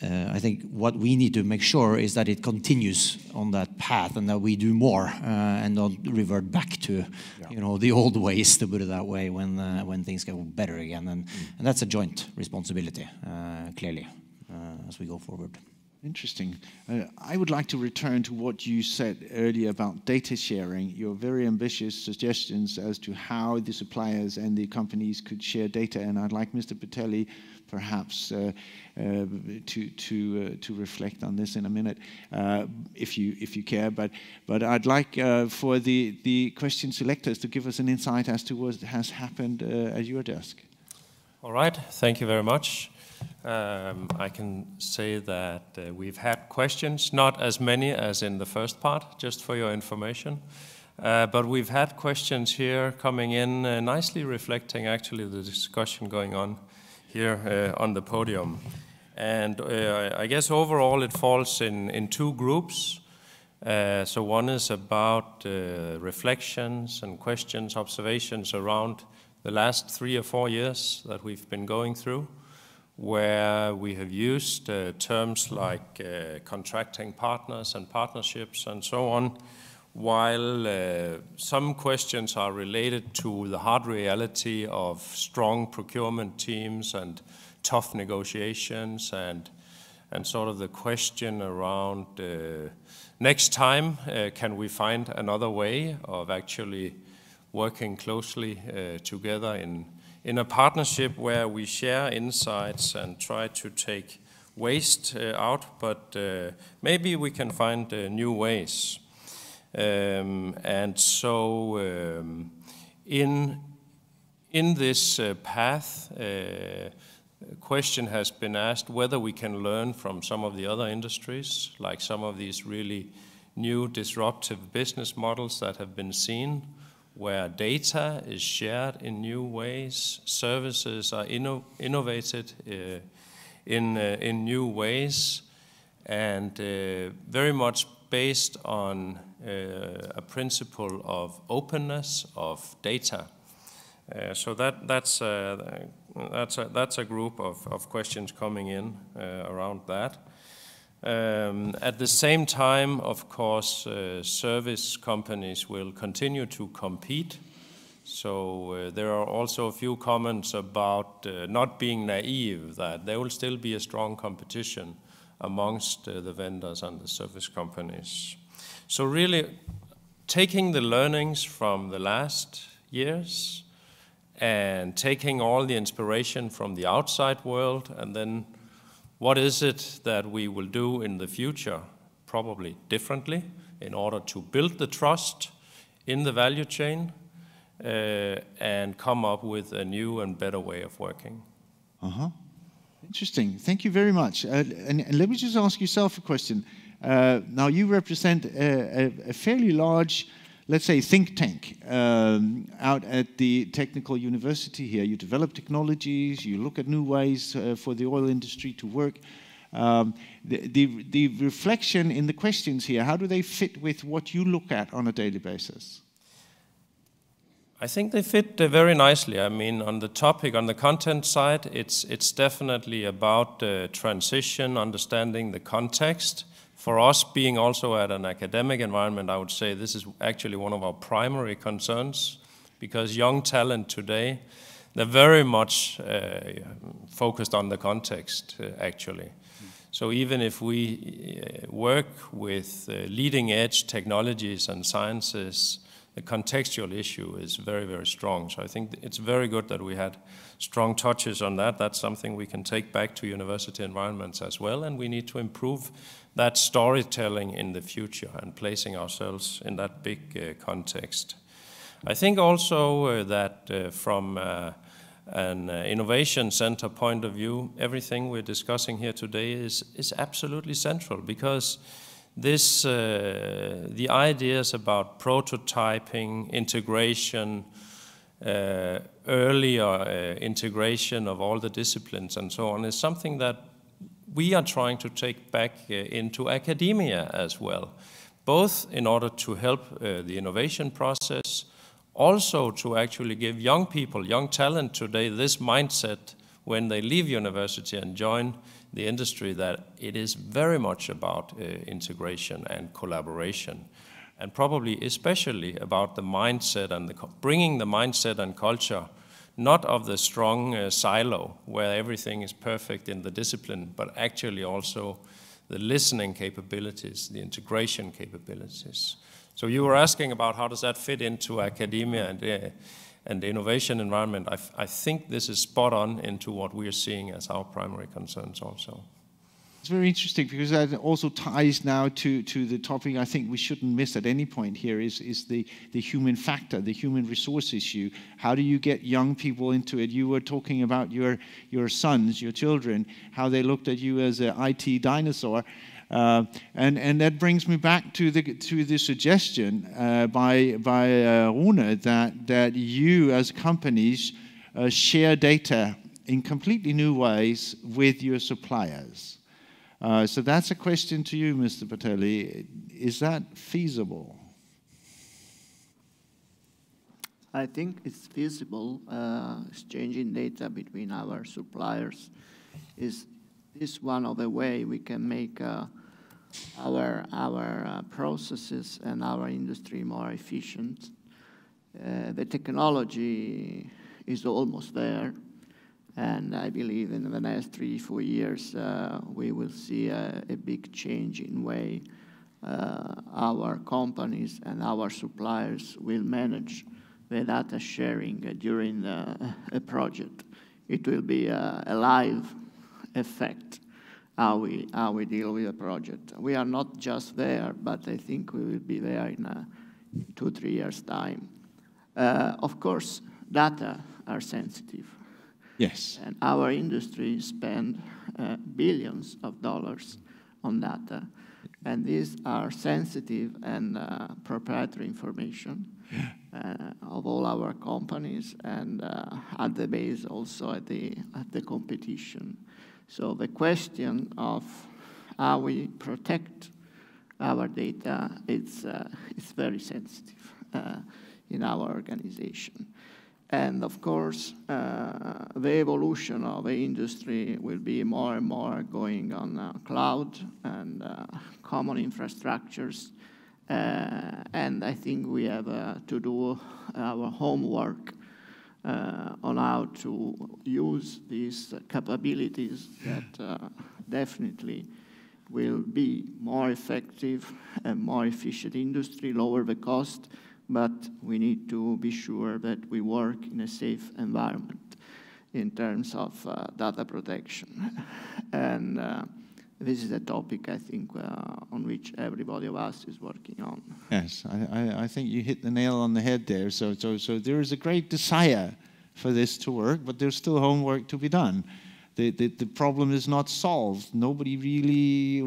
I think what we need to make sure is that it continues on that path and that we do more and not revert back to, the old ways, to put it that way, when things get better again. And that's a joint responsibility, clearly, as we go forward.
Interesting. I would like to return to what you said earlier about data sharing, your very ambitious suggestions as to how the suppliers and the companies could share data. And I'd like Mr. Patelli perhaps to reflect on this in a minute, if you care. But I'd like for the question selectors to give us an insight as to what has happened at your desk.
All right. Thank you very much. I can say that we've had questions, not as many as in the first part, just for your information. But we've had questions here coming in, nicely reflecting actually the discussion going on here on the podium. And I guess overall it falls in two groups. So one is about reflections and questions, observations around the last 3 or 4 years that we've been going through, where we have used terms like contracting partners and partnerships and so on, while some questions are related to the hard reality of strong procurement teams and tough negotiations, and sort of the question around next time, can we find another way of actually working closely together in a partnership where we share insights and try to take waste out, but maybe we can find new ways. And so in this path, a question has been asked whether we can learn from some of the other industries, like some of these really new disruptive business models that have been seen, where data is shared in new ways, services are innovated in new ways, and very much based on a principle of openness of data. So that's a group of questions coming in around that. At the same time, of course, service companies will continue to compete. So there are also a few comments about not being naive, that there will still be a strong competition amongst the vendors and the service companies. So really taking the learnings from the last years and taking all the inspiration from the outside world, and then what is it that we will do in the future, probably differently, in order to build the trust in the value chain and come up with a new and better way of working.
Interesting. Thank you very much. And let me just ask yourself a question. Now, you represent a fairly large, let's say, think tank out at the technical university here. You develop technologies, you look at new ways for the oil industry to work. The reflection in the questions here, how do they fit with what you look at on a daily basis?
I think they fit very nicely. I mean, on the topic, on the content side, it's definitely about transition, understanding the context. For us, being also at an academic environment, I would say this is actually one of our primary concerns, because young talent today, they're very much focused on the context, actually. So even if we work with leading edge technologies and sciences, the contextual issue is very, very strong. So I think it's very good that we had strong touches on that. That's something we can take back to university environments as well, and we need to improve that storytelling in the future and placing ourselves in that big context. I think also that from an innovation center point of view, everything we're discussing here today is absolutely central, because this, the ideas about prototyping, integration, earlier integration of all the disciplines and so on is something that we are trying to take back into academia as well, both in order to help the innovation process, also to actually give young people, young talent today, this mindset when they leave university and join the industry that it is very much about integration and collaboration, and probably especially about the mindset and bringing the mindset and culture, not of the strong silo where everything is perfect in the discipline, but actually also the listening capabilities, the integration capabilities. So you were asking about how does that fit into academia and the innovation environment. I think this is spot on into what we're seeing as our primary concerns also.
It's very interesting because that also ties now to the topic I think we shouldn't miss at any point here is the human factor, the human resource issue. How do you get young people into it? You were talking about your sons, your children, how they looked at you as an IT dinosaur. And that brings me back to the suggestion by Rune that you as companies share data in completely new ways with your suppliers. So that's a question to you, Mr. Patelli. Is that feasible?
I think it's feasible. Exchanging data between our suppliers is one of the ways we can make our processes and our industry more efficient. The technology is almost there. And I believe in the next 3-4 years, we will see a big change in way our companies and our suppliers will manage the data sharing during a project. It will be a live effect how we deal with a project. We are not just there, but I think we will be there in 2-3 years' time. Of course, data are sensitive.
Yes.
And our industry spends billions of dollars on data. And these are sensitive and proprietary information of all our companies and at the base also at the competition. So the question of how we protect our data, it's very sensitive in our organization. And of course, the evolution of the industry will be more and more going on cloud and common infrastructures. And I think we have to do our homework on how to use these capabilities that definitely will be more effective and more efficient industry, lower the cost, but we need to be sure that we work in a safe environment in terms of data protection. And this is a topic, I think, on which everybody of us is working on.
Yes, I think you hit the nail on the head there. So there is a great desire for this to work, but there's still homework to be done. The problem is not solved. Nobody really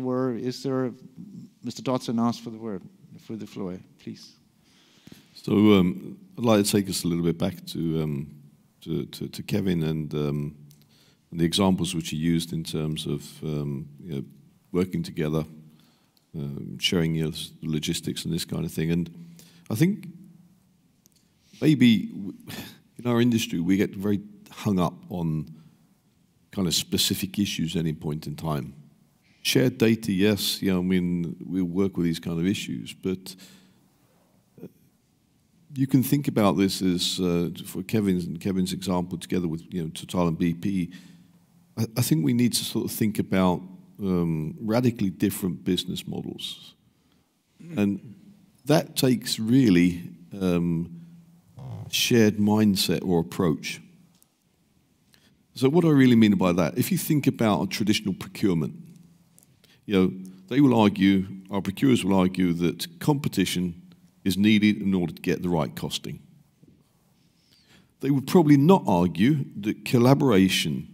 is there. Mr. Dodson asked for the floor, please.
So I'd like to take us a little bit back to Kevin and the examples which he used in terms of working together, sharing logistics and this kind of thing. And I think maybe in our industry we get very hung up on kind of specific issues at any point in time. Shared data, yes, I mean, we'll work with these kind of issues, but you can think about this as, for Kevin's example, together with Total and BP, I think we need to sort of think about radically different business models. And that takes really shared mindset or approach. So what do I really mean by that? If you think about a traditional procurement, they will argue, our procurers will argue that competition is needed in order to get the right costing. They would probably not argue that collaboration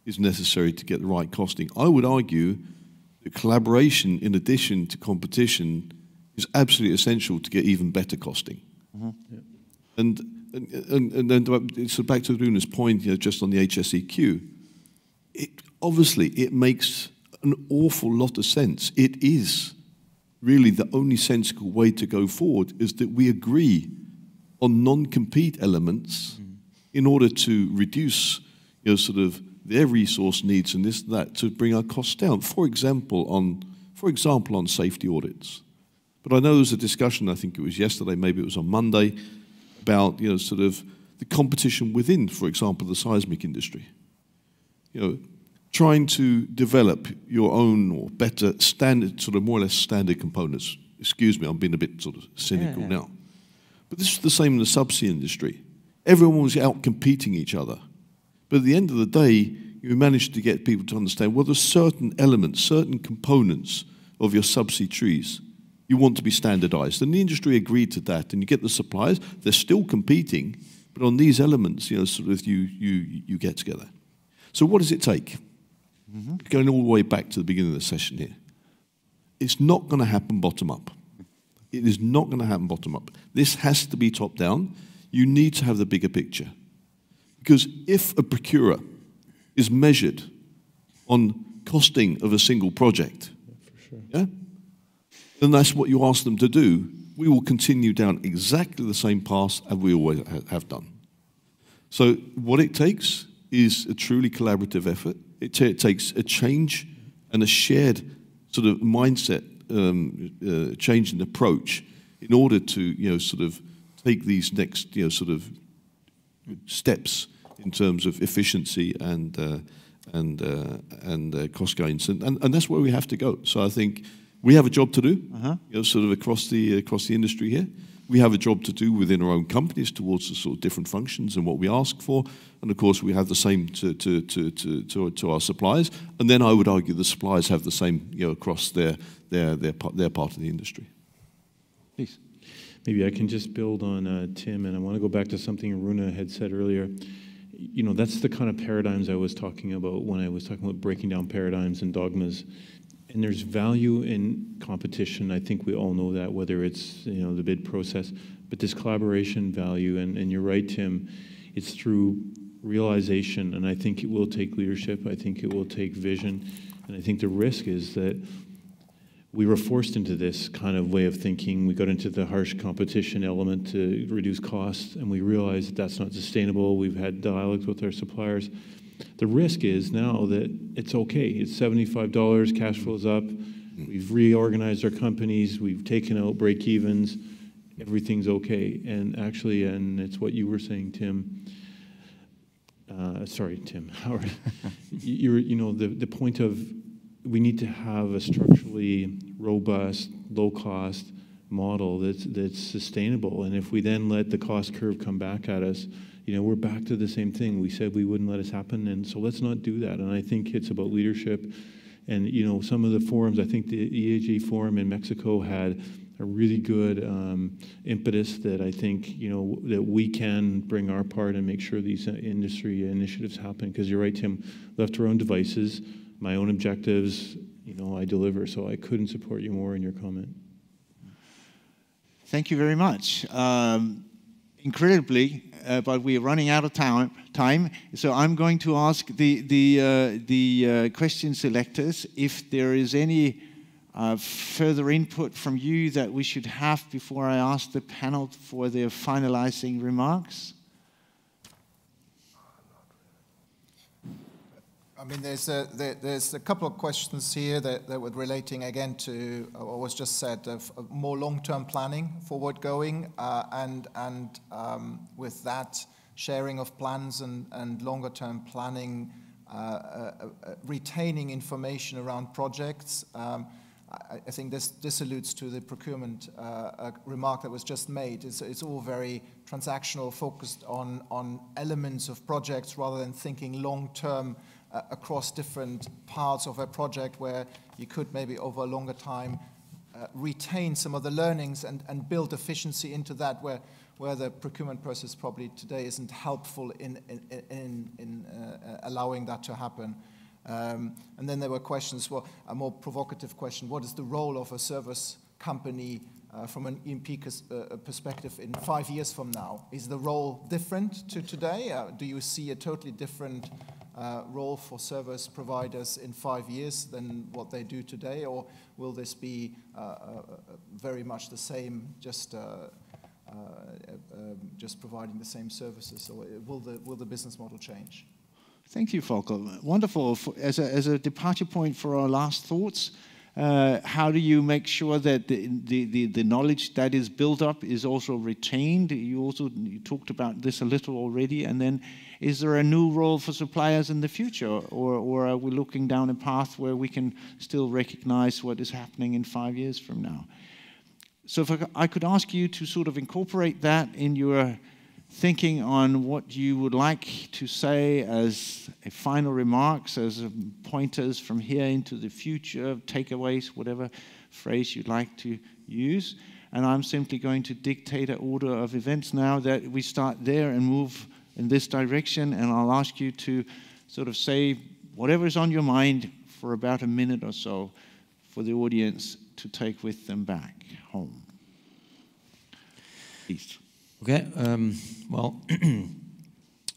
is necessary to get the right costing. I would argue that collaboration, in addition to competition, is absolutely essential to get even better costing. Mm-hmm. Yeah. And then so back to Rune's point, just on the HSEQ, obviously it makes an awful lot of sense. It is really the only sensible way to go forward is that we agree on non-compete elements in order to reduce sort of their resource needs and this and that to bring our costs down. For example, on safety audits. But I know there was a discussion, I think it was yesterday, maybe it was on Monday, about sort of the competition within, for example, the seismic industry. Trying to develop your own or better standard, sort of more or less standard components. Excuse me, I'm being a bit sort of cynical now. But this is the same in the subsea industry. Everyone was out competing each other. But at the end of the day, you managed to get people to understand, well, there's certain elements, certain components of your subsea trees you want to be standardized. And the industry agreed to that. And you get the suppliers, they're still competing, but on these elements, sort of you get together. So what does it take? Going all the way back to the beginning of the session here. It's not going to happen bottom up. It is not going to happen bottom up. This has to be top down. You need to have the bigger picture. Because if a procurer is measured on costing of a single project, then that's what you ask them to do. We will continue down exactly the same path as we always have done. So what it takes is a truly collaborative effort. It takes a change and a shared sort of mindset, change in approach in order to, sort of take these next, sort of steps in terms of efficiency and cost gains. And that's where we have to go. So I think we have a job to do, sort of across the industry here. We have a job to do within our own companies towards the sort of different functions and what we ask for. And of course, we have the same to our suppliers. And then I would argue the suppliers have the same, across their part of the industry.
Please.
Maybe I can just build on Tim, and I want to go back to something Runa had said earlier. That's the kind of paradigms I was talking about when I was talking about breaking down paradigms and dogmas. And there's value in competition. I think we all know that, whether it's the bid process, but this collaboration value, and you're right, Tim, it's through realization, and I think it will take leadership. I think it will take vision, and I think the risk is that we were forced into this kind of way of thinking. We got into the harsh competition element to reduce costs, and we realized that that's not sustainable. We've had dialogues with our suppliers. The risk is now that it's okay. It's $75, cash flow's up. We've reorganized our companies. We've taken out break-evens. Everything's okay. And actually, and it's what you were saying, Tim. Sorry, Tim, Howard. The point of we need to have a structurally robust, low-cost model that's sustainable. And if we then let the cost curve come back at us, we're back to the same thing. We said we wouldn't let us happen, and so let's not do that. And I think it's about leadership. And, some of the forums, I think the EAGE forum in Mexico had a really good impetus that I think, that we can bring our part and make sure these industry initiatives happen. Because you're right, Tim, left to our own devices, my own objectives, I deliver. So I couldn't support you more in your comment.
Thank you very much. Incredibly, but we're running out of time. So I'm going to ask the question selectors if there is any further input from you that we should have before I ask the panel for their finalizing remarks.
I mean, there's a couple of questions here that were relating again to what was just said of more long-term planning, forward-going, and with that sharing of plans and longer-term planning, retaining information around projects. I think this alludes to the procurement remark that was just made. It's all very transactional, focused on elements of projects rather than thinking long-term across different parts of a project where you could maybe over a longer time retain some of the learnings and build efficiency into that where the procurement process probably today isn't helpful in allowing that to happen. And then there were questions, well, a more provocative question, what is the role of a service company from an E&P perspective in 5 years from now? Is the role different to today? Do you see a totally different role for service providers in 5 years than what they do today, or will this be very much the same, just providing the same services, or will the business model change?
Thank you, Volker. Wonderful. As a departure point for our last thoughts, how do you make sure that the knowledge that is built up is also retained? You talked about this a little already. And then, is there a new role for suppliers in the future, or are we looking down a path where we can still recognize what is happening in 5 years from now? So if I could ask you to sort of incorporate that in your thinking on what you would like to say as a final remarks, as pointers from here into the future, takeaways, whatever phrase you'd like to use. And I'm simply going to dictate an order of events now that we start there and move in this direction. And I'll ask you to sort of say whatever is on your mind for about a minute or so for the audience to take with them back home. Please.
Okay, well,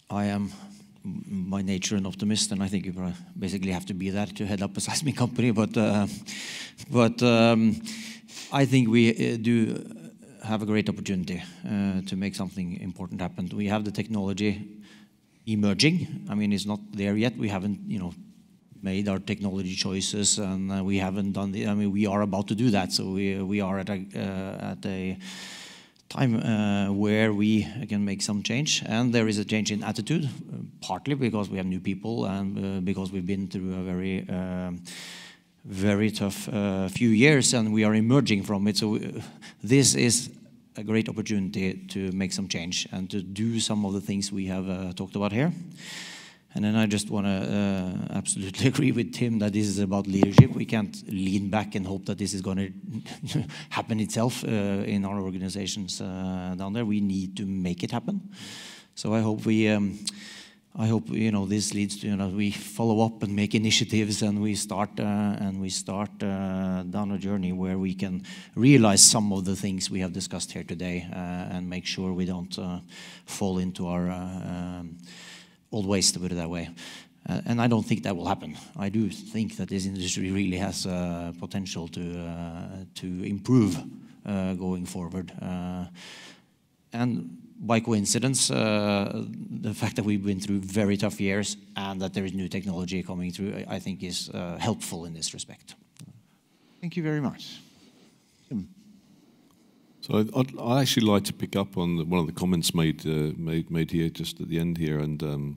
I am by nature an optimist, and I think you basically have to be that to head up a seismic company. But I think we do have a great opportunity to make something important happen. We have the technology emerging. I mean, it's not there yet. We haven't, made our technology choices, and we haven't done the. I mean, we are about to do that. So we are at a time where we can make some change, and there is a change in attitude, partly because we have new people and because we've been through a very tough few years, and we are emerging from it. So this is a great opportunity to make some change and to do some of the things we have talked about here. And then I just want to absolutely agree with Tim that this is about leadership. We can't lean back and hope that this is going to happen itself in our organizations down there. We need to make it happen. So I hope this leads to we follow up and make initiatives, and we start down a journey where we can realize some of the things we have discussed here today and make sure we don't fall into our old ways, to put it that way. And I don't think that will happen. I do think that this industry really has potential to improve going forward. And by coincidence, the fact that we've been through very tough years and that there is new technology coming through, I think is helpful in this respect.
Thank you very much. Tim.
So I'd actually like to pick up on one of the comments made here just at the end here, and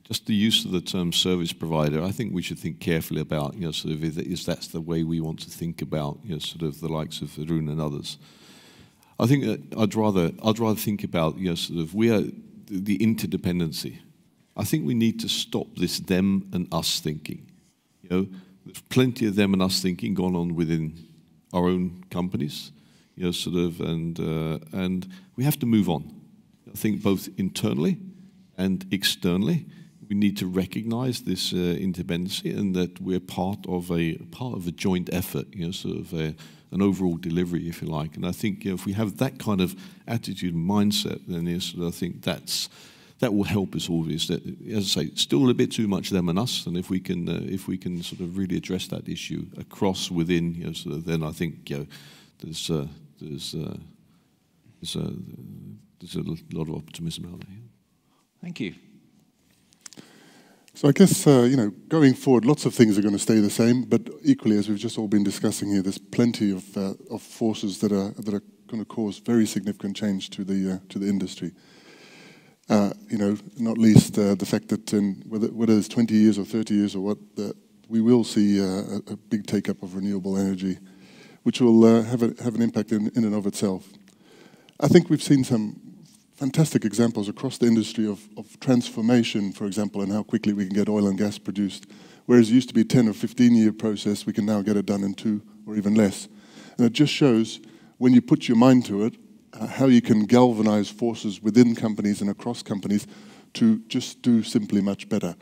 just the use of the term service provider. I think we should think carefully about, sort of if that's the way we want to think about, sort of the likes of Arun and others. I think that I'd rather think about, sort of we are the interdependency. I think we need to stop this them and us thinking. There's plenty of them and us thinking going on within our own companies. Sort of, and we have to move on. I think both internally and externally, we need to recognize this interdependency, and that we're part of a joint effort. Sort of an overall delivery, if you like. And I think if we have that kind of attitude and mindset, then I think that will help us all. Is that, as I say, still a bit too much them and us, and if we can sort of really address that issue across within, sort of, then I think there's a lot of optimism out there.
Thank you.
So I guess, going forward, lots of things are going to stay the same, but equally, as we've just all been discussing here, there's plenty of forces that are going to cause very significant change to the industry. Not least the fact that whether it's 20 years or 30 years or what, we will see a big take-up of renewable energy, which will have an impact in and of itself. I think we've seen some fantastic examples across the industry of transformation, for example, and how quickly we can get oil and gas produced. Whereas it used to be a 10 or 15-year process, we can now get it done in 2 or even less. And it just shows, when you put your mind to it, how you can galvanize forces within companies and across companies to just do simply much better.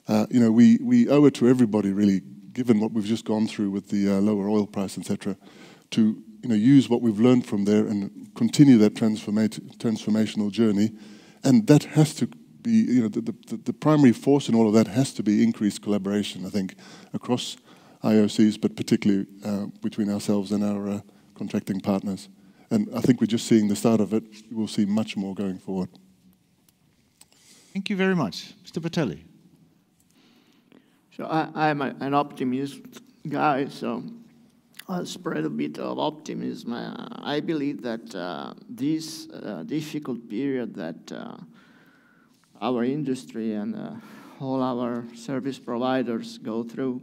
We owe it to everybody, really, given what we've just gone through with the lower oil price, etc., to use what we've learned from there and continue that transformational journey. And that has to be, the primary force in all of that has to be increased collaboration, I think, across IOCs, but particularly between ourselves and our contracting partners. And I think we're just seeing the start of it. We'll see much more going forward.
Thank you very much. Mr. Patelli.
So I'm an optimist guy, so I'll spread a bit of optimism. I believe that this difficult period that our industry and all our service providers go through,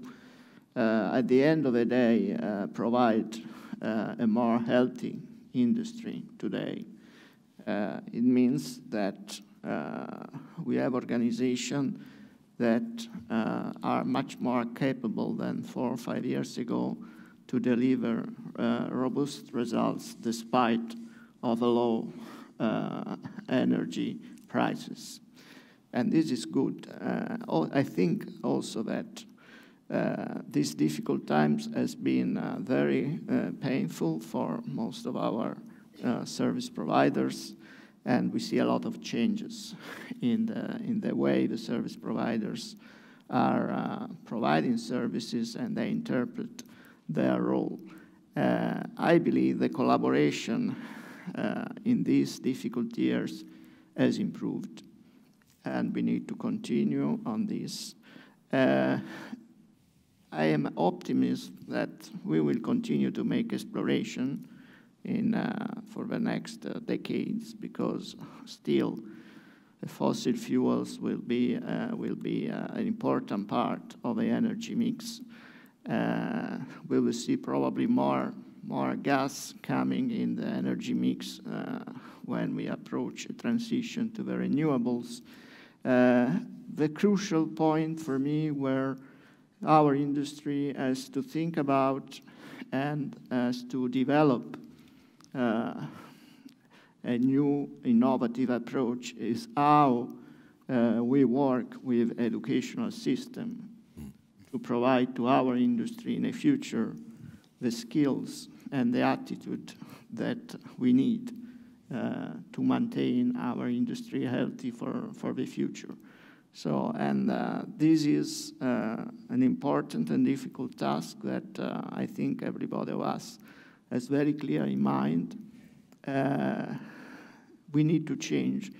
at the end of the day, provide a more healthy industry today. It means that we have organizations that are much more capable than 4 or 5 years ago to deliver robust results despite of the low energy prices. And this is good. I think also that these difficult times has been very painful for most of our service providers, and we see a lot of changes in the way the service providers are providing services and they interpret their role. I believe the collaboration in these difficult years has improved, and we need to continue on this. I am optimist that we will continue to make exploration for the next decades, because still the fossil fuels will be an important part of the energy mix. We will see probably more gas coming in the energy mix when we approach a transition to the renewables. The crucial point for me where our industry has to think about and has to develop a new innovative approach is how we work with educational system to provide to our industry in the future the skills and the attitude that we need to maintain our industry healthy for the future. So, and this is an important and difficult task that I think everybody of us has very clear in mind. We need to change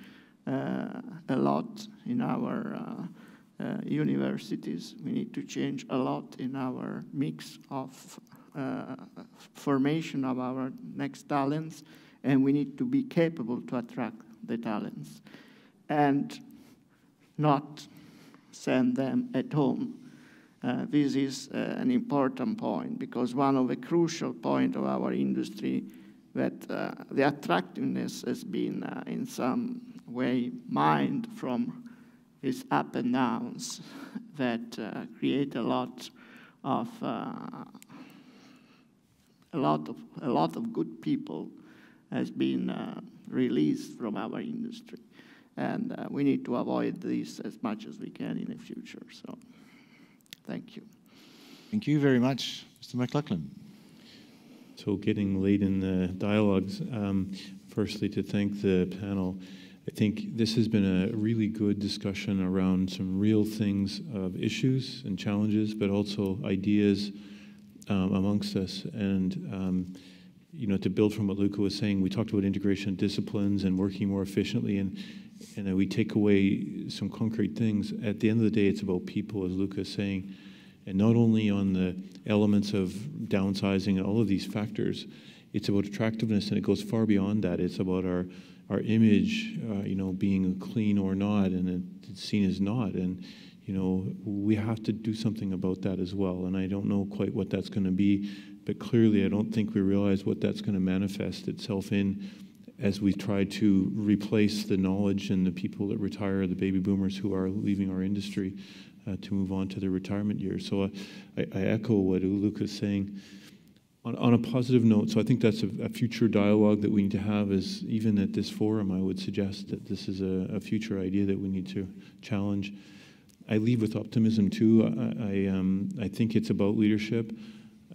a lot in our universities. We need to change a lot in our mix of formation of our next talents, and we need to be capable to attract the talents and not send them at home. This is an important point, because one of the crucial points of our industry that the attractiveness has been in some way mined from its up and downs that create a lot of good people has been released from our industry. And we need to avoid this as much as we can in the future. So, thank you.
Thank you very much, Mr. McLaughlin.
So getting late in the dialogues, firstly to thank the panel. I think this has been a really good discussion around some real things of issues and challenges, but also ideas amongst us. And you know, to build from what Luca was saying, we talked about integration of disciplines and working more efficiently, and we take away some concrete things. At the end of the day, it's about people, as Luca is saying, and not only on the elements of downsizing and all of these factors. It's about attractiveness, and it goes far beyond that. It's about our image, you know, being clean or not, and it's seen as not. And you know, we have to do something about that as well. And I don't know quite what that's going to be, but clearly I don't think we realize what that's going to manifest itself in as we try to replace the knowledge and the people that retire, the baby boomers who are leaving our industry to move on to their retirement years. So I echo what Luca's saying. On a positive note, so I think that's a future dialogue that we need to have, is even at this forum, I would suggest that this is a future idea that we need to challenge. I leave with optimism too. I think it's about leadership.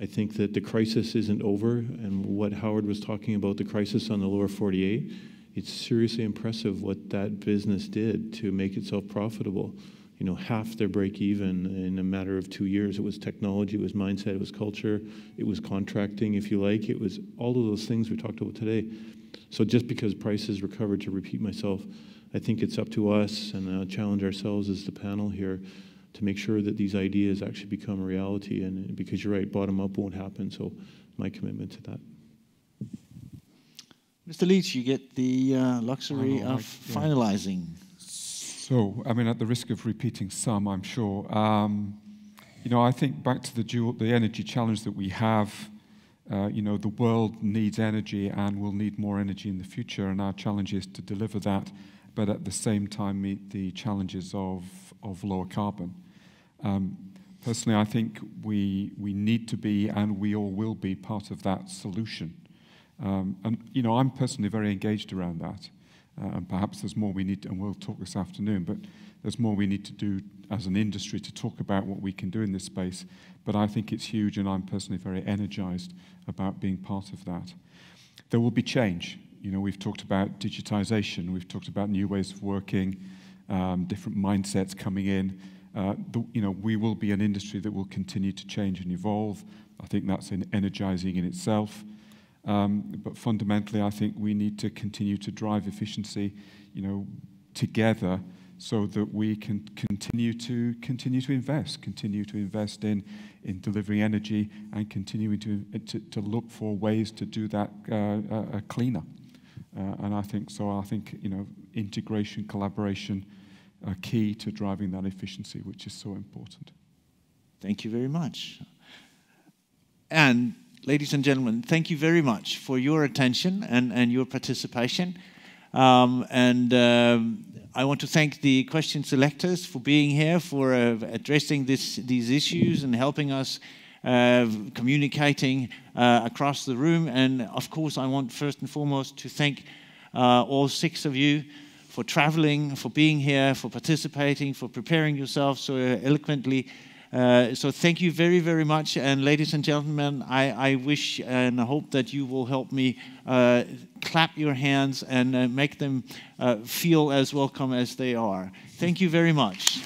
I think that the crisis isn't over, and what Howard was talking about, the crisis on the lower 48, it's seriously impressive what that business did to make itself profitable. You know, half their break even in a matter of 2 years. It was technology, it was mindset, it was culture, it was contracting, if you like. It was all of those things we talked about today. So just because prices recovered, to repeat myself, I think it's up to us, and I'll challenge ourselves as the panel here, to make sure that these ideas actually become a reality. And because you're right, bottom up won't happen. So my commitment to that.
Mr. Leach, you get the luxury of finalizing.
So, I mean, at the risk of repeating some, I'm sure, you know, I think back to the energy challenge that we have. You know, the world needs energy and will need more energy in the future, and our challenge is to deliver that, but at the same time meet the challenges of lower carbon. Personally, I think we need to be, and we all will be, part of that solution. And, you know, I'm personally very engaged around that. And perhaps there's more we need to, and we'll talk this afternoon, but there's more we need to do as an industry to talk about what we can do in this space. But I think it's huge, and I'm personally very energized about being part of that. There will be change. You know, we've talked about digitization, we've talked about new ways of working, different mindsets coming in. You know, we will be an industry that will continue to change and evolve. I think that's energizing in itself. But fundamentally, I think we need to continue to drive efficiency, you know, together, so that we can continue to invest in delivering energy and continuing to look for ways to do that cleaner. And I think so. I think, you know, integration, collaboration are key to driving that efficiency, which is so important.
Thank you very much. And ladies and gentlemen, thank you very much for your attention and your participation. I want to thank the question selectors for being here, for addressing these issues and helping us communicating across the room. And of course, I want first and foremost to thank all 6 of you for traveling, for being here, for participating, for preparing yourselves so eloquently. So thank you very, very much. And ladies and gentlemen, I wish and hope that you will help me clap your hands and make them feel as welcome as they are. Thank you very much.